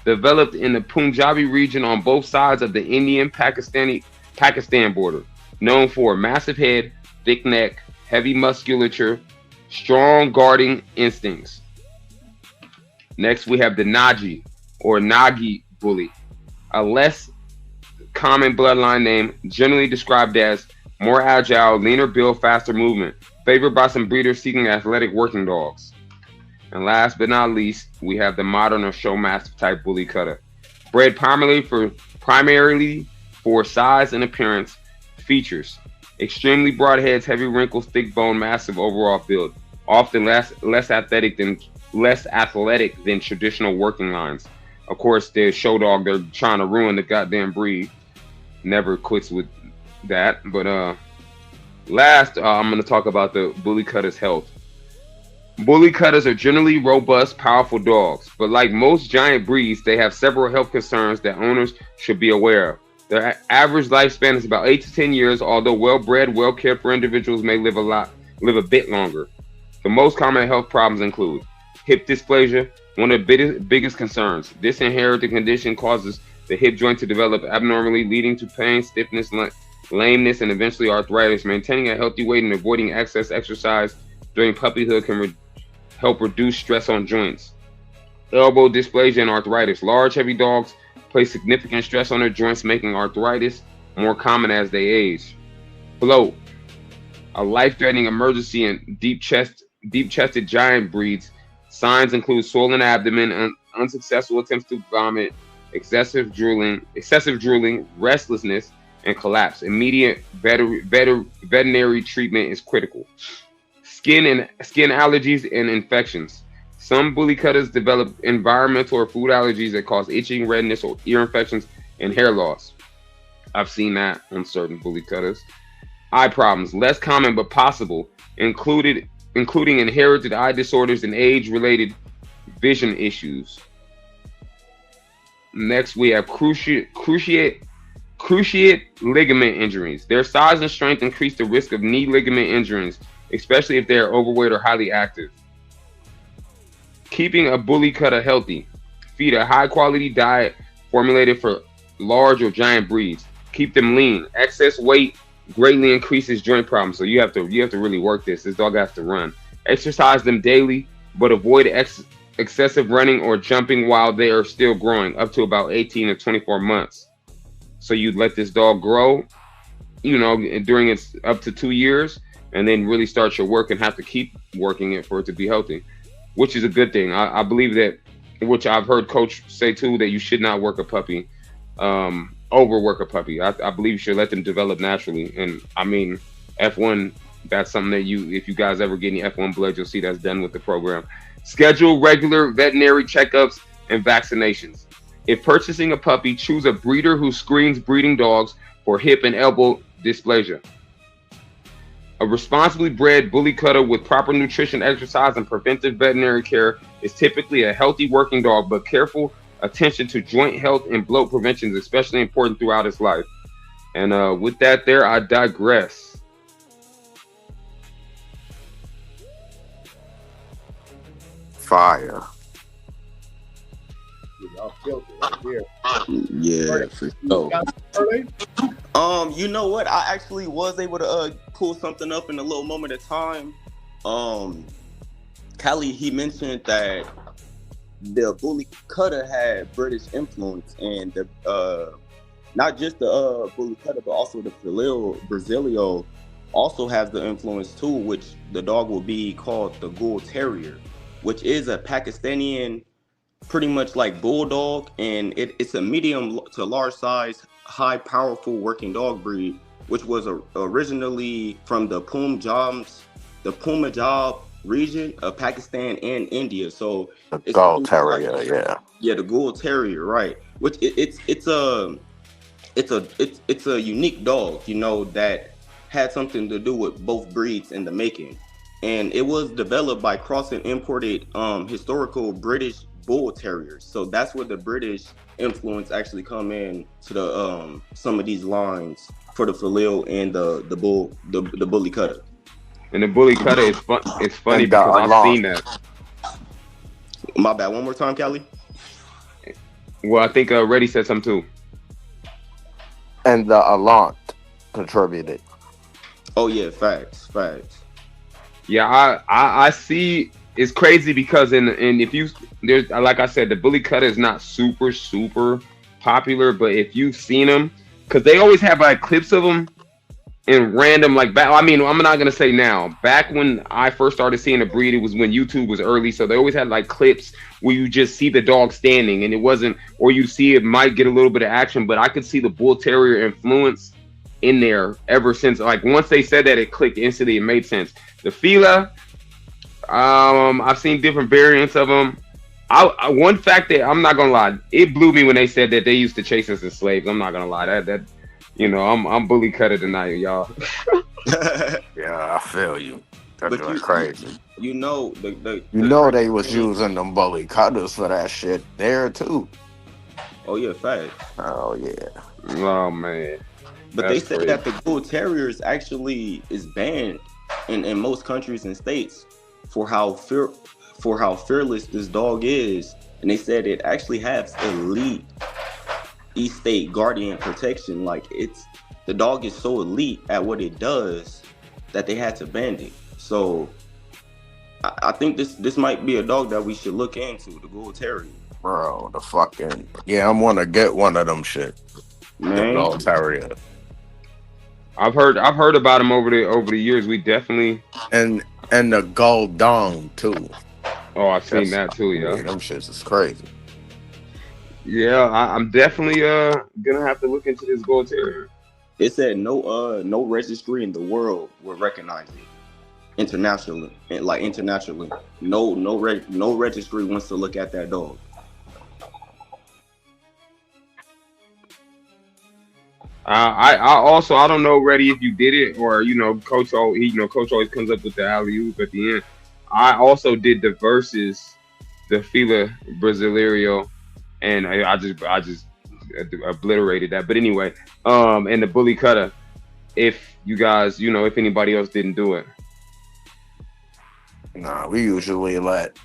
[SPEAKER 7] developed in the Punjabi region on both sides of the Indian-Pakistan border, known for a massive head, thick neck, heavy musculature, strong guarding instincts. Next, we have the Naji or Nagi Bully, a less common bloodline name, generally described as more agile, leaner build, faster movement, favored by some breeders seeking athletic working dogs. And last but not least, we have the modern or show mastiff type Bully Kutta, bred primarily for size and appearance features. Extremely broad heads, heavy wrinkles, thick bone, massive overall build, often less athletic than traditional working lines. Of course, the show dog, they're trying to ruin the goddamn breed. Never quits with that. But last, I'm going to talk about the Bully Kutta's health. Bully Kuttas are generally robust, powerful dogs, but like most giant breeds, they have several health concerns that owners should be aware of. Their average lifespan is about 8 to 10 years, although well-bred, well-cared for individuals may live a bit longer. The most common health problems include hip dysplasia, one of the biggest concerns. This inherited condition causes the hip joint to develop abnormally, leading to pain, stiffness, lameness, and eventually arthritis. Maintaining a healthy weight and avoiding excess exercise during puppyhood can help reduce stress on joints. Elbow dysplasia and arthritis. Large, heavy dogs place significant stress on their joints, making arthritis more common as they age. Bloat. A life-threatening emergency in deep-chested giant breeds. Signs include swollen abdomen, unsuccessful attempts to vomit, excessive drooling, restlessness, and collapse. Immediate veterinary treatment is critical. Skin allergies and infections. Some Bully Kuttas develop environmental or food allergies that cause itching, redness, or ear infections and hair loss. I've seen that on certain Bully Kuttas. Eye problems, less common but possible, including inherited eye disorders and age-related vision issues. Next, we have cruciate ligament injuries. Their size and strength increase the risk of knee ligament injuries, especially if they are overweight or highly active. Keeping a Bully Kutta healthy. Feed a high-quality diet formulated for large or giant breeds. Keep them lean. Excess weight greatly increases joint problems, so you have to really work this. This dog has to run. Exercise them daily, but avoid excessive running or jumping while they are still growing, up to about 18 to 24 months. So you let this dog grow, during its up to 2 years, and then really start your work and have to keep working it for it to be healthy, which is a good thing. I believe that, which I've heard coach say too, that you should not work a puppy, overwork a puppy. I believe you should let them develop naturally. And I mean, F1, that's something that if you guys ever get any F1 blood, you'll see that's done with the program. Schedule regular veterinary checkups and vaccinations. If purchasing a puppy, choose a breeder who screens breeding dogs for hip and elbow dysplasia. A responsibly bred Bully Kutta with proper nutrition, exercise, and preventive veterinary care is typically a healthy working dog, but careful attention to joint health and bloat prevention is especially important throughout its life. And with that there, I digress.
[SPEAKER 6] Fire.
[SPEAKER 3] Y'all killed it right here.
[SPEAKER 8] Yeah, for sure.
[SPEAKER 3] Early?
[SPEAKER 8] You know what? I actually was able to pull something up in a little moment of time. Callie, he mentioned that the Bully Kutta had British influence, and the not just the Bully Kutta, but also the Fila Brasileiro also has the influence too, which the dog will be called the Bull Terrier, which is a Pakistani, pretty much like bulldog, and it's a medium to large size, high powerful working dog breed, which was originally from the Punjab region of Pakistan and India. So
[SPEAKER 6] the Bull Terrier,
[SPEAKER 8] yeah, the Bull Terrier, right? Which it's a unique dog, that had something to do with both breeds in the making, and it was developed by crossing imported historical British Bull Terriers. So that's where the British influence actually come in to the some of these lines for the Fila and the Bully Kutta.
[SPEAKER 7] And the Bully Kutta is it's funny because I've seen that.
[SPEAKER 8] My bad. One more time, Callie.
[SPEAKER 7] Well, I think Reddy said something too.
[SPEAKER 6] And the Allant contributed.
[SPEAKER 8] Oh yeah, facts.
[SPEAKER 7] Yeah, I see. It's crazy because if you there's, like I said, the Bully Kutta is not super popular, but if you've seen them, because they always have like clips of them in random, like back. I mean, I'm not gonna say now. Back when I first started seeing a breed, it was when YouTube was early, so they always had like clips where you just see the dog standing, and it wasn't, or you see it might get a little bit of action, but I could see the Bull Terrier influence in there ever since. Like once they said that, it clicked instantly. It made sense. The Fila, I've seen different variants of them. One fact that I'm not gonna lie, it blew me when they said that they used to chase us as slaves. I'm not gonna lie, that I'm Bully Kutta tonight, y'all.
[SPEAKER 6] Yeah, I feel you. That's
[SPEAKER 8] But
[SPEAKER 6] just crazy.
[SPEAKER 8] you know
[SPEAKER 6] You
[SPEAKER 8] the
[SPEAKER 6] know
[SPEAKER 8] crazy
[SPEAKER 6] they was
[SPEAKER 8] thing.
[SPEAKER 6] using them bully cutters for that shit there too.
[SPEAKER 8] Oh yeah, fact.
[SPEAKER 6] Oh yeah.
[SPEAKER 7] Oh man,
[SPEAKER 8] But they
[SPEAKER 7] that's
[SPEAKER 8] say
[SPEAKER 7] crazy.
[SPEAKER 8] that the bull terriers actually is banned in most countries and states for how fearless this dog is, and they said it actually has elite East State Guardian protection. Like the dog is so elite at what it does that they had to ban it. So I think this might be a dog that we should look into, the bull terrier.
[SPEAKER 6] Bro, the fucking I'm gonna get one of them shit. The
[SPEAKER 8] Man,
[SPEAKER 6] Bull Terrier.
[SPEAKER 7] I've heard about him over the years. We definitely.
[SPEAKER 6] And the gold dong too.
[SPEAKER 7] Oh, I've seen
[SPEAKER 6] That's
[SPEAKER 7] that too, yeah.
[SPEAKER 6] them shits is crazy.
[SPEAKER 7] Yeah, I'm definitely gonna have to look into this gold terrier.
[SPEAKER 8] it said no registry in the world will recognize it internationally, internationally. No registry wants to look at that dog.
[SPEAKER 7] I also I don't know, Reddy, if you did it or Coach. Coach always comes up with the alley oop at the end. I also did the verses, the Fila Brasileiro, and I just obliterated that. But anyway, and the Bully Kutta. If you guys, if anybody else didn't do it.
[SPEAKER 6] Nah, we usually let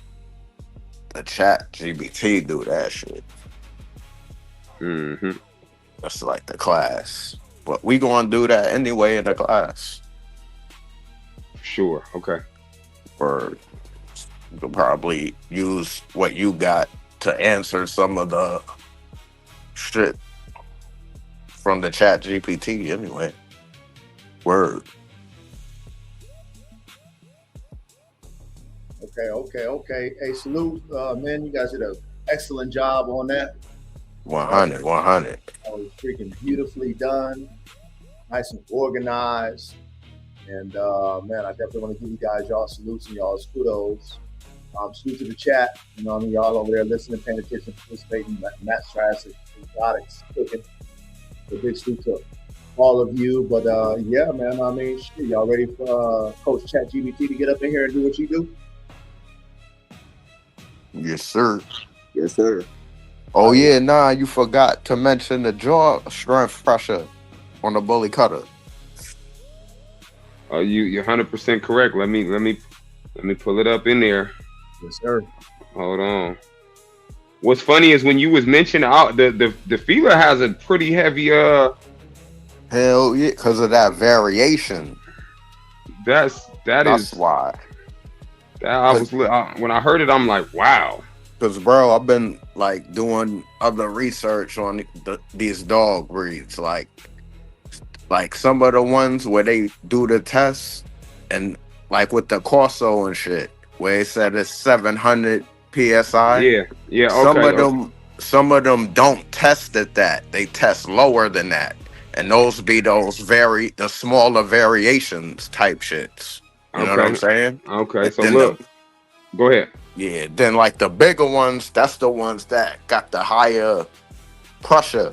[SPEAKER 6] the chat GBT do that shit.
[SPEAKER 7] Mm-hmm.
[SPEAKER 6] That's like the class. But we gonna do that anyway in the class.
[SPEAKER 7] Sure. Okay.
[SPEAKER 6] Or you could probably use what you got to answer some of the shit from the chat GPT anyway. Word.
[SPEAKER 3] Okay. Hey, salute, man. You guys did an excellent job on that.
[SPEAKER 6] 100.
[SPEAKER 3] That was freaking beautifully done, nice and organized. And man, I definitely want to give you guys y'all salutes and y'all's kudos. Salute to the chat. You know what I mean? Y'all over there listening, paying attention, participating, Matt's Triassic Exotics cooking. A big salute to all of you. But yeah, man, I mean, shit, y'all ready for Coach Chat GBT to get up in here and do what you do?
[SPEAKER 6] Yes, sir.
[SPEAKER 8] Yes, sir.
[SPEAKER 6] Oh yeah, nah, you forgot to mention the jaw strength pressure on the Bully Kutta.
[SPEAKER 7] You're 100% correct. Let me pull it up in there.
[SPEAKER 3] Yes, sir.
[SPEAKER 7] Hold on. What's funny is when you was mentioning the Fila has a pretty heavy
[SPEAKER 6] Hell yeah, because of that variation.
[SPEAKER 7] That's
[SPEAKER 6] why.
[SPEAKER 7] I was when I heard it, I'm like, wow.
[SPEAKER 6] Because bro, I've been like doing other research on these dog breeds, like some of the ones where they do the tests, and like with the Corso and shit, where it said it's 700 psi.
[SPEAKER 7] Yeah.
[SPEAKER 6] Some of them don't test at that; they test lower than that, and those be the smaller variations type shits. You know what I'm saying?
[SPEAKER 7] Okay,
[SPEAKER 6] And
[SPEAKER 7] so look, go ahead.
[SPEAKER 6] Yeah, then like the bigger ones, that's the ones that got the higher pressure.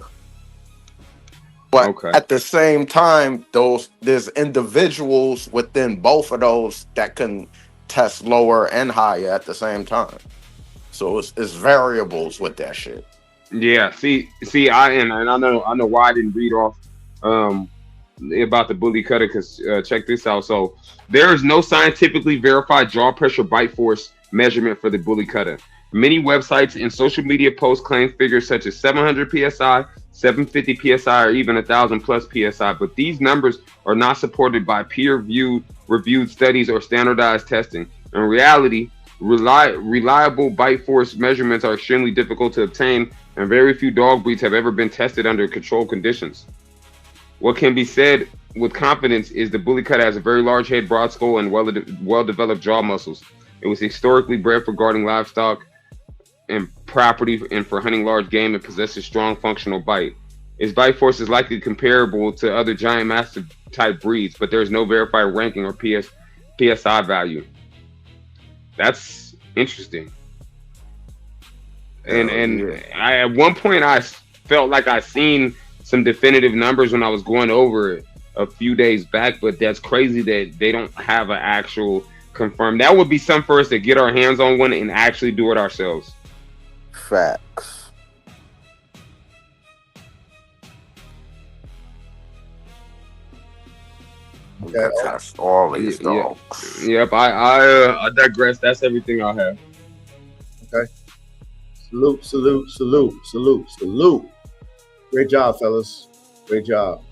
[SPEAKER 6] But at the same time, there's individuals within both of those that can test lower and higher at the same time. So it's variables with that shit.
[SPEAKER 7] Yeah, see, I know why I didn't read off about the Bully Kutta, because check this out. So there is no scientifically verified jaw pressure bite force measurement for the Bully Kutta. Many websites and social media posts claim figures such as 700 psi, 750 psi, or even 1,000 plus psi, but these numbers are not supported by peer-reviewed studies or standardized testing. In reality, reliable bite force measurements are extremely difficult to obtain, and very few dog breeds have ever been tested under controlled conditions. What can be said with confidence is the Bully Kutta has a very large head, broad skull, and well-developed jaw muscles. It was historically bred for guarding livestock and property and for hunting large game, and possesses strong functional bite. Its bite force is likely comparable to other giant mastiff type breeds, but there is no verified ranking or PSI value. That's interesting. And I, at one point I felt like I seen some definitive numbers when I was going over it a few days back, but that's crazy that they don't have an actual confirmed. That would be something for us to get our hands on one and actually do it ourselves.
[SPEAKER 6] Facts. We
[SPEAKER 3] Okay.
[SPEAKER 6] can test all these dogs.
[SPEAKER 7] Yep, I digress. That's everything I have.
[SPEAKER 3] Okay. Salute. Great job, fellas. Great job.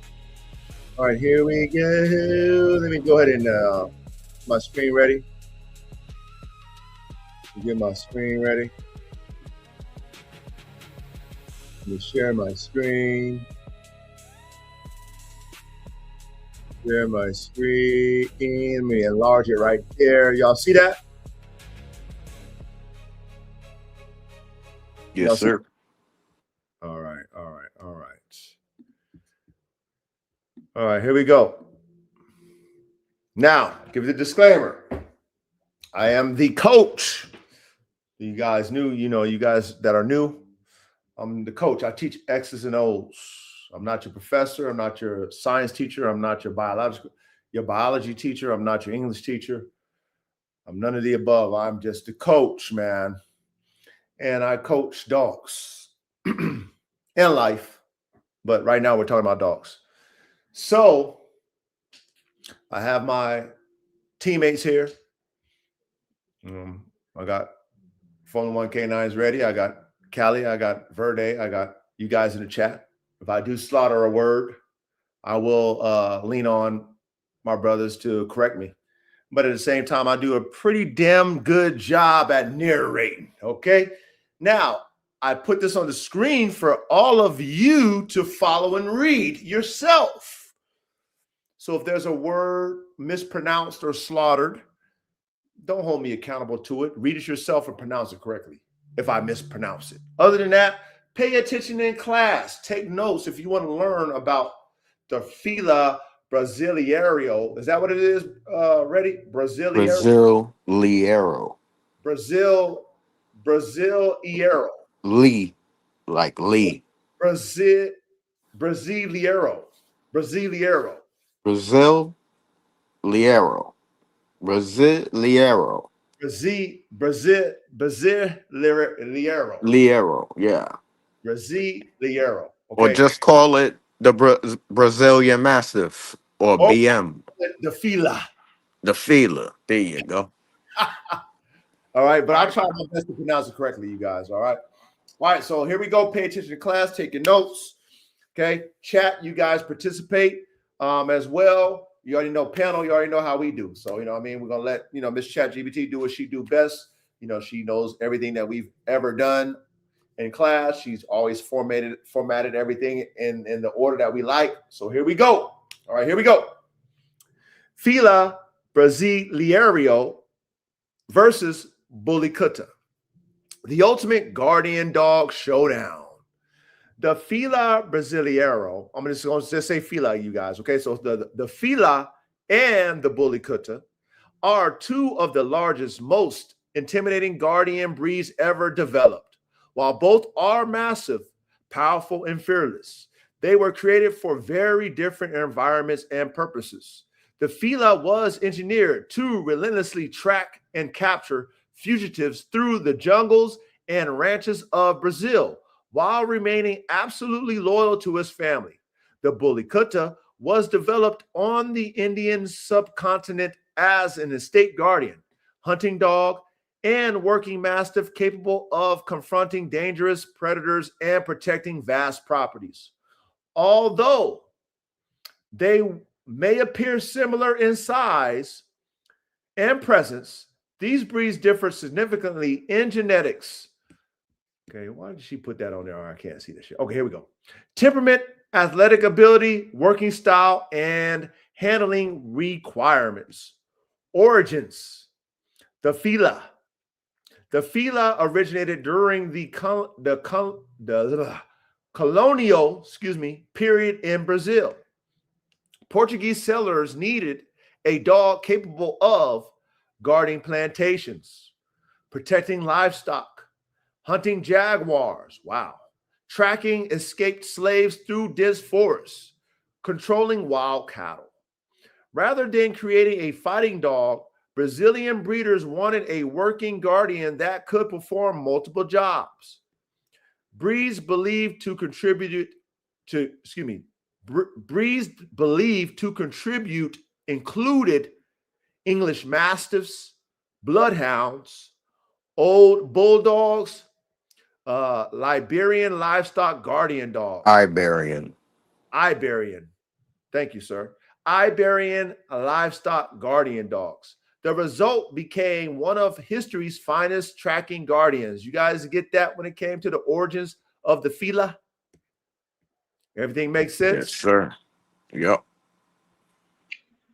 [SPEAKER 3] All right, here we go. Let me go ahead and my screen ready. Get my screen ready. Let me share my screen. Share my screen. Let me enlarge it right there. Y'all see that?
[SPEAKER 6] Yes, sir.
[SPEAKER 3] All right. All right, here we go. Now, give the disclaimer. I am the coach. You guys new, you guys that are new, I'm the coach. I teach X's and O's. I'm not your professor. I'm not your science teacher. I'm not your biology teacher. I'm not your English teacher. I'm none of the above. I'm just the coach, man. And I coach dogs in life. But right now we're talking about dogs. So I have my teammates here. I got Formula One Canines ready. I got Callie. I got Verde. I got you guys in the chat. If I do slaughter a word, I will lean on my brothers to correct me. But at the same time, I do a pretty damn good job at narrating. Okay. Now, I put this on the screen for all of you to follow and read yourself. So if there's a word mispronounced or slaughtered, don't hold me accountable to it. Read it yourself and pronounce it correctly if I mispronounce it. Other than that, pay attention in class. Take notes if you want to learn about the Fila Brasileiro. Is that what it is? Ready?
[SPEAKER 6] Brasileiro.
[SPEAKER 3] Brasileiro.
[SPEAKER 6] Lee, like Lee.
[SPEAKER 3] Brasileiro.
[SPEAKER 6] Brasileiro. Liero, yeah.
[SPEAKER 3] Brasileiro. Okay.
[SPEAKER 6] Or just call it the Brazilian Mastiff or BM.
[SPEAKER 3] The Fila.
[SPEAKER 6] The Fila. There you go.
[SPEAKER 3] All right, but I'll try my best to pronounce it correctly, you guys. All right. All right, so here we go. Pay attention to class. Take your notes. Okay. Chat, you guys participate as well. You already know panel. You already know how we do. So, we're going to let, Miss ChatGPT do what she do best. She knows everything that we've ever done in class. She's always formatted everything in the order that we like. So here we go. All right, here we go. Fila Brasileiro versus Bully Kutta. The ultimate guardian dog showdown. The Fila Brasileiro, I'm just going to say Fila, you guys. Okay, so the Fila and the Bully Kutta are two of the largest, most intimidating guardian breeds ever developed. While both are massive, powerful, and fearless, they were created for very different environments and purposes. The Fila was engineered to relentlessly track and capture fugitives through the jungles and ranches of Brazil, while remaining absolutely loyal to his family. The Bully Kutta was developed on the Indian subcontinent as an estate guardian, hunting dog, and working mastiff capable of confronting dangerous predators and protecting vast properties. Although they may appear similar in size and presence, these breeds differ significantly in genetics. Okay, why did she put that on there? I can't see that shit. Okay, here we go. Temperament, athletic ability, working style, and handling requirements. Origins. The Fila. The Fila originated during the colonial, period in Brazil. Portuguese settlers needed a dog capable of guarding plantations, protecting livestock, hunting jaguars. Wow. Tracking escaped slaves through dense forests, controlling wild cattle. Rather than creating a fighting dog, Brazilian breeders wanted a working guardian that could perform multiple jobs. Breeds believed to contribute included English Mastiffs, Bloodhounds, Old Bulldogs, Liberian Livestock Guardian Dogs.
[SPEAKER 6] Iberian.
[SPEAKER 3] Thank you, sir. Iberian Livestock Guardian Dogs. The result became one of history's finest tracking guardians. You guys get that when it came to the origins of the Fila? Everything makes sense?
[SPEAKER 6] Yes, sir. Yep.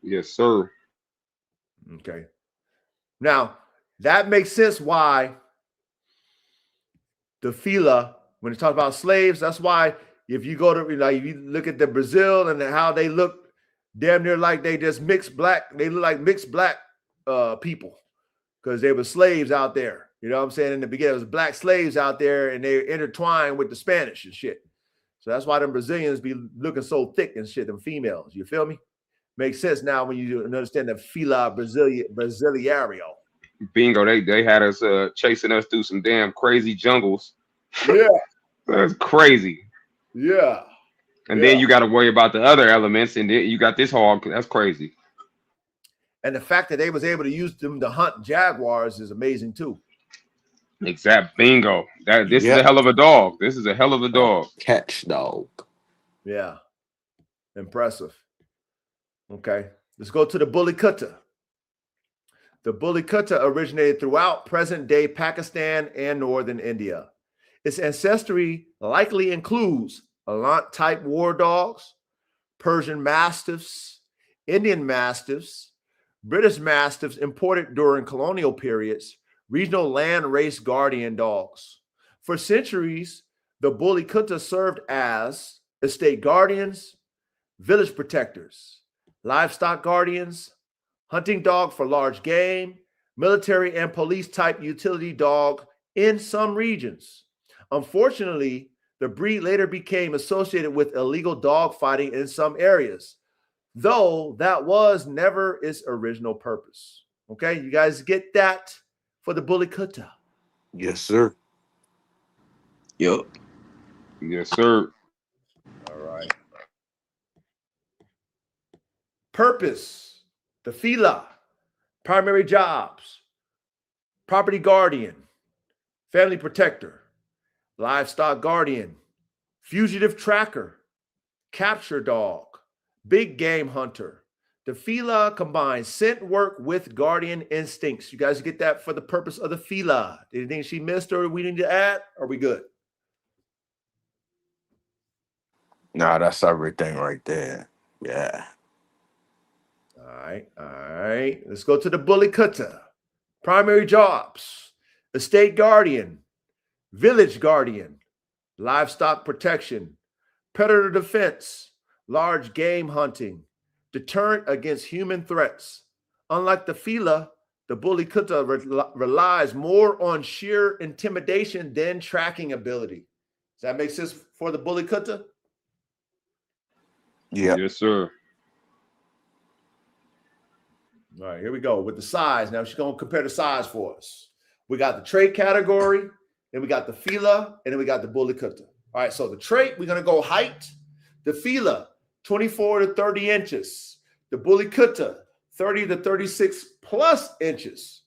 [SPEAKER 7] Yes, sir.
[SPEAKER 3] Okay. Now, that makes sense why the Fila, when it talks about slaves, that's why if you go to, if you look at the Brazil and how they look damn near like they just mixed black, they look like mixed black people because they were slaves out there. You know what I'm saying? In the beginning, it was black slaves out there and they intertwined with the Spanish and shit. So that's why them Brazilians be looking so thick and shit, them females. You feel me? Makes sense now when you understand the Fila Brasileiro.
[SPEAKER 7] Bingo, they had us chasing us through some damn crazy jungles.
[SPEAKER 3] Yeah.
[SPEAKER 7] That's crazy.
[SPEAKER 3] Yeah.
[SPEAKER 7] And then you got to worry about the other elements, and then you got this hog. That's crazy.
[SPEAKER 3] And the fact that they was able to use them to hunt jaguars is amazing too.
[SPEAKER 7] Exact. Bingo. This is a hell of a dog. This is a hell of a dog.
[SPEAKER 6] Catch dog.
[SPEAKER 3] Yeah. Impressive. Okay. Let's go to the Bully Kutta. The Bully Kutta originated throughout present-day Pakistan and northern India. Its ancestry likely includes Alant-type war dogs, Persian Mastiffs, Indian Mastiffs, British Mastiffs imported during colonial periods, regional land race guardian dogs. For centuries, the Bully Kutta served as estate guardians, village protectors, livestock guardians, hunting dog for large game, military and police type utility dog in some regions. Unfortunately, the breed later became associated with illegal dog fighting in some areas, though that was never its original purpose. Okay, you guys get that for the Bully Kutta?
[SPEAKER 6] Yes, sir.
[SPEAKER 8] Yep.
[SPEAKER 7] Yes, sir.
[SPEAKER 3] All right. Purpose, the Fila, primary jobs, property guardian, family protector, livestock guardian, fugitive tracker, capture dog, big game hunter. The Fila combines scent work with guardian instincts. You guys get that for the purpose of the Fila? Anything she missed or we need to add? Are we good?
[SPEAKER 6] Nah, that's everything right there. Yeah.
[SPEAKER 3] All right. Let's go to the Bully Kutta. Primary jobs, estate guardian, village guardian, livestock protection, predator defense, large game hunting, deterrent against human threats. Unlike the Fila, the Bully Kutta relies more on sheer intimidation than tracking ability. Does that make sense for the Bully Kutta?
[SPEAKER 6] Yeah.
[SPEAKER 7] Yes, sir.
[SPEAKER 3] All right, here we go with the size. Now she's going to compare the size for us. We got the trait category, then we got the Fila, and then we got the Bully Kutta. All right, so the trait, we're going to go height. The Fila, 24 to 30 inches. The Bully Kutta, 30 to 36 plus inches.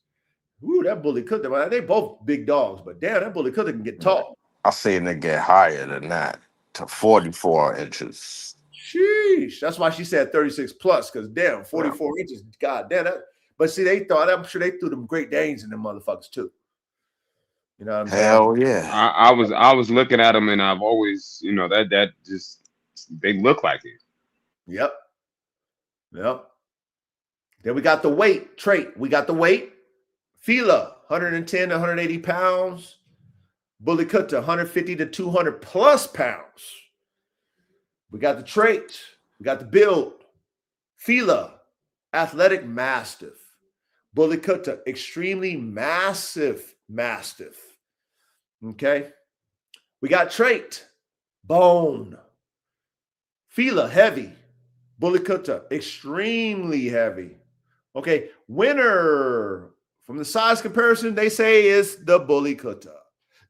[SPEAKER 3] Ooh, that Bully Kutta, man, they both big dogs, but damn, that Bully Kutta can get tall.
[SPEAKER 6] I seen it get higher than that to 44 inches.
[SPEAKER 3] Sheesh. That's why she said 36 plus, because damn, 44 inches. God damn that. But see, I'm sure they threw them Great Danes in them motherfuckers too. You know what I'm saying?
[SPEAKER 6] Hell yeah.
[SPEAKER 7] I was looking at them, and I've always, that just, they look like it.
[SPEAKER 3] Yep. Then we got the weight trait. We got the weight. Fila, 110 to 180 pounds. Bully Kutta, 150 to 200 plus pounds. We got the trait. We got the build. Fila, athletic mastiff. Bully Kutta, extremely massive mastiff. Okay. We got trait, bone. Fila, heavy. Bully Kutta, extremely heavy. Okay. Winner from the size comparison, they say is the Bully Kutta.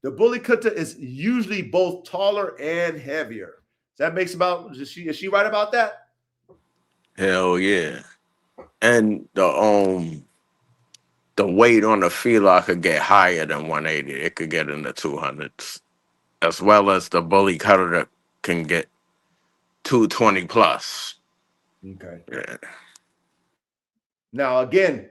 [SPEAKER 3] The Bully Kutta is usually both taller and heavier. That makes about, is she right about that?
[SPEAKER 6] Hell yeah. And the weight on the Fila could get higher than 180. It could get in the 200s. As well as the Bully Cutter that can get 220 plus.
[SPEAKER 3] Okay.
[SPEAKER 6] Yeah.
[SPEAKER 3] Now, again,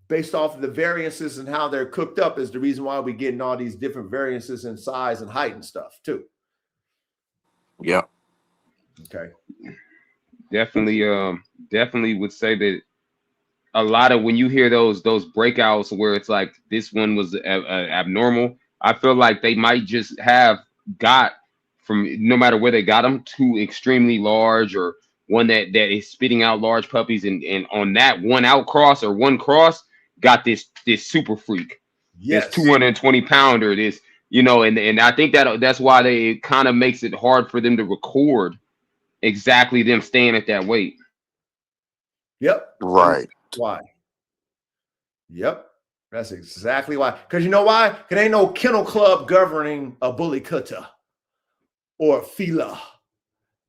[SPEAKER 3] based off of the variances and how they're cooked up is the reason why we're getting all these different variances in size and height and stuff too.
[SPEAKER 6] Yep.
[SPEAKER 3] Okay.
[SPEAKER 7] Definitely would say that a lot of when you hear those breakouts where it's like this one was abnormal, I feel like they might just have got from no matter where they got them to extremely large or one that is spitting out large puppies and on that one out cross or one cross got this super freak,
[SPEAKER 3] Yes.
[SPEAKER 7] this 220 pounder, this and I think that's why it kind of makes it hard for them to record exactly them staying at that weight.
[SPEAKER 3] Yep.
[SPEAKER 6] Right.
[SPEAKER 3] Why? Yep. That's exactly why. Because you know why? Because ain't no kennel club governing a Bully Kutta or a Fila.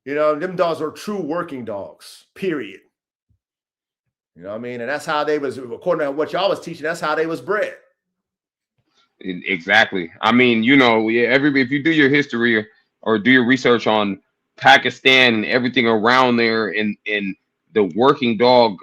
[SPEAKER 3] You know, them dogs are true working dogs, period. You know what I mean? And that's how they was, according to what y'all was teaching, that's how they was bred.
[SPEAKER 7] Exactly. I mean, if you do your history or do your research on Pakistan and everything around there in the working dog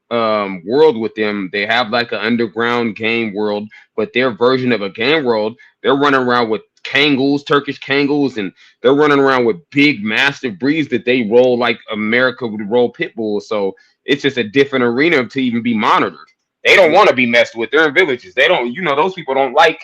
[SPEAKER 7] world with them, they have like an underground game world, but their version of a game world, they're running around with Kangols, Turkish Kangols, and they're running around with big mastiff breeds that they roll like America would roll pit bulls. So it's just a different arena to even be monitored. They don't want to be messed with. They're in villages. They don't, those people don't like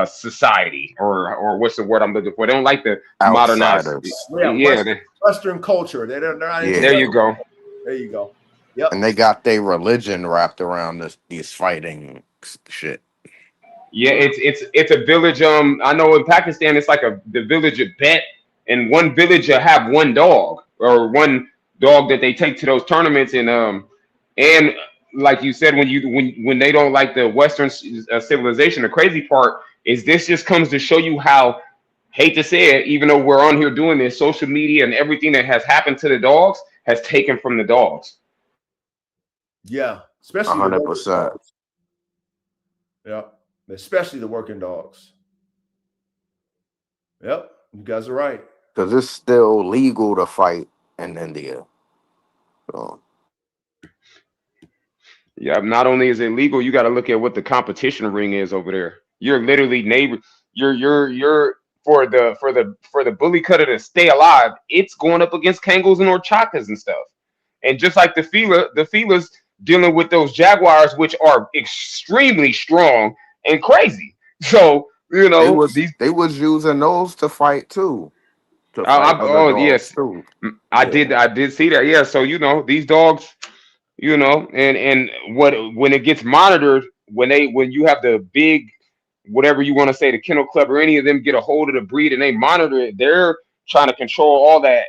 [SPEAKER 7] society or what's the word I'm looking for? They don't like the modernized.
[SPEAKER 3] Yeah, Western culture. They're not into
[SPEAKER 7] There you go.
[SPEAKER 3] There you go. Yep.
[SPEAKER 6] And they got their religion wrapped around these fighting shit.
[SPEAKER 7] Yeah, it's a village. I know in Pakistan it's like the village of bet, and one village will have one dog or one dog that they take to those tournaments, and like you said, when they don't like the Western civilization, the crazy part is this just comes to show you how, hate to say it, even though we're on here doing this, social media and everything that has happened to the dogs has taken from the dogs.
[SPEAKER 3] Yeah, especially
[SPEAKER 6] 100%.
[SPEAKER 3] Yeah, especially the working dogs. Yep, you guys are right.
[SPEAKER 6] Because it's still legal to fight in India. So.
[SPEAKER 7] Yeah, not only is it legal, you got to look at what the competition ring is over there. You're literally neighbor. You're for the Bully Kutta to stay alive. It's going up against Kangols and Orchakas and stuff. And just like the Fila's dealing with those Jaguars, which are extremely strong and crazy. So
[SPEAKER 6] they was using those to fight too.
[SPEAKER 7] Yes,
[SPEAKER 6] too.
[SPEAKER 7] I did see that. Yeah, so these dogs. And when it gets monitored, when you have the big, whatever you want to say, the kennel club or any of them get a hold of the breed and they monitor it, they're trying to control all that.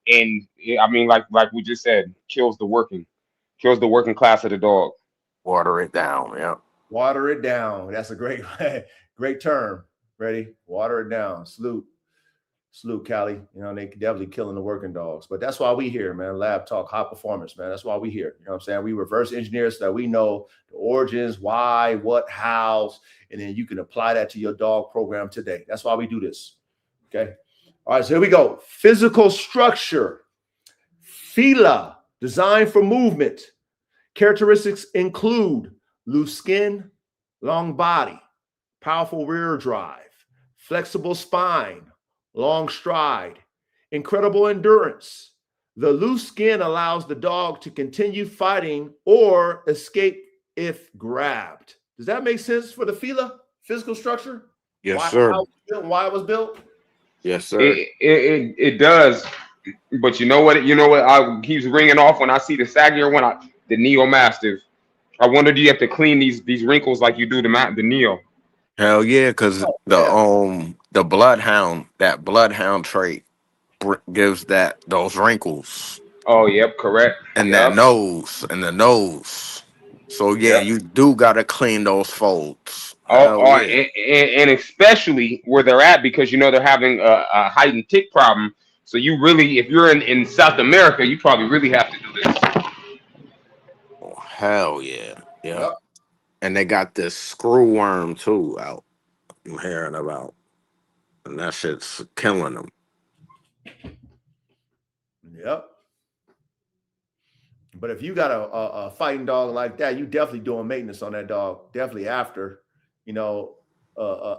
[SPEAKER 7] And I mean, like we just said, kills the working class of the dog.
[SPEAKER 6] Water it down. Yeah.
[SPEAKER 3] Water it down. That's a great term. Ready? Water it down. Salute, Cali. They definitely killing the working dogs. But that's why we here, man. Lab Talk, high performance, man. That's why we here. You know what I'm saying? We reverse engineer so that we know the origins, why, what, hows, and then you can apply that to your dog program today. That's why we do this. Okay. All right, so here we go. Physical structure. Fila, designed for movement. Characteristics include loose skin, long body, powerful rear drive, flexible spine, long stride, incredible endurance. The loose skin allows the dog to continue fighting or escape if grabbed. Does that make sense for the Fila physical structure?
[SPEAKER 6] Yes, sir.
[SPEAKER 3] Why it was built?
[SPEAKER 6] Yes, sir.
[SPEAKER 7] It does. But you know what? I keeps ringing off when I see the saggier the Neo Mastiff. I wonder, do you have to clean these wrinkles like you do the Neo?
[SPEAKER 6] Hell yeah, because
[SPEAKER 3] Oh, yeah.
[SPEAKER 6] the bloodhound, that bloodhound trait gives those wrinkles
[SPEAKER 7] Oh, yep, correct.
[SPEAKER 6] and that
[SPEAKER 7] Yep,
[SPEAKER 6] nose and the nose. So yeah,
[SPEAKER 7] yep.
[SPEAKER 6] you do gotta clean those folds.
[SPEAKER 7] Oh,
[SPEAKER 6] Hell
[SPEAKER 7] oh,
[SPEAKER 6] yeah.
[SPEAKER 7] and especially where they're at because they're having a heightened tick problem. So you really, if you're in South America, you probably really have to do this.
[SPEAKER 6] Oh, hell yeah. Yep.
[SPEAKER 3] Yep.
[SPEAKER 6] And they got this screw worm too out. I'm hearing about. And that shit's killing them.
[SPEAKER 3] Yep. But if you got a fighting dog like that, you definitely doing maintenance on that dog. Definitely after,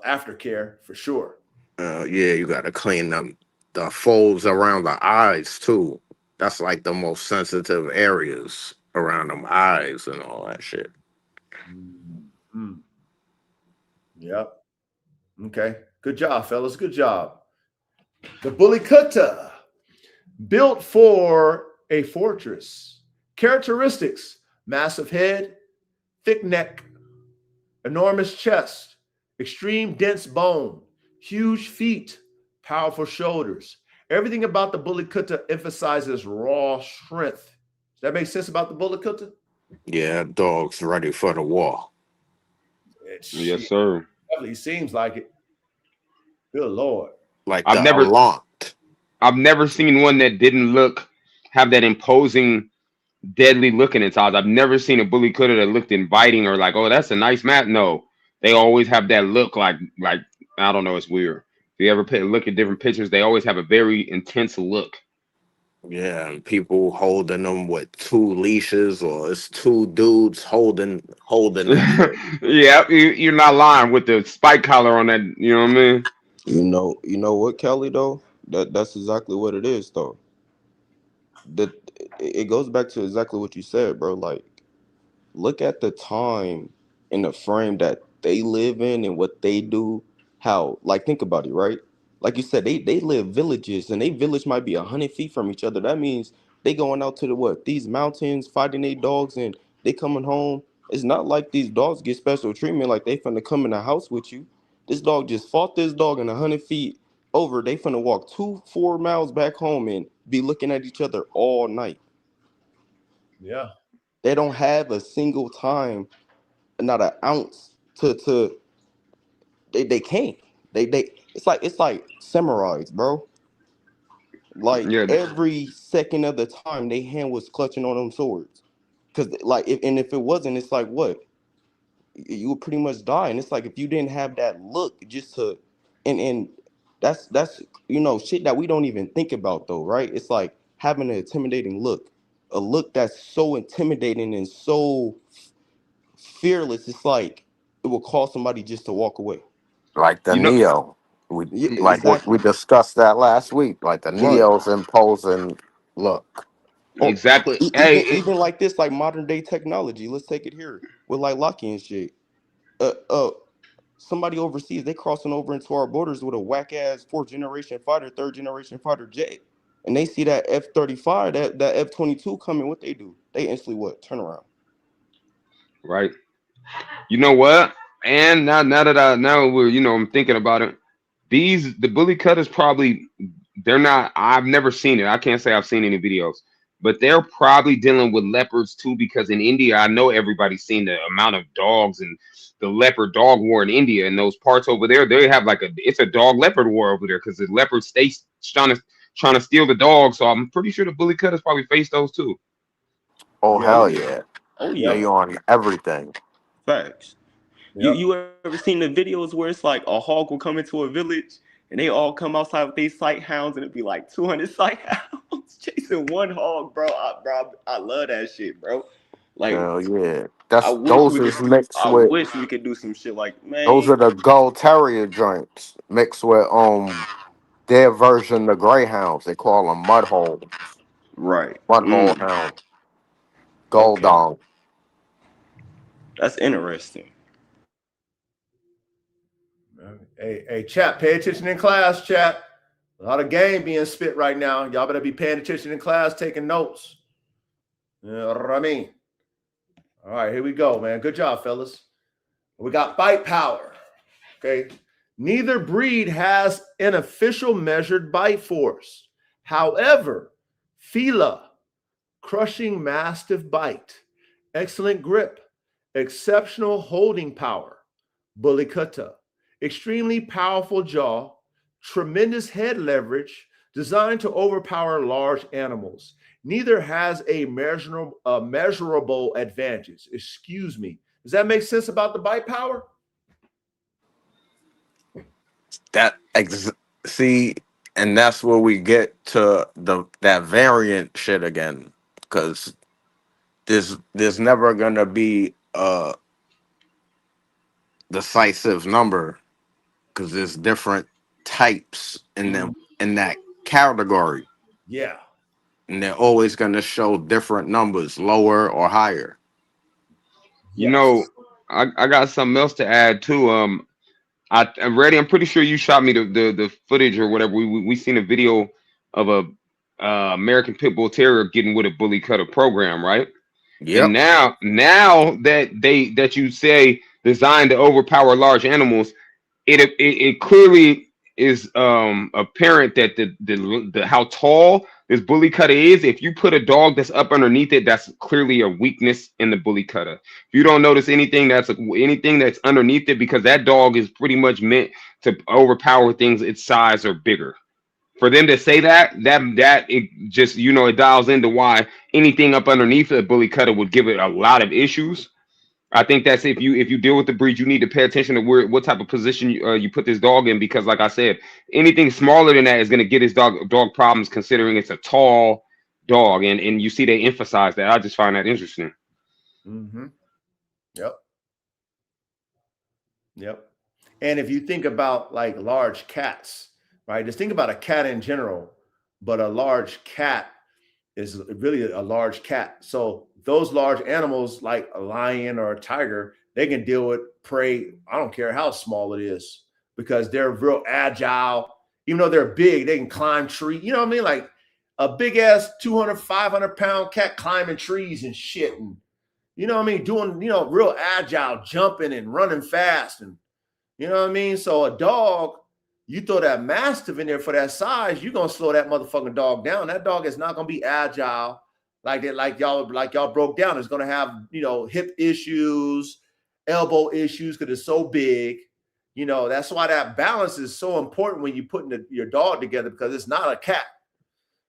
[SPEAKER 3] aftercare for sure.
[SPEAKER 6] Yeah, you gotta clean them the folds around the eyes too. That's like the most sensitive areas around them eyes and all that shit.
[SPEAKER 3] Mm. Yep. Okay. Good job, fellas. Good job. The Bully Kutta, built for a fortress. Characteristics: massive head, thick neck, enormous chest, extreme dense bone, huge feet, powerful shoulders. Everything about the Bully Kutta emphasizes raw strength. Does that make sense about the Bully Kutta?
[SPEAKER 6] Yeah, dog's ready for the war.
[SPEAKER 7] Yes,
[SPEAKER 3] Shit,
[SPEAKER 7] sir.
[SPEAKER 3] definitely seems like it. Good Lord.
[SPEAKER 6] Like
[SPEAKER 7] I've
[SPEAKER 6] the
[SPEAKER 7] never,
[SPEAKER 6] Alant.
[SPEAKER 7] I've never seen one that didn't have that imposing, deadly look in its eyes. I've never seen a bully cutter that looked inviting or like, oh, that's a nice mat. No, they always have that look like I don't know. It's weird. If you ever look at different pictures, they always have a very intense look.
[SPEAKER 6] Yeah, and people holding them with two leashes, or it's two dudes holding that shit.
[SPEAKER 7] Yeah, you're not lying with the spike collar on that. You know what I mean?
[SPEAKER 8] You know what, Kelly? Though that's exactly what it is. Though that it goes back to exactly what you said, bro. Like, look at the time and the frame that they live in and what they do. How, like, think about it, right? Like you said, they live villages and they village might be 100 feet from each other. That means they going out to these mountains fighting their dogs and they coming home. It's not like these dogs get special treatment like they finna come in the house with you. This dog just fought this dog in 100 feet over. They finna walk 4 miles back home and be looking at each other all night.
[SPEAKER 3] Yeah.
[SPEAKER 8] They don't have a single time, not an ounce to they can't. They it's like samurais, bro. Like
[SPEAKER 7] Yeah,
[SPEAKER 8] every second of the time they hand was clutching on them swords. Cause like if it wasn't, it's like what? You would pretty much die. And it's like if you didn't have that look just to and that's shit that we don't even think about though, right? It's like having an intimidating look. A look that's so intimidating and so fearless, it's like it will cause somebody just to walk away.
[SPEAKER 6] Like the
[SPEAKER 7] you know,
[SPEAKER 6] Neo. We
[SPEAKER 8] Yeah,
[SPEAKER 6] like what we
[SPEAKER 8] exactly.
[SPEAKER 6] discussed that last week. Like the
[SPEAKER 8] Right.
[SPEAKER 6] Neo's imposing look.
[SPEAKER 8] Or
[SPEAKER 7] exactly.
[SPEAKER 8] even like this, like modern day technology. Let's take it here with like Locky and shit. Uh, uh, Somebody overseas, they crossing over into our borders with a whack ass fourth generation fighter, third generation fighter jet, and they see that F-35, that F-22 coming. What they do? They instantly what? Turn around.
[SPEAKER 7] Right. You know what? And now we're I'm thinking about it. The bully cutters probably they're not. I've never seen it. I can't say I've seen any videos, but they're probably dealing with leopards too because in India, I know everybody's seen the amount of dogs and the leopard dog war in India and those parts over there. They have it's a dog leopard war over there because the leopards stay trying to steal the dog. So I'm pretty sure the bully cutters probably face those too.
[SPEAKER 6] Oh
[SPEAKER 3] Yep.
[SPEAKER 8] Oh
[SPEAKER 6] hell
[SPEAKER 8] yeah.
[SPEAKER 6] yeah.
[SPEAKER 8] Oh yeah.
[SPEAKER 6] They on everything.
[SPEAKER 8] Facts.
[SPEAKER 3] Yep.
[SPEAKER 8] You ever seen the videos where it's like a hog will come into a village and they all come outside with these sight hounds and it'd be like 200 sight hounds chasing one hog, bro. I love that shit, bro. Like
[SPEAKER 6] Hell yeah.
[SPEAKER 8] I
[SPEAKER 6] That's
[SPEAKER 8] wish
[SPEAKER 6] those
[SPEAKER 8] we could
[SPEAKER 6] is mixed
[SPEAKER 8] I
[SPEAKER 6] with
[SPEAKER 8] wish we could do some shit like
[SPEAKER 6] those
[SPEAKER 8] man.
[SPEAKER 6] are the gold terrier joints mixed with their version the greyhounds. They call them
[SPEAKER 8] Right.
[SPEAKER 6] mud hole hound, gold
[SPEAKER 8] Okay.
[SPEAKER 6] dog.
[SPEAKER 8] That's interesting.
[SPEAKER 3] Hey, chat, pay attention in class, chat. A lot of game being spit right now. Y'all better be paying attention in class, taking notes. You know what I mean? All right, here we go, man. Good job, fellas. We got bite power. Okay. Neither breed has an official measured bite force. However, Fila, crushing mastiff bite, excellent grip, exceptional holding power. Bully Kutta, extremely powerful jaw, tremendous head leverage, designed to overpower large animals. Neither has a measurable advantage. Excuse me. Does that make sense about the bite power?
[SPEAKER 6] See, and that's where we get to that variant shit again, because there's never gonna be a decisive number, because there's different types in them in that category,
[SPEAKER 3] Yeah.
[SPEAKER 6] and they're always gonna show different numbers, lower or higher.
[SPEAKER 7] You
[SPEAKER 3] Yes.
[SPEAKER 7] know, I got something else to add too. I'm ready. I'm pretty sure you shot me the footage or whatever. We seen a video of a American Pit Bull Terrier getting with a Bully Kutta program, right? And
[SPEAKER 6] Yep.
[SPEAKER 7] now that you say designed to overpower large animals, it clearly is apparent that the how tall this Bully Kutta is. If you put a dog that's up underneath it, that's clearly a weakness in the Bully Kutta. If you don't notice anything that's underneath it, because that dog is pretty much meant to overpower things its size or bigger. For them to say that it just, it dials into why anything up underneath the Bully Kutta would give it a lot of issues. I think that's if you deal with the breed, you need to pay attention to what type of position you put this dog in, because like I said, anything smaller than that is going to get his dog problems, considering it's a tall dog, and you see they emphasize that. I just find that interesting.
[SPEAKER 3] Mm-hmm. Yep. Yep. And if you think about like large cats, right? Just think about a cat in general, but a large cat is really a large cat. So those large animals like a lion or a tiger, they can deal with prey. I don't care how small it is, because they're real agile. Even though they're big, they can climb trees. You know what I mean? Like a big ass 200, 500 pound cat climbing trees and shit. And you know what I mean? Doing, real agile, jumping and running fast. And you know what I mean? So a dog, you throw that mastiff in there for that size, you're gonna slow that motherfucking dog down. That dog is not gonna be agile like that, like y'all broke down. It's gonna have, hip issues, elbow issues, because it's so big. That's why that balance is so important when you're putting your dog together, because it's not a cat.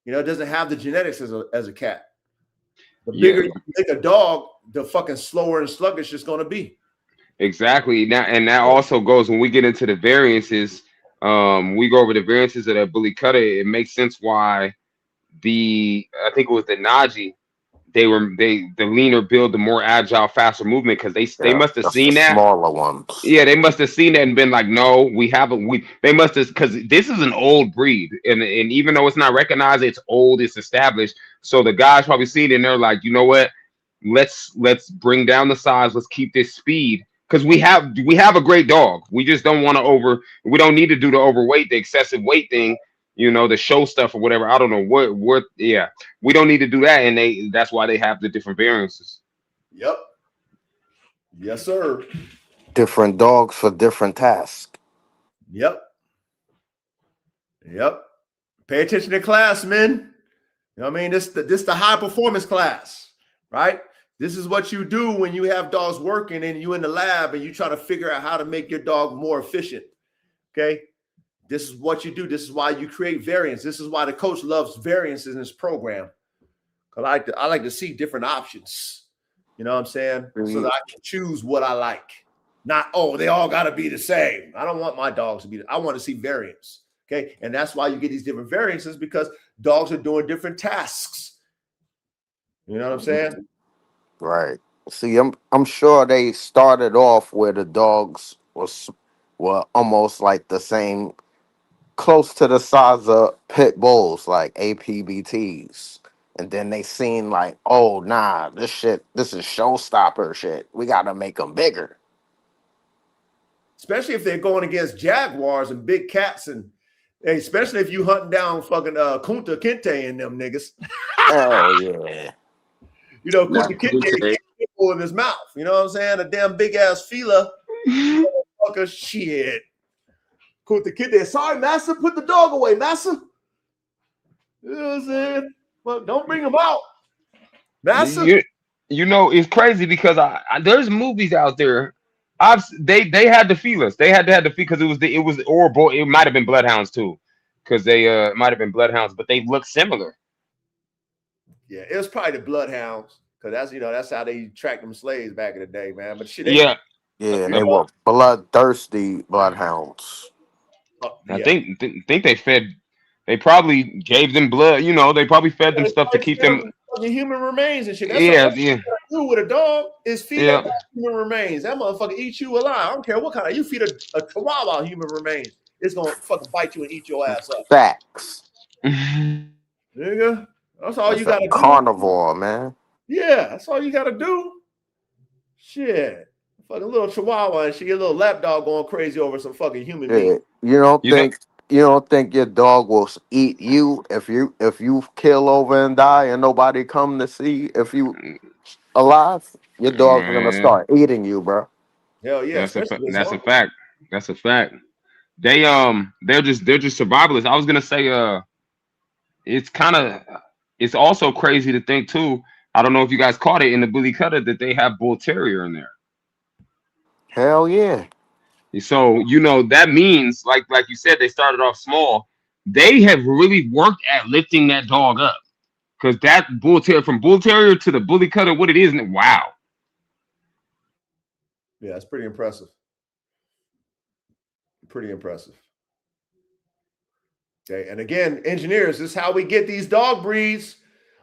[SPEAKER 3] It doesn't have the genetics as a cat. The bigger you make a dog, the fucking slower and sluggish it's gonna be.
[SPEAKER 7] Exactly. That also goes when we get into the variances. We go over the variances of that Bully Kutta. It makes sense why I think it was the Najee, the leaner build, the more agile, faster movement, because they must have seen that.
[SPEAKER 6] Smaller ones.
[SPEAKER 7] Yeah, they must have seen that and been like, no, they must have, because this is an old breed, and even though it's not recognized, it's old, it's established. So the guys probably seen it and they're like, you know what? Let's bring down the size, let's keep this speed. Because we have a great dog. We just don't want to we don't need to do the overweight, the excessive weight thing, the show stuff or whatever. I don't know what yeah. We don't need to do that, and that's why they have the different variances.
[SPEAKER 3] Yep. Yes, sir.
[SPEAKER 6] Different dogs for different tasks.
[SPEAKER 3] Yep. Pay attention to class, men. You know what I mean? This the high performance class, right? This is what you do when you have dogs working and you in the lab and you try to figure out how to make your dog more efficient. Okay. This is what you do. This is why you create variants. This is why the coach loves variants in this program. Because I like to see different options. You know what I'm saying? So that I can choose what I like. Not, they all got to be the same. I don't want my dogs to be. I want to see variants. Okay. And that's why you get these different variances, because dogs are doing different tasks. You know what I'm saying?
[SPEAKER 6] Right. See, I'm sure they started off where the dogs were almost like the same, close to the size of pit bulls, like APBTs. And then they seen like, oh, nah, this is showstopper shit. We got to make them bigger.
[SPEAKER 3] Especially if they're going against jaguars and big cats, and especially if you hunting down fucking Kunta Kinte and them niggas.
[SPEAKER 6] Oh, yeah.
[SPEAKER 3] Kunta Kinte in his mouth. You know what I'm saying? A damn big ass Fila motherfucker. Shit. Cool the kid there. Sorry, master. Put the dog away, master. You know what I'm saying? Well, don't bring him out, master.
[SPEAKER 7] You know, it's crazy because there's movies out there. They had the feelers. They had to have the feel because it was or boy, it might have been bloodhounds too, because they might have been bloodhounds, but they look similar.
[SPEAKER 3] Yeah, it was probably the bloodhounds because that's how they tracked them slaves back in the day, man. But shit,
[SPEAKER 7] Yeah,
[SPEAKER 6] Yeah, they were bloodthirsty bloodhounds.
[SPEAKER 7] I
[SPEAKER 3] yeah.
[SPEAKER 7] think they fed. They probably gave them blood. You know, they probably fed them stuff to keep them.
[SPEAKER 3] The human remains and shit. That's
[SPEAKER 7] Yeah,
[SPEAKER 3] all you do with a dog is feed
[SPEAKER 7] yeah.
[SPEAKER 3] that human remains. That motherfucker eat you alive. I don't care what kind of you feed a chihuahua human remains. It's gonna fucking bite you and eat your ass up.
[SPEAKER 6] Facts.
[SPEAKER 3] Nigga. That's all
[SPEAKER 6] That's
[SPEAKER 3] you gotta
[SPEAKER 6] a
[SPEAKER 3] do.
[SPEAKER 6] carnivore, man.
[SPEAKER 3] Yeah, that's all you gotta do. Shit. Fucking little chihuahua and she a little lap dog going crazy over some fucking human being.
[SPEAKER 6] You don't think your dog will eat you if you kill over and die and nobody come to see if you alive? Your dog's gonna
[SPEAKER 7] Man,
[SPEAKER 6] start eating you, bro.
[SPEAKER 3] Hell yeah,
[SPEAKER 7] that's a
[SPEAKER 3] especially
[SPEAKER 7] that's a fact. That's a fact. They're just survivalists. I was gonna say it's also crazy to think too. I don't know if you guys caught it in the Bully Kutta that they have bull terrier in there.
[SPEAKER 6] Hell yeah.
[SPEAKER 7] So that means like you said, they started off small. They have really worked at lifting that dog up because that bull terrier from bull terrier to the Bully Kutta, what it is, wow.
[SPEAKER 3] Yeah, it's pretty impressive. Pretty impressive. Okay, and again, engineers, this is how we get these dog breeds.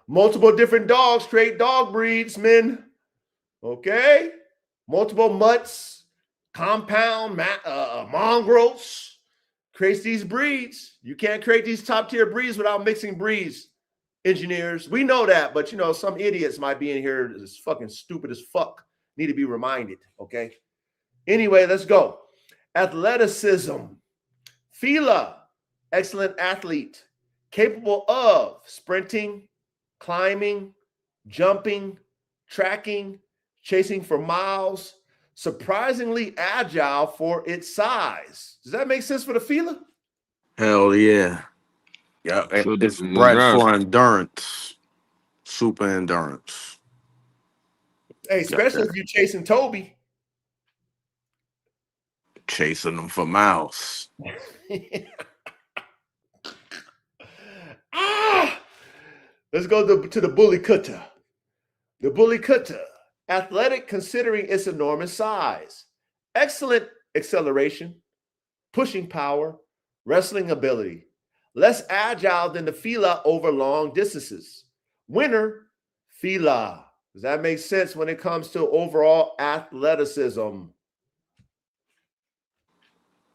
[SPEAKER 3] Multiple different dogs, straight dog breeds, men. Okay? Multiple mutts, compound, mongrels. Creates these breeds. You can't create these top-tier breeds without mixing breeds, engineers. We know that, but some idiots might be in here that's fucking stupid as fuck. Need to be reminded, okay? Anyway, let's go. Athleticism. Fila, excellent athlete, capable of sprinting, climbing, jumping, tracking, chasing for miles, surprisingly agile for its size. Does that make sense for the Fila?
[SPEAKER 6] Hell yeah. Yeah, it's bred for endurance. Super endurance.
[SPEAKER 3] Hey, especially if you're chasing Toby.
[SPEAKER 6] Chasing them for miles.
[SPEAKER 3] Let's go to the Bully Kutta. The Bully Kutta, athletic considering its enormous size, excellent acceleration, pushing power, wrestling ability, less agile than the Fila over long distances. Winner, Fila. Does that make sense when it comes to overall athleticism?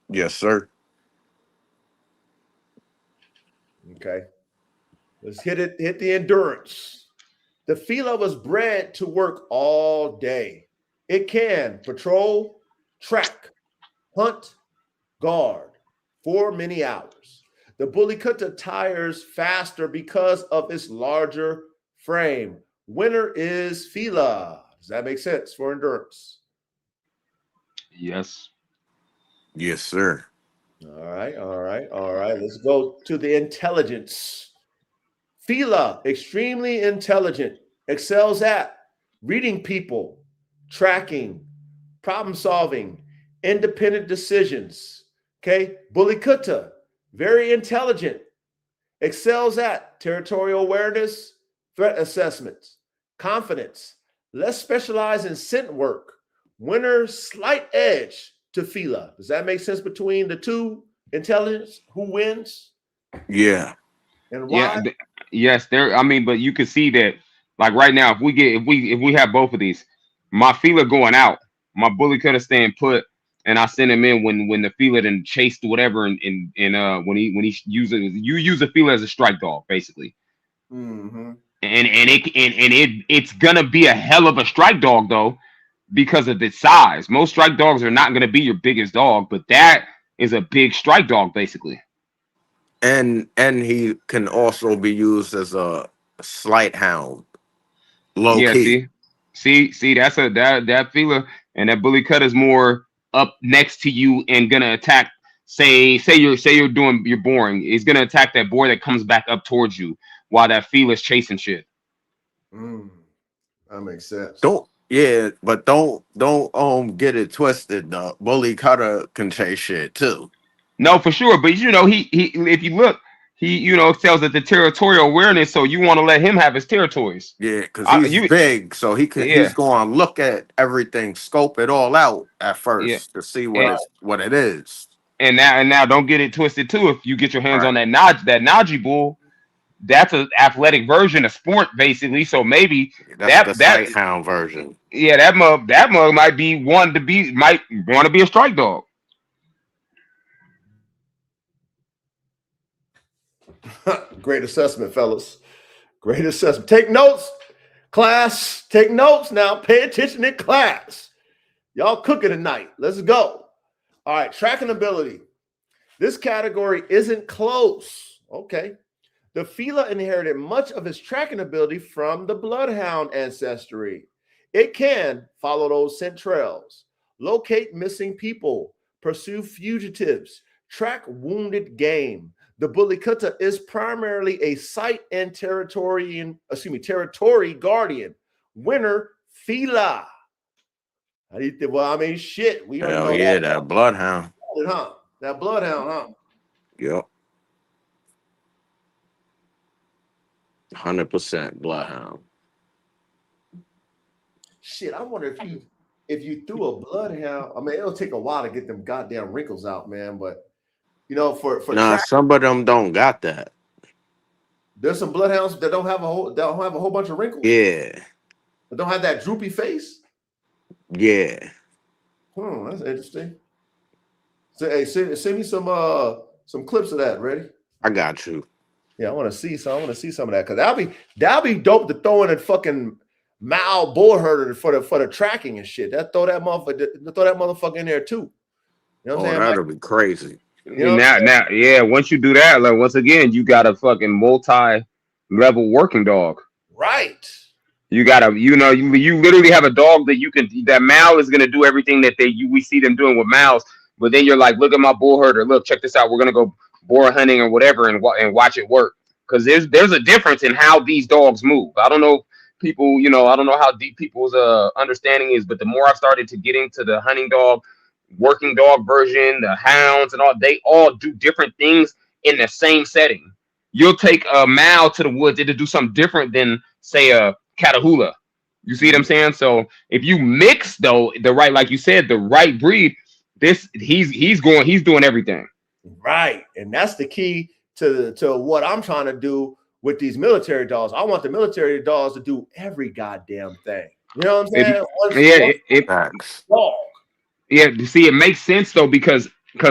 [SPEAKER 6] Yes, sir.
[SPEAKER 3] Okay. Let's hit the endurance. The Fila was bred to work all day. It can patrol, track, hunt, guard for many hours. The Bully Kutta tires faster because of its larger frame. Winner is Fila. Does that make sense for endurance?
[SPEAKER 7] Yes.
[SPEAKER 6] Yes, sir.
[SPEAKER 3] All right. Let's go to the intelligence. Fila, extremely intelligent, excels at reading people, tracking, problem solving, independent decisions. Okay. Bully Kutta, very intelligent, excels at territorial awareness, threat assessments, confidence, less specialized in scent work. Winner, slight edge to Fila. Does that make sense between the two intelligence? Who wins?
[SPEAKER 6] Yeah.
[SPEAKER 3] And why?
[SPEAKER 7] Yeah. Yes. But you can see that, like right now, if we have both of these, my Fila going out, my Bully Kutta staying put, and I send him in when the Fila then chased whatever, and when he uses you use a Fila as a strike dog basically.
[SPEAKER 3] Mm-hmm.
[SPEAKER 7] And it's gonna be a hell of a strike dog though, because of its size. Most strike dogs are not gonna be your biggest dog, but that is a big strike dog basically.
[SPEAKER 6] And he can also be used as a slight hound. Low key.
[SPEAKER 7] See, that's that Fila and that Bully Kutta is more up next to you and gonna attack. Say you're boring. He's gonna attack that boar that comes back up towards you while that Fila's chasing shit.
[SPEAKER 3] That makes sense.
[SPEAKER 6] But don't get it twisted. Bully Kutta can chase shit too.
[SPEAKER 7] No, for sure. But you know, he if you look, he tells that the territorial awareness. So you want to let him have his territories.
[SPEAKER 6] Yeah, because he's big, so he's going to look at everything, scope it all out at first to see what it is.
[SPEAKER 7] And now, don't get it twisted too. If you get your hands on that Najee bull, that's an athletic version of sport, basically. So maybe
[SPEAKER 6] that's the sight hound version.
[SPEAKER 7] Yeah, that mug might want to be a strike dog.
[SPEAKER 3] Great assessment, fellas. Great assessment. Take notes, class. Take notes now. Pay attention in class. Y'all cooking tonight. Let's go. All right, tracking ability. This category isn't close. Okay. The Fila inherited much of its tracking ability from the bloodhound ancestry. It can follow those scent trails, locate missing people, pursue fugitives, track wounded game. The Bully Kutta is primarily a site and territory guardian. Winner, Fila. How do you think? Well, I mean, shit. We
[SPEAKER 6] Hell yeah, that bloodhound.
[SPEAKER 3] Huh? That bloodhound, huh?
[SPEAKER 6] Yep. 100% bloodhound.
[SPEAKER 3] Shit, I wonder if you threw a bloodhound. I mean, it'll take a while to get them goddamn wrinkles out, man. But for
[SPEAKER 6] some of them don't got that.
[SPEAKER 3] There's some bloodhounds that don't have a whole bunch of wrinkles.
[SPEAKER 6] Yeah.
[SPEAKER 3] That don't have that droopy face.
[SPEAKER 6] Yeah.
[SPEAKER 3] That's interesting. So, hey, send me some clips of that. Ready?
[SPEAKER 6] I got you.
[SPEAKER 3] Yeah, I want to see some of that because that'll be dope to throw in a fucking Mao bull herder for the tracking and shit. Throw that motherfucker in there too. You know what I'm saying?
[SPEAKER 6] That'll be crazy.
[SPEAKER 7] Now, once you do that, like once again, you got a fucking multi-level working dog.
[SPEAKER 3] Right.
[SPEAKER 7] You gotta, you literally have a dog that Mao is gonna do everything that we see them doing with Maos, but then you're like, look at my bull herder. Look, check this out. We're gonna go boar hunting or whatever and watch it work. Because there's a difference in how these dogs move. I don't know people, I don't know how deep people's understanding is, but the more I've started to get into the hunting dog, working dog version, the hounds and all, they all do different things in the same setting. You'll take a Mao to the woods, it'll do something different than say a Catahoula. You see what I'm saying? So if you mix though like you said, the right breed, he's doing everything.
[SPEAKER 3] Right. And that's the key to what I'm trying to do with these military dogs. I want the military dogs to do every goddamn thing. You know what I'm saying?
[SPEAKER 7] Dog. Yeah, see, it makes sense though, because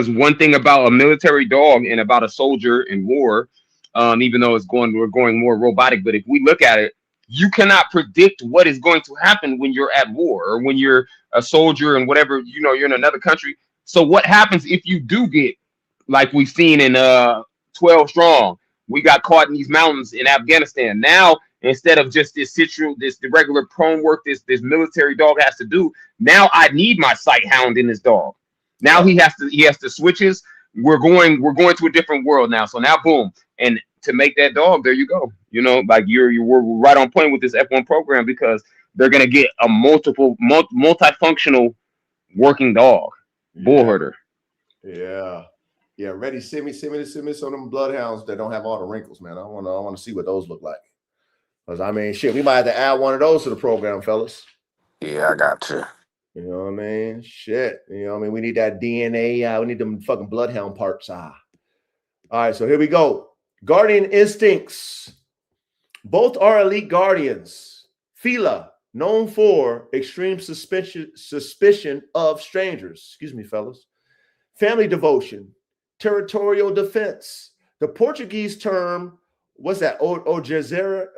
[SPEAKER 7] one thing about a military dog and about a soldier in war, even though we're going more robotic, but if we look at it, you cannot predict what is going to happen when you're at war or when you're a soldier and whatever, you're in another country. So what happens if you do get, like we've seen in 12 Strong, we got caught in these mountains in Afghanistan. Now, instead of just the regular prone work this military dog has to do, now I need my sight hound in this dog. Now he has to switches. We're going to a different world now. So now, boom, and to make that dog, there you go. Like we're right on point with this F1 program because they're gonna get a multifunctional working dog, bull herder.
[SPEAKER 3] Yeah. Yeah, ready. Send me some of them bloodhounds that don't have all the wrinkles, man. I want to see what those look like. Because I mean, shit, we might have to add one of those to the program, fellas.
[SPEAKER 6] Yeah, I got you.
[SPEAKER 3] You know what I mean? Shit. We need that DNA. We need them fucking bloodhound parts. All right, so here we go. Guardian instincts. Both are elite guardians. Fila, known for extreme suspicion of strangers. Excuse me, fellas. Family devotion. Territorial defense. The Portuguese term, what's that? Ojeriza?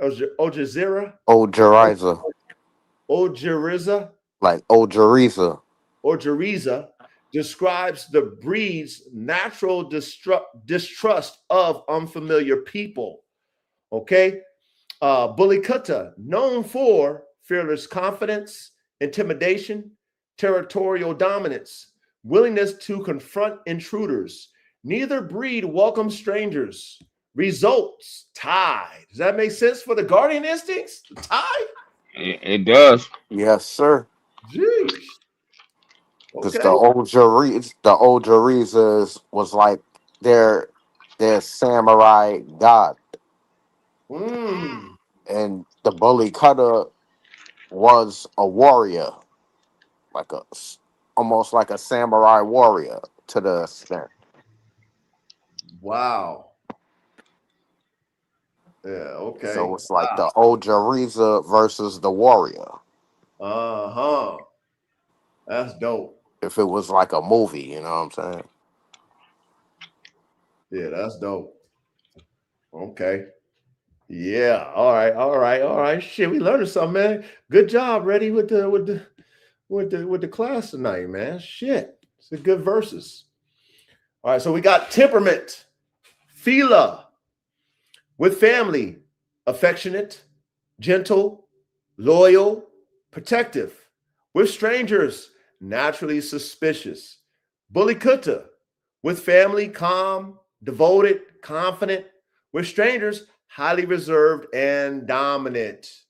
[SPEAKER 6] Like Ojeriza.
[SPEAKER 3] Ojeriza describes the breed's natural distrust of unfamiliar people. Okay? Bully Kutta, known for fearless confidence, intimidation, territorial dominance. willingness to confront intruders. Neither breed welcomes strangers. Results tied. Does that make sense for the guardian instincts? The tie?
[SPEAKER 7] It does.
[SPEAKER 6] Yes, sir.
[SPEAKER 3] Jeez.
[SPEAKER 6] Because
[SPEAKER 3] Okay.
[SPEAKER 6] the old Jarizas was like their samurai god,
[SPEAKER 3] Mm.
[SPEAKER 6] and the Bully Cutter was a warrior, like almost like a samurai warrior to the extent.
[SPEAKER 3] Wow. Yeah, okay.
[SPEAKER 6] So it's like the old Jariza versus the warrior.
[SPEAKER 3] Uh-huh. That's dope.
[SPEAKER 6] If it was like a movie, you know what I'm saying?
[SPEAKER 3] Yeah, that's dope. Okay. Yeah. All right. All right. All right. Shit, we learned something, man. Good job, Reddy, with the class tonight, man. Shit. It's a good verses. All right. So we got temperament. Fila with family, affectionate, gentle, loyal, protective. With strangers, naturally suspicious. Bully Kutta with family, calm, devoted, confident. With strangers, highly reserved and dominant.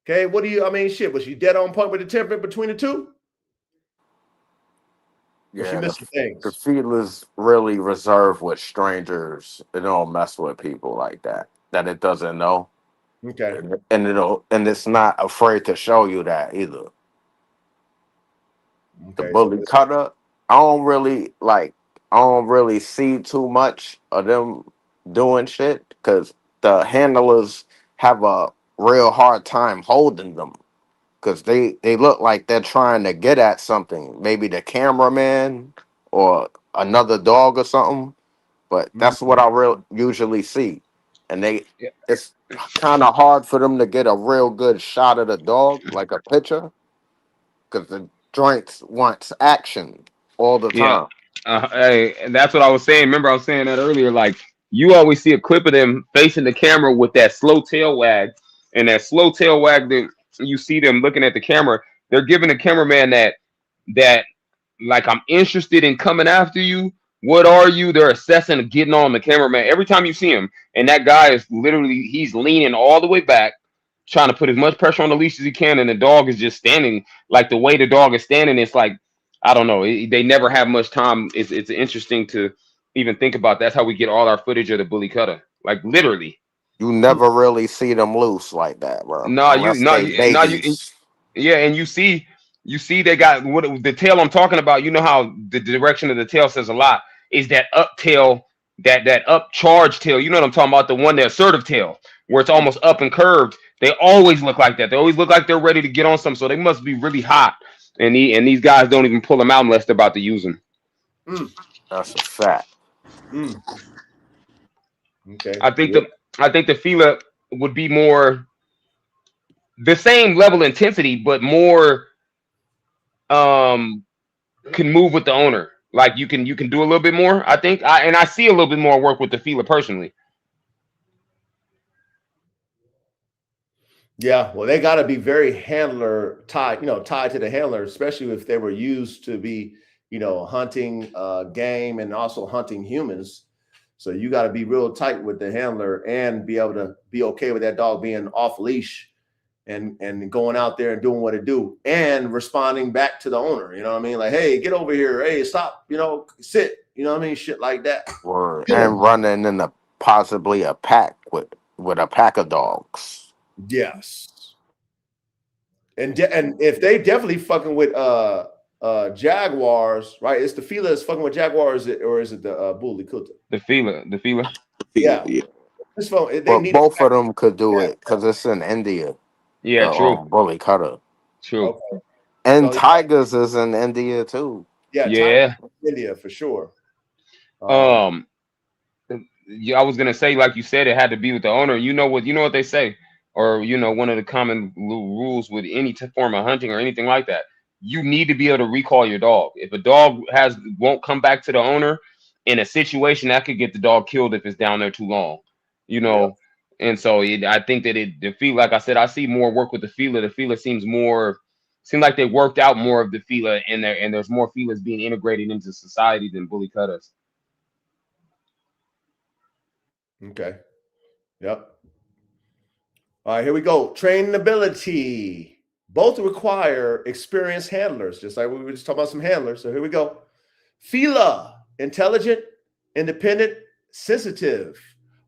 [SPEAKER 3] Okay, what do you? I mean, shit. Was she dead on point with the temperament between the two? Or she
[SPEAKER 6] Yeah,
[SPEAKER 3] missing
[SPEAKER 6] the
[SPEAKER 3] things?
[SPEAKER 6] feelers really reserved with strangers. It don't mess with people like that. That it doesn't know.
[SPEAKER 3] Okay.
[SPEAKER 6] And it's not afraid to show you that either. The
[SPEAKER 3] Okay. So
[SPEAKER 6] Bully Cutter, I don't really see too much of them doing shit because the handlers have a real hard time holding them because they look like they're trying to get at something, maybe the cameraman or another dog or something. But that's what I usually see, and it's kind of hard for them to get a real good shot of the dog, like a picture, because the joints wants action all the
[SPEAKER 7] Yeah.
[SPEAKER 6] time.
[SPEAKER 7] Hey, and that's what I was saying. Remember, I was saying that earlier. Like, you always see a clip of them facing the camera with that slow tail wag, and that slow tail wag that you see them looking at the camera. They're giving the cameraman that like, I'm interested in coming after you. What are you? They're assessing and getting on the cameraman every time you see him, and that guy is literally he's leaning all the way back, trying to put as much pressure on the leash as he can, and the dog is just standing like the way the dog is standing. It's like I don't know. They never have much time. It's interesting to even think about. That's how we get all our footage of the Bully Cutter. Like literally.
[SPEAKER 6] You never really see them loose like that, bro,
[SPEAKER 7] No,
[SPEAKER 6] unless they
[SPEAKER 7] you.
[SPEAKER 6] babies.
[SPEAKER 7] Yeah, and you see they got what the tail I'm talking about. You know how the direction of the tail says a lot. Is that up tail, that up charge tail? You know what I'm talking about? The one, the assertive tail, where it's almost up and curved. They always look like that. They always look like they're ready to get on something. So they must be really hot. And these guys don't even pull them out unless they're about to use them.
[SPEAKER 6] That's a fact.
[SPEAKER 3] Okay.
[SPEAKER 7] I think the Fila would be more the same level of intensity, but more can move with the owner. Like you can do a little bit more. I think I see a little bit more work with the Fila personally.
[SPEAKER 3] Yeah, well, they got to be very handler tied, tied to the handler, especially if they were used to be, hunting game and also hunting humans. So you got to be real tight with the handler and be able to be okay with that dog being off leash and going out there and doing what it do and responding back to the owner. You know what I mean? Like, hey, get over here. Hey, stop. Sit. You know what I mean? Shit like that.
[SPEAKER 6] And running in possibly a pack with a pack of dogs.
[SPEAKER 3] Yes. And if they definitely fucking with Jaguars, right? It's the Fila that's fucking with Jaguars, or is it the Bully Kutta?
[SPEAKER 7] The Fila.
[SPEAKER 3] Yeah. This phone, they need
[SPEAKER 6] both of them could do it because it's in India.
[SPEAKER 7] Yeah, true.
[SPEAKER 6] Bully Cutter.
[SPEAKER 7] True.
[SPEAKER 3] Okay.
[SPEAKER 6] And so, Tigers is in India too.
[SPEAKER 3] Yeah. India for sure.
[SPEAKER 7] Yeah, I was gonna say, like you said, it had to be with the owner. You know what they say, or one of the common rules with any form of hunting or anything like that. You need to be able to recall your dog. If a dog won't come back to the owner in a situation, that could get the dog killed if it's down there too long. And so I think that the Fila, like I said, I see more work with the Fila. The Fila seems more seemed like they worked out more of the Fila in there, and there's more Filas being integrated into society than Bully Kuttas.
[SPEAKER 3] Okay. Yep. All right, here we go. Trainability. Both require experienced handlers, just like we were just talking about some handlers. So here we go. Fila, intelligent, independent, sensitive.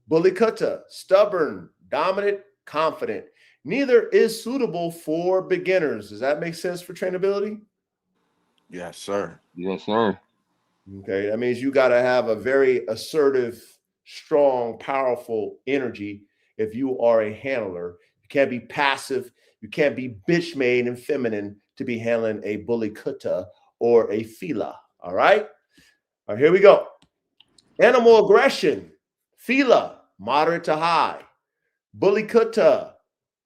[SPEAKER 3] Bully Kutta, stubborn, dominant, confident. Neither is suitable for beginners. Does that make sense for trainability?
[SPEAKER 6] Yes, sir.
[SPEAKER 7] Yes, sir.
[SPEAKER 3] Okay, that means you got to have a very assertive, strong, powerful energy if you are a handler. You can't be passive. You can't be bitch made and feminine to be handling a Bully Kutta or a Fila. All right? All right, here we go. Animal aggression. Fila, moderate to high. Bully Kutta,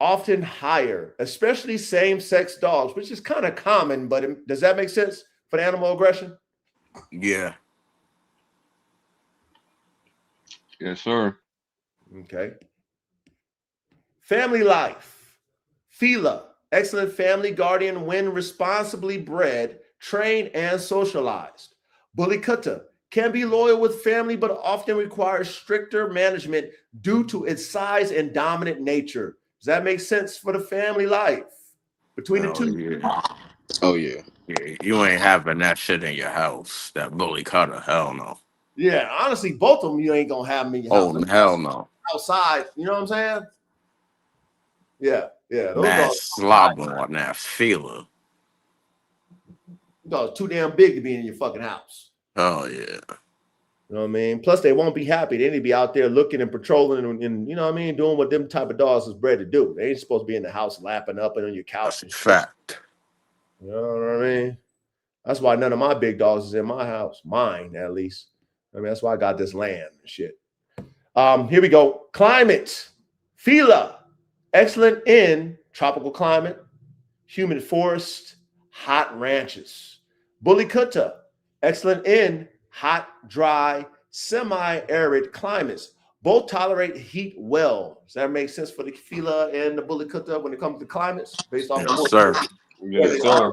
[SPEAKER 3] often higher, especially same-sex dogs, which is kind of common, but does that make sense for the animal aggression?
[SPEAKER 6] Yeah.
[SPEAKER 7] Yes, sir.
[SPEAKER 3] Okay. Family life. Fila, excellent family guardian when responsibly bred, trained, and socialized. Bully Kutta can be loyal with family, but often requires stricter management due to its size and dominant nature. Does that make sense for the family life between the two?
[SPEAKER 6] Yeah.
[SPEAKER 8] Oh yeah.
[SPEAKER 6] Yeah, you ain't having that shit in your house. That Bully Cutter, hell no.
[SPEAKER 3] Yeah, honestly, both of them you ain't gonna have them in your
[SPEAKER 6] Oh,
[SPEAKER 3] house.
[SPEAKER 6] hell no.
[SPEAKER 3] Outside, you know what I'm saying? Yeah, those
[SPEAKER 6] Mad
[SPEAKER 3] dogs,
[SPEAKER 6] slobber on that feeler.
[SPEAKER 3] dogs too damn big to be in your fucking house.
[SPEAKER 6] Oh, yeah.
[SPEAKER 3] You know what I mean? Plus, they won't be happy. They need to be out there looking and patrolling and you know what I mean, doing what them type of dogs is bred to do. They ain't supposed to be in the house lapping up and on your couch.
[SPEAKER 6] That's a
[SPEAKER 3] And shit.
[SPEAKER 6] fact.
[SPEAKER 3] You know what I mean? That's why none of my big dogs is in my house, mine at least. I mean, that's why I got this land and shit. Here we go. Climate. Fila, excellent in tropical climate, humid forest, hot ranches. Bully Kutta, excellent in hot, dry, semi-arid climates. Both tolerate heat well. Does that make sense for the Fila and the Bully Kutta when it comes to climates based off
[SPEAKER 6] Yes,
[SPEAKER 3] of
[SPEAKER 6] sir.
[SPEAKER 7] Yes, sir.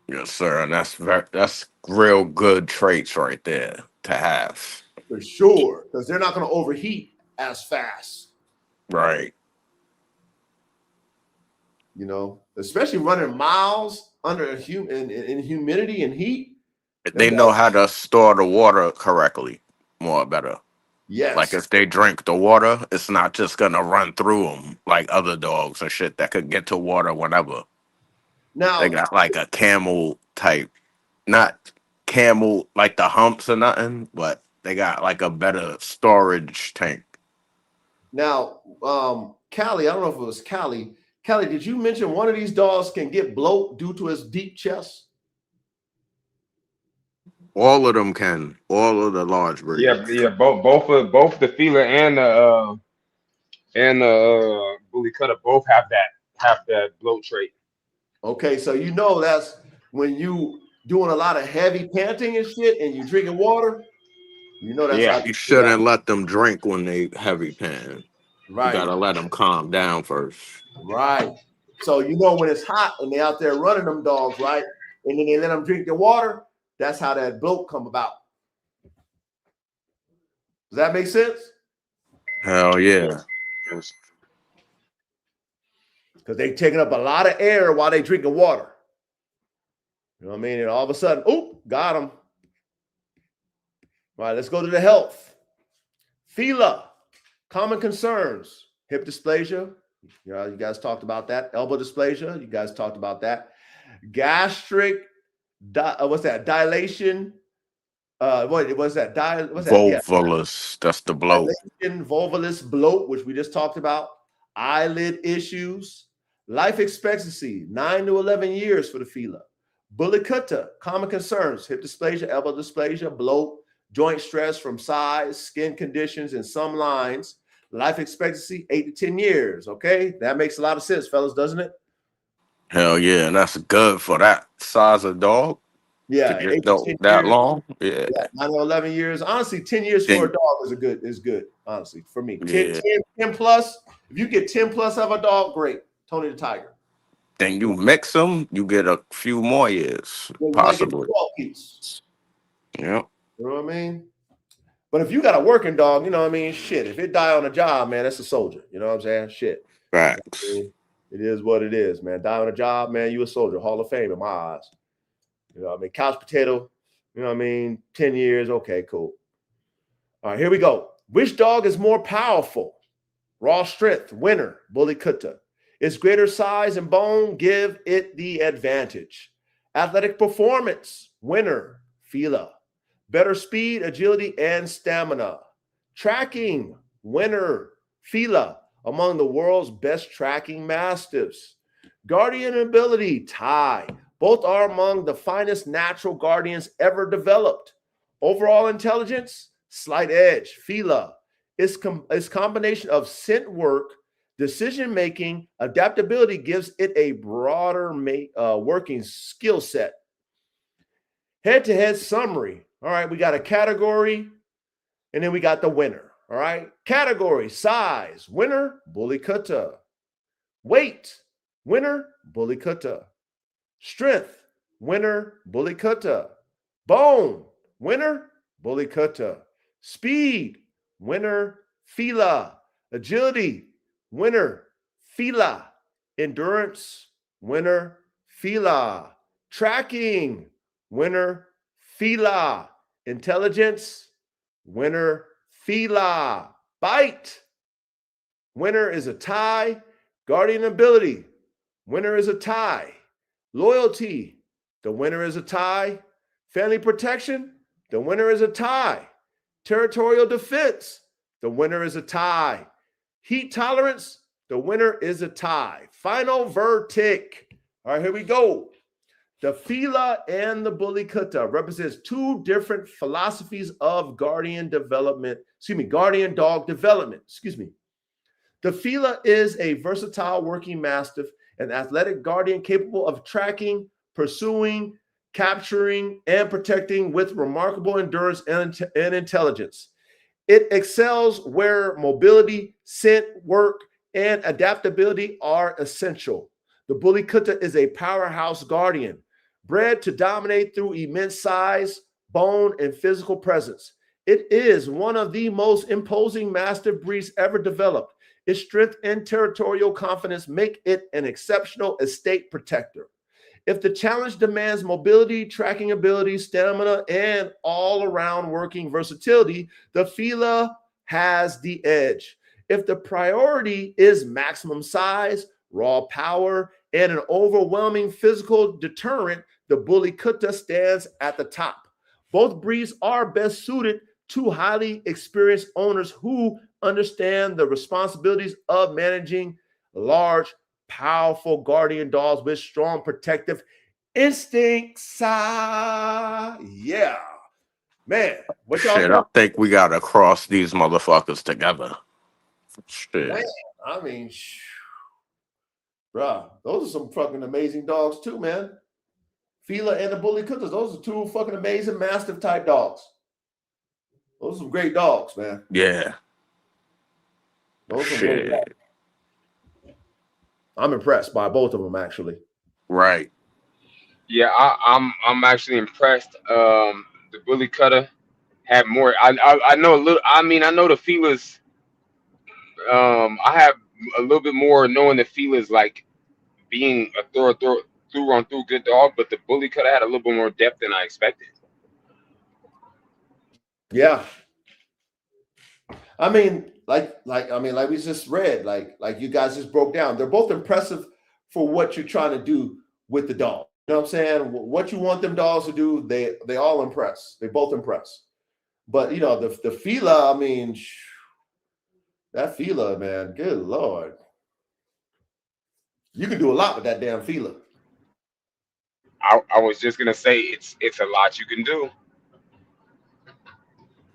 [SPEAKER 6] Yes, sir. And that's real good traits right there to have.
[SPEAKER 3] For sure, because they're not going to overheat as fast.
[SPEAKER 6] Right.
[SPEAKER 3] You know, especially running miles under in humidity and heat.
[SPEAKER 6] They know how to store the water correctly, more better.
[SPEAKER 3] Yes.
[SPEAKER 6] Like if they drink the water, it's not just gonna run through them like other dogs and shit that could get to water whenever.
[SPEAKER 3] Now
[SPEAKER 6] They got like a camel type, not camel like the humps or nothing, but they got like a better storage tank.
[SPEAKER 3] Now, Callie, I don't know if it was Callie. Callie, did you mention one of these dogs can get bloat due to his deep chest?
[SPEAKER 6] All of them can. All of the large breeds.
[SPEAKER 7] Yeah. Both the Fila and the Bully Kutta both have that bloat trait.
[SPEAKER 3] Okay, so you know that's when you doing a lot of heavy panting and shit, and you drinking water. You know that's
[SPEAKER 7] Yeah.
[SPEAKER 3] how
[SPEAKER 6] You shouldn't let them drink when they heavy pan.
[SPEAKER 3] right.
[SPEAKER 6] You gotta let them calm down first.
[SPEAKER 3] Right. So you know when it's hot and they out there running them dogs, right? And then they let them drink their water. That's how that bloat come about. Does that make sense?
[SPEAKER 6] Hell yeah.
[SPEAKER 7] Yes.
[SPEAKER 3] Because they taking up a lot of air while they drinking water. You know what I mean? And all of a sudden, oop, got them. All right, let's go to the health. Fila, common concerns, hip dysplasia. You guys talked about that. Elbow dysplasia, you guys talked about that. Gastric, what's that? Dilation. What was that? What's that?
[SPEAKER 6] Volvulus, that's the bloat.
[SPEAKER 3] Dilation, volvulus bloat, which we just talked about. Eyelid issues. Life expectancy, 9 to 11 years for the Fila. Bully Kutta, common concerns, hip dysplasia, elbow dysplasia, bloat, joint stress from size, skin conditions, and some lines. Life expectancy, 8 to 10 years. Okay, that makes a lot of sense, fellas, doesn't it?
[SPEAKER 6] Hell yeah, and that's good for that size of dog.
[SPEAKER 3] Yeah,
[SPEAKER 6] to
[SPEAKER 3] 8
[SPEAKER 6] get
[SPEAKER 3] to 10
[SPEAKER 6] that
[SPEAKER 3] years.
[SPEAKER 6] long. Yeah.
[SPEAKER 3] 9 to 11 years. Honestly, 10 years for a dog is good. Honestly, for me, 10 plus. If you get 10 plus of a dog, great. Tony the Tiger.
[SPEAKER 6] Then you mix them, you get a few more years,
[SPEAKER 3] Well, you might get the
[SPEAKER 6] possibly.
[SPEAKER 3] 12 piece.
[SPEAKER 6] Yeah.
[SPEAKER 3] You know what I mean? But if you got a working dog, you know what I mean? Shit, if it die on the job, man, that's a soldier. You know what I'm saying? Shit. You know what I
[SPEAKER 6] Facts.
[SPEAKER 3] mean? It is what it is, man. Die on a job, man, you a soldier. Hall of Fame in my eyes. You know what I mean? Couch potato, you know what I mean? 10 years, okay, cool. All right, here we go. Which dog is more powerful? Raw strength, winner, Bully Kutta. Its greater size and bone give it the advantage. Athletic performance, winner, Fila. Better speed, agility, and stamina. Tracking, winner, Fila, among the world's best tracking mastiffs. Guardian ability, tie. Both are among the finest natural guardians ever developed. Overall intelligence, slight edge, Fila. Its combination of scent work, decision making, adaptability gives it a broader working skill set. Head to head summary. All right, we got a category and then we got the winner. All right, category, size, winner, Bully Kutta. Weight, winner, Bully Kutta. Strength, winner, Bully Kutta. Bone, winner, Bully Kutta. Speed, winner, Fila. Agility, winner, Fila. Endurance, winner, Fila. Tracking, winner, Fila. Intelligence, winner, Fila. Bite, winner is a tie. Guardian ability, winner is a tie. Loyalty, the winner is a tie. Family protection, the winner is a tie. Territorial defense, the winner is a tie. Heat tolerance, the winner is a tie. Final verdict. All right, here we go. The Fila and the Bully Kutta represents two different philosophies of guardian dog development. The Fila is a versatile working mastiff, an athletic guardian capable of tracking, pursuing, capturing, and protecting with remarkable endurance and intelligence. It excels where mobility, scent work, and adaptability are essential. The Bully Kutta is a powerhouse guardian, bred to dominate through immense size, bone, and physical presence. It is one of the most imposing mastiff breeds ever developed. Its strength and territorial confidence make it an exceptional estate protector. If the challenge demands mobility, tracking ability, stamina, and all-around working versatility, the Fila has the edge. If the priority is maximum size, raw power, and an overwhelming physical deterrent, the Bully Kutta stands at the top. Both breeds are best suited to highly experienced owners who understand the responsibilities of managing large, powerful guardian dogs with strong protective instincts. Yeah. Man, what y'all
[SPEAKER 6] Shit, I think we gotta cross these motherfuckers together. Shit.
[SPEAKER 3] Man, I mean, bruh, those are some fucking amazing dogs too, man. Fila and the Bully Kuttas, those are two fucking amazing mastiff type dogs. Those are some great dogs, man.
[SPEAKER 6] Yeah.
[SPEAKER 3] Those are great dogs. I'm impressed by both of them, actually.
[SPEAKER 6] Right.
[SPEAKER 7] Yeah, I'm actually impressed. The Bully Kutta had more. I know a little. I mean, I know the Fila's. I have a little bit more knowing the Fila's like being a through good dog, but the Bully Kutta had a little bit more depth than I expected.
[SPEAKER 3] Yeah. I mean, like we just read, like you guys just broke down. They're both impressive for what you're trying to do with the dog. You know what I'm saying? What you want them dogs to do, they all impress. They both impress. But you know, the Fila, I mean, that Fila, man, good Lord. You can do a lot with that damn Fila.
[SPEAKER 7] I was just gonna say it's a lot you can do.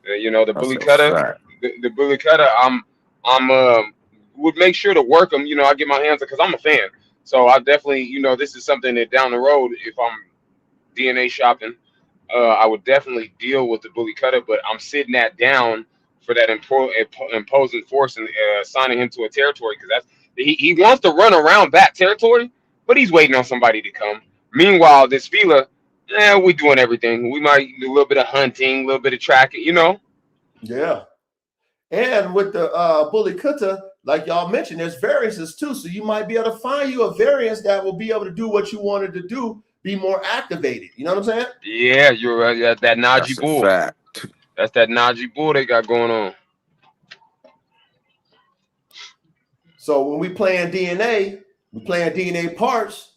[SPEAKER 7] You know, the Bully Kutta, the Bully Kutta. I'm would make sure to work them. You know, I get my hands on because I'm a fan. So I definitely, you know, this is something that down the road, if I'm DNA shopping, I would definitely deal with the Bully Kutta. But I'm sitting that down for that imposing force and assigning him to a territory because he wants to run around that territory, but he's waiting on somebody to come. Meanwhile, this Fila, we're doing everything. We might do a little bit of hunting, a little bit of tracking, you know.
[SPEAKER 3] Yeah. And with the Bully Kutta, like y'all mentioned, there's variances too. So you might be able to find you a variance that will be able to do what you wanted to do, be more activated. You know what I'm saying?
[SPEAKER 7] Yeah, you're right. That Najee
[SPEAKER 6] That's a
[SPEAKER 7] bull.
[SPEAKER 6] fact.
[SPEAKER 7] That's that Najee bull they got going on.
[SPEAKER 3] So when we playing DNA parts,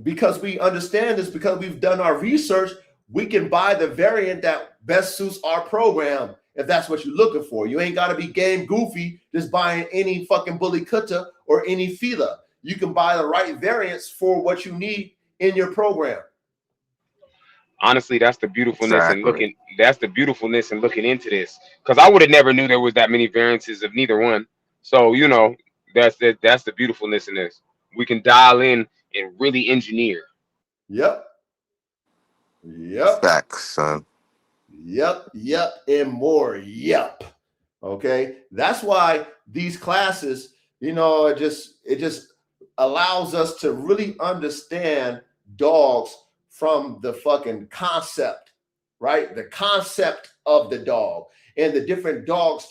[SPEAKER 3] because we understand this, because we've done our research, we can buy the variant that best suits our program if that's what you're looking for. You ain't got to be game goofy just buying any fucking Bully Kutta or any Fila. You can buy the right variants for what you need in your program.
[SPEAKER 7] Honestly, that's the beautifulness in
[SPEAKER 6] Exactly.
[SPEAKER 7] looking. That's the beautifulness in looking into this, because I would have never knew there was that many variances of neither one. So you know, that's the beautifulness in this. We can dial in and really engineer.
[SPEAKER 3] Yep. Yep.
[SPEAKER 6] Facts, son.
[SPEAKER 3] Yep. Yep. And more. Yep. Okay. That's why these classes, you know, it just allows us to really understand dogs from the fucking concept, right? The concept of the dog and the different dogs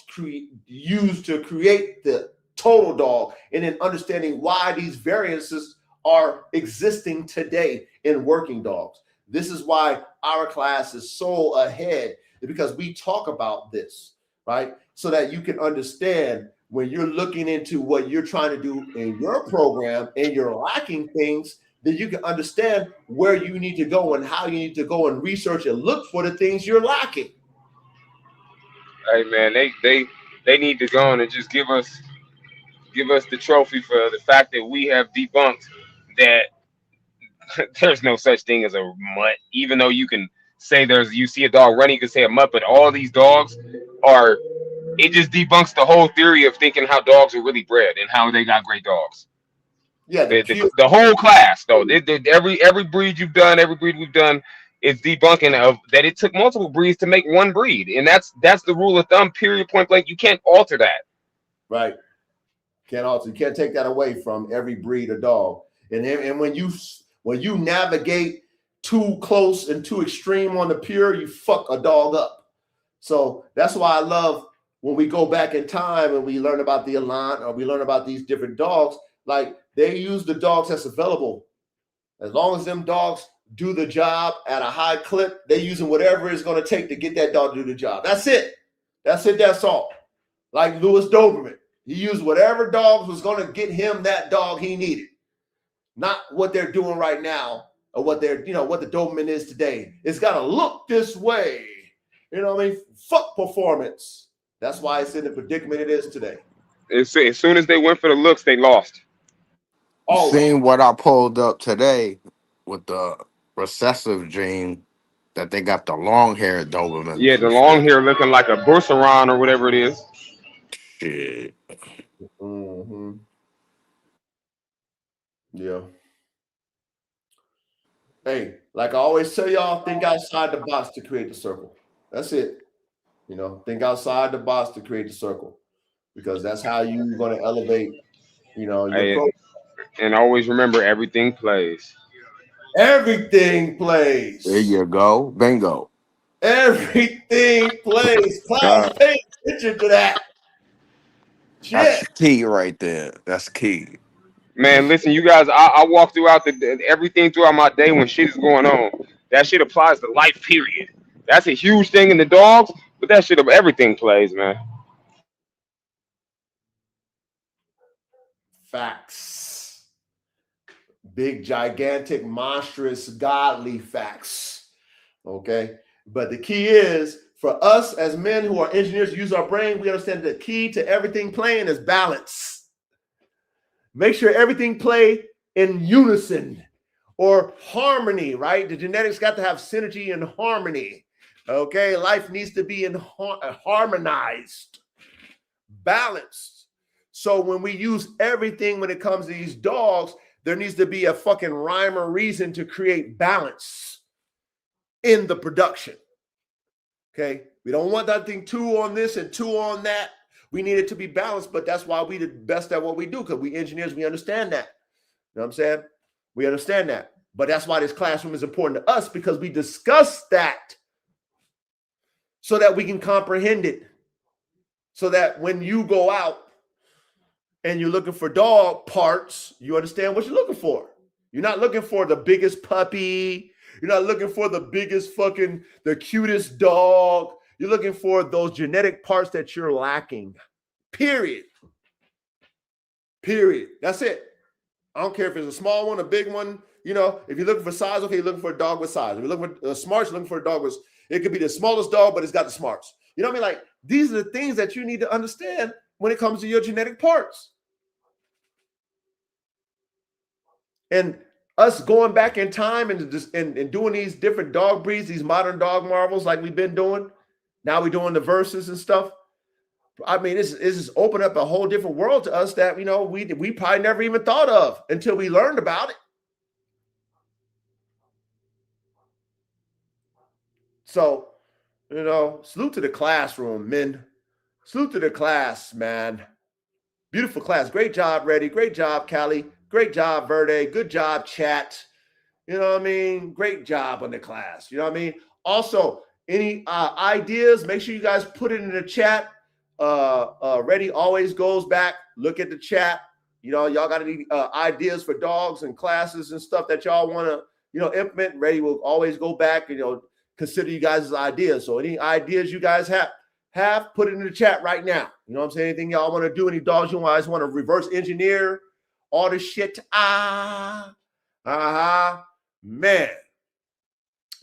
[SPEAKER 3] used to create the total dog, and then understanding why these variances are existing today in working dogs. This is why our class is so ahead, because we talk about this, right? So that you can understand when you're looking into what you're trying to do in your program and you're lacking things, then you can understand where you need to go and how you need to go and research and look for the things you're lacking.
[SPEAKER 7] Hey man, they need to go on and just give us the trophy for the fact that we have debunked that there's no such thing as a mutt. Even though you can say you see a dog running, you can say a mutt, but all these dogs are. It just debunks the whole theory of thinking how dogs are really bred and how they got great dogs.
[SPEAKER 3] Yeah,
[SPEAKER 7] The whole class though, every breed you've done, every breed we've done, is debunking of that it took multiple breeds to make one breed, and that's the rule of thumb. Period. Point blank. You can't alter that.
[SPEAKER 3] right. You can't take that away from every breed of dog. And when you navigate too close and too extreme on the pure, you fuck a dog up. So that's why I love when we go back in time and we learn about the Elan or we learn about these different dogs, like they use the dogs that's available. As long as them dogs do the job at a high clip, they're using whatever it's going to take to get that dog to do the job. That's it. That's all. Like Louis Doberman. He used whatever dogs was going to get him that dog he needed. Not what they're doing right now or what the Doberman is today. It's got to look this way. You know what I mean? Fuck performance. That's why it's in the predicament it is today.
[SPEAKER 7] As soon as they went for the looks, they lost.
[SPEAKER 3] Oh,
[SPEAKER 6] Seeing what I pulled up today with the recessive gene, that they got the long-haired Dobermans
[SPEAKER 7] Yeah, the
[SPEAKER 6] and
[SPEAKER 7] long
[SPEAKER 6] shit.
[SPEAKER 7] hair looking like a Bourseron or whatever it is.
[SPEAKER 6] Shit.
[SPEAKER 3] mm-hmm. Yeah. Hey, like I always tell y'all, think outside the box to create the circle. That's it. You know, think outside the box to create the circle, because that's how you're going to elevate, your program.
[SPEAKER 7] And always remember, everything plays.
[SPEAKER 3] Everything plays.
[SPEAKER 6] There you go. Bingo.
[SPEAKER 3] Everything plays. Class, pay attention to that.
[SPEAKER 6] That's
[SPEAKER 3] Shit.
[SPEAKER 6] key right there. That's key.
[SPEAKER 7] Man, listen, you guys, I walk throughout everything throughout my day when shit is going on. That shit applies to life, period. That's a huge thing in the dogs, but that shit of everything plays, man.
[SPEAKER 3] Facts. Big, gigantic, monstrous, godly facts. Okay. But the key is for us as men who are engineers, use our brain, we understand the key to everything playing is balance. Make sure everything play in unison or harmony, right? The genetics got to have synergy and harmony. Okay. Life needs to be harmonized, balanced. So when we use everything when it comes to these dogs, there needs to be a fucking rhyme or reason to create balance in the production. Okay. We don't want that thing 2 on this and 2 on that. We need it to be balanced, but that's why we the best at what we do, because we engineers, we understand that. You know what I'm saying? We understand that. But that's why this classroom is important to us, because we discuss that so that we can comprehend it. So that when you go out and you're looking for dog parts, you understand what you're looking for. You're not looking for the biggest puppy. You're not looking for the biggest the cutest dog. You're looking for those genetic parts that you're lacking. Period. Period. That's it. I don't care if it's a small one, a big one. You know, if you're looking for size, okay, you're looking for a dog with size. If you're looking for smarts, you're looking for a dog with, it could be the smallest dog, but it's got the smarts. You know what I mean? Like, these are the things that you need to understand when it comes to your genetic parts. And us going back in time and doing these different dog breeds, these modern dog marvels like we've been doing. Now we're doing the verses and stuff. I mean, this is open up a whole different world to us that, you know, we probably never even thought of until we learned about it. So, you know, salute to the classroom, men. Salute to the class, man. Beautiful class. Great job, Reddy. Great job, Callie. Great job, Verde. Good job, chat. You know what I mean? Great job on the class. You know what I mean? Also, any ideas, make sure you guys put it in the chat. Reddy always goes back, look at the chat. You know, y'all got any ideas for dogs and classes and stuff that y'all want to, you know, implement. Reddy will always go back and, you know, consider you guys' ideas. So any ideas you guys have, put it in the chat right now. You know what I'm saying? Anything y'all want to do, any dogs you guys want to reverse engineer, all this shit. Man.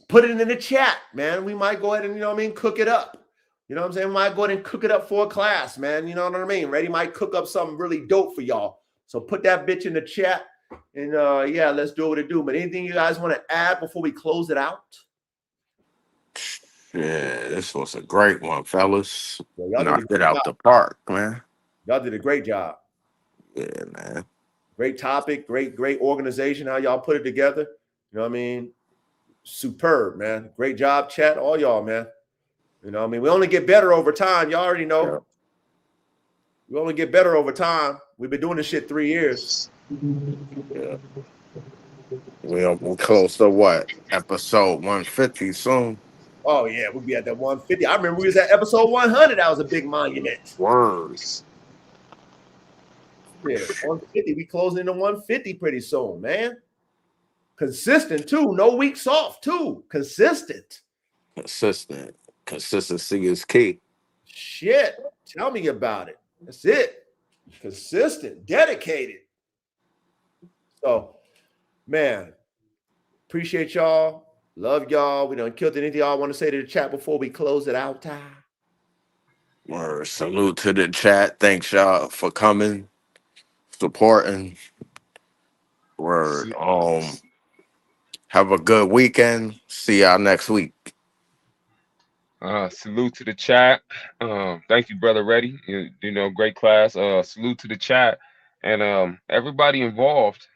[SPEAKER 3] Put it in the chat, man. We might go ahead and, you know what I mean, cook it up. You know what I'm saying? We might go ahead and cook it up for a class, man. You know what I mean? Reddy might cook up something really dope for y'all. So put that bitch in the chat. And yeah, let's do what it do. But anything you guys want to add before we close it out?
[SPEAKER 6] Yeah, this was a great one, fellas.
[SPEAKER 3] Yeah,
[SPEAKER 6] Knocked it out the park, man.
[SPEAKER 3] Y'all did a great job.
[SPEAKER 6] Yeah, man.
[SPEAKER 3] Great topic, great organization, how y'all put it together. You know what I mean? Superb, man. Great job, chat. All y'all, man. You know what I mean? We only get better over time. Y'all already know. Yeah. We only get better over time. We've been doing this shit 3 years.
[SPEAKER 6] Yeah. We're close to what? Episode 150 soon.
[SPEAKER 3] Oh, yeah. We'll be at that 150. I remember we was at episode 100. That was a big monument.
[SPEAKER 6] Words.
[SPEAKER 3] Yeah, 150. We closing into 150 pretty soon, man. Consistent, too. No weeks off, too. Consistent.
[SPEAKER 6] Consistency is key.
[SPEAKER 3] Shit. Tell me about it. That's it. Consistent. Dedicated. So, man, appreciate y'all. Love y'all. We done killed anything y'all want to say to the chat before we close it out.
[SPEAKER 6] Word. Salute to the chat. Thanks y'all for coming, supporting. Word. Have a good weekend. See y'all next week.
[SPEAKER 7] Salute to the chat. Thank you, brother Reddy. You know, great class. Salute to the chat and everybody involved.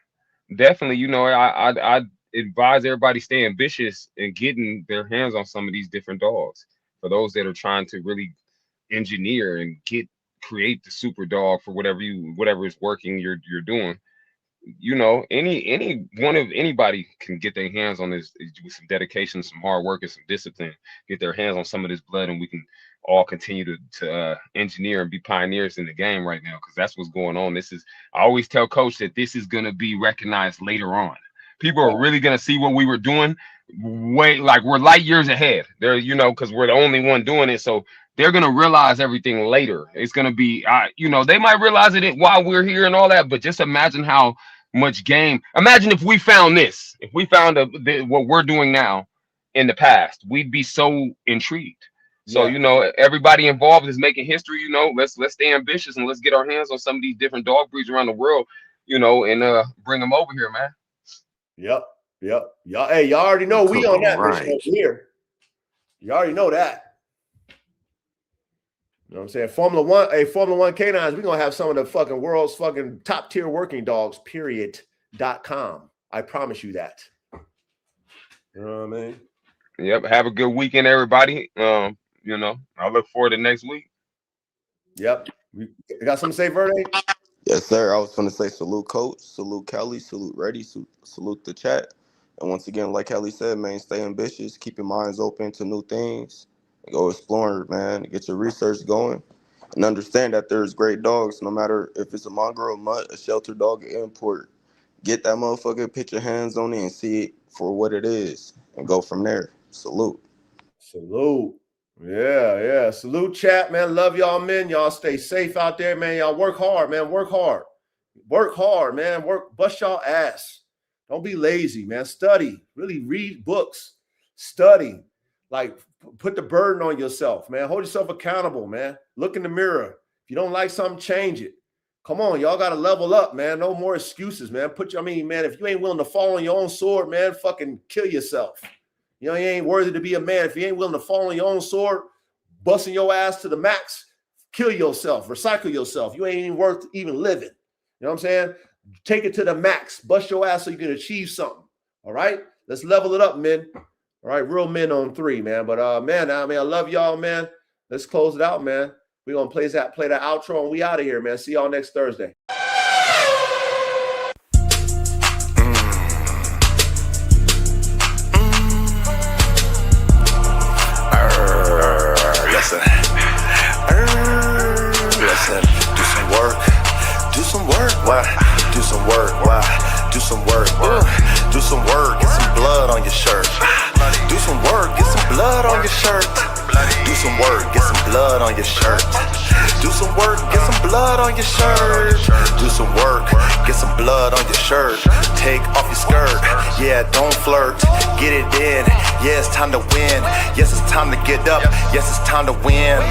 [SPEAKER 7] Definitely, you know, I advise everybody stay ambitious and getting their hands on some of these different dogs. For those that are trying to really engineer and create the super dog for whatever is working you're doing. You know, anybody can get their hands on this with some dedication, some hard work, and some discipline. Get their hands on some of this blood, and we can all continue to engineer and be pioneers in the game right now, because that's what's going on. I always tell Coach that this is going to be recognized later on. People are really going to see what we were doing. We're light years ahead. They're, you know, because we're the only one doing it, so they're going to realize everything later. It's going to be, you know, they might realize it while we're here and all that, but just imagine how much game. Imagine if we found this, if we found what we're doing now in the past, we'd be so intrigued. So, you know, everybody involved is making history. You know, let's stay ambitious and let's get our hands on some of these different dog breeds around the world, you know, and bring them over here, man.
[SPEAKER 3] Yep. Y'all, hey, y'all already know we on that mission over here. You already know that. You know what I'm saying? Formula One canines, we're gonna have some of the fucking world's fucking top tier working dogs, period.com. I promise you that. You know what I mean?
[SPEAKER 7] Yep. Have a good weekend, everybody. You know, I look forward to next week.
[SPEAKER 3] Yep. You got something to say, Verde?
[SPEAKER 8] Yes, sir. I was going to say salute Coach, salute Kelly, salute Reddy, salute the chat. And once again, like Kelly said, man, stay ambitious, keep your minds open to new things, and go exploring, man. Get your research going, and understand that there's great dogs, no matter if it's a mongrel, a mutt, a shelter dog, an import. Get that motherfucker, put your hands on it, and see it for what it is, and go from there. Salute.
[SPEAKER 3] Salute. Yeah. Salute, chat, man. Love y'all, men. Y'all stay safe out there, man. Y'all work hard, man. Work hard. Work hard, man. Bust y'all ass. Don't be lazy, man. Study. Really read books. Study. Like, put the burden on yourself, man. Hold yourself accountable, man. Look in the mirror. If you don't like something, change it. Come on, y'all got to level up, man. No more excuses, man. Man, if you ain't willing to fall on your own sword, man, fucking kill yourself. You know, you ain't worthy to be a man. If you ain't willing to fall on your own sword, busting your ass to the max, kill yourself, recycle yourself. You ain't even worth even living. You know what I'm saying? Take it to the max, bust your ass so you can achieve something. All right? Let's level it up, men. All right, real men on 3, man. But man, I love y'all, man. Let's close it out, man. We're gonna play that outro and we out of here, man. See y'all next Thursday.
[SPEAKER 2] Listen, do some work. Why? Do some work. Why? Do some work. Do some work. Get some blood on your shirt. Do some work. Get some blood on your shirt. Do some work. Get some blood on your shirt. Do some work. Get some blood on your shirt. Do some work. Get some blood on your shirt. Take off your skirt. Yeah, don't flirt. Get it in. Yeah, it's time to win. Yes, it's time to get up. Yes, it's time to win.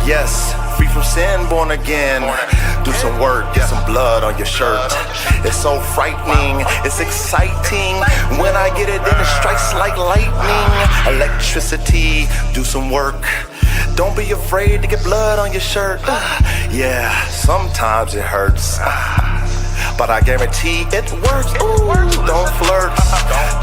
[SPEAKER 2] Yes, free from sin, born again. Do some work, get some blood on your shirt. It's so frightening, it's exciting. When I get it, then it strikes like lightning. Electricity, do some work. Don't be afraid to get blood on your shirt. Yeah, sometimes it hurts, but I guarantee it works. Ooh, don't flirt,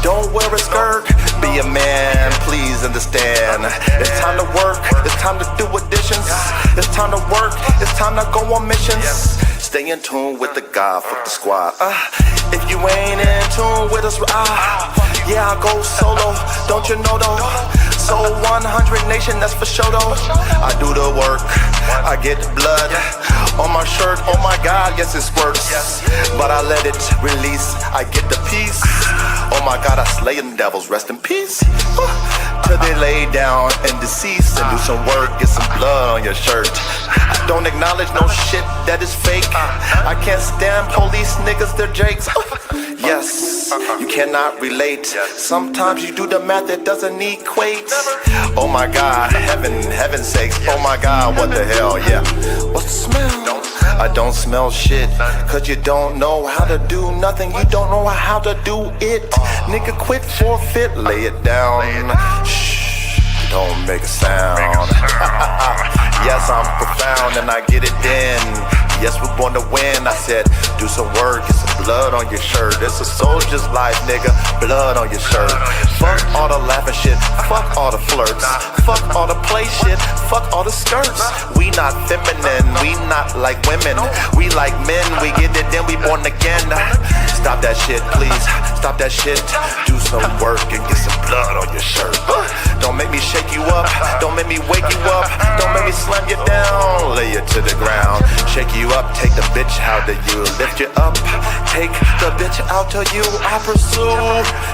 [SPEAKER 2] don't wear a skirt. Be a man, please understand. It's time to work, it's time to do additions. It's time to work, it's time to go on missions. Stay in tune with the God, fuck the squad. If you ain't in tune with us, yeah, I go solo, don't you know though? So 100 Nation, that's for sure though. I do the work, I get blood on my shirt, oh my God, yes it squirts. But I let it release, I get the peace. Oh my God, I slay them devils, rest in peace. Till they lay down and deceased. And do some work, get some blood on your shirt. I don't acknowledge no shit that is fake. I can't stand police niggas, they're jakes. Yes, you cannot relate. Sometimes you do the math that doesn't equate. Oh my God, heaven's sakes. Oh my God, what the hell, yeah. What's the smell? I don't smell shit, cause you don't know how to do nothing. You don't know how to do it. Nigga, quit, forfeit, lay it down. Shh, don't make a sound. Yes, I'm profound and I get it in. Yes, we're born to win. I said, do some work, get some blood on your shirt. It's a soldier's life, nigga, blood on your shirt. Fuck all the laughing shit, fuck all the flirts. Fuck all the play shit, fuck all the skirts. We not feminine, we not like women. We like men, we get it, then we born again. Stop that shit, please, stop that shit. Do some work and get some blood on your shirt. Don't make me shake you up, don't make me wake you up. Don't make me slam you down, lay you to the ground. Shake you up, take the bitch out of you. Lift you up, take the bitch out of you. I pursue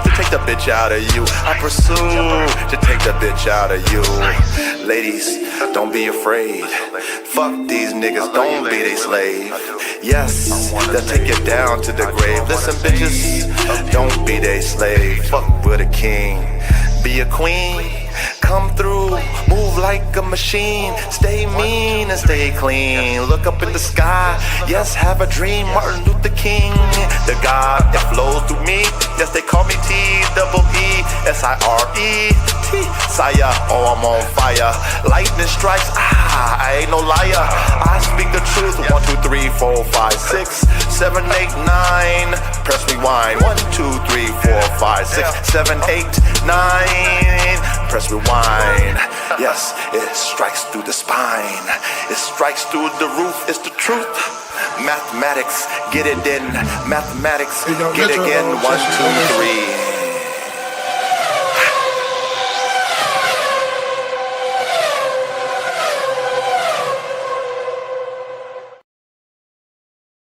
[SPEAKER 2] to take the bitch out of you. I pursue to take the bitch out of you. Ladies, don't be afraid. Fuck these niggas, don't be they slave. Yes, they'll take you down to the grave. Listen, bitches, don't be they slave. Fuck with a king, be a queen. Come through, move like a machine. Stay mean and stay clean. Look up in the sky, yes, have a dream. Martin Luther King, the God that flows through me. Yes, they call me T-double-E-S-I-R-E-T. Sire, oh, I'm on fire. Lightning strikes, I ain't no liar. I speak the truth. 1, 2, 3, 4, 5, 6, 7, 8, 9. Press rewind. 1, 2, 3, 4, 5, 6, 7, 8, 9. Press rewind. Yes, it strikes through the spine. It strikes through the roof. It's the truth.
[SPEAKER 4] Mathematics, get it in. Mathematics,
[SPEAKER 9] Hey, yo,
[SPEAKER 4] get
[SPEAKER 9] Metro,
[SPEAKER 4] again. 1,
[SPEAKER 9] session,
[SPEAKER 4] 2, 3.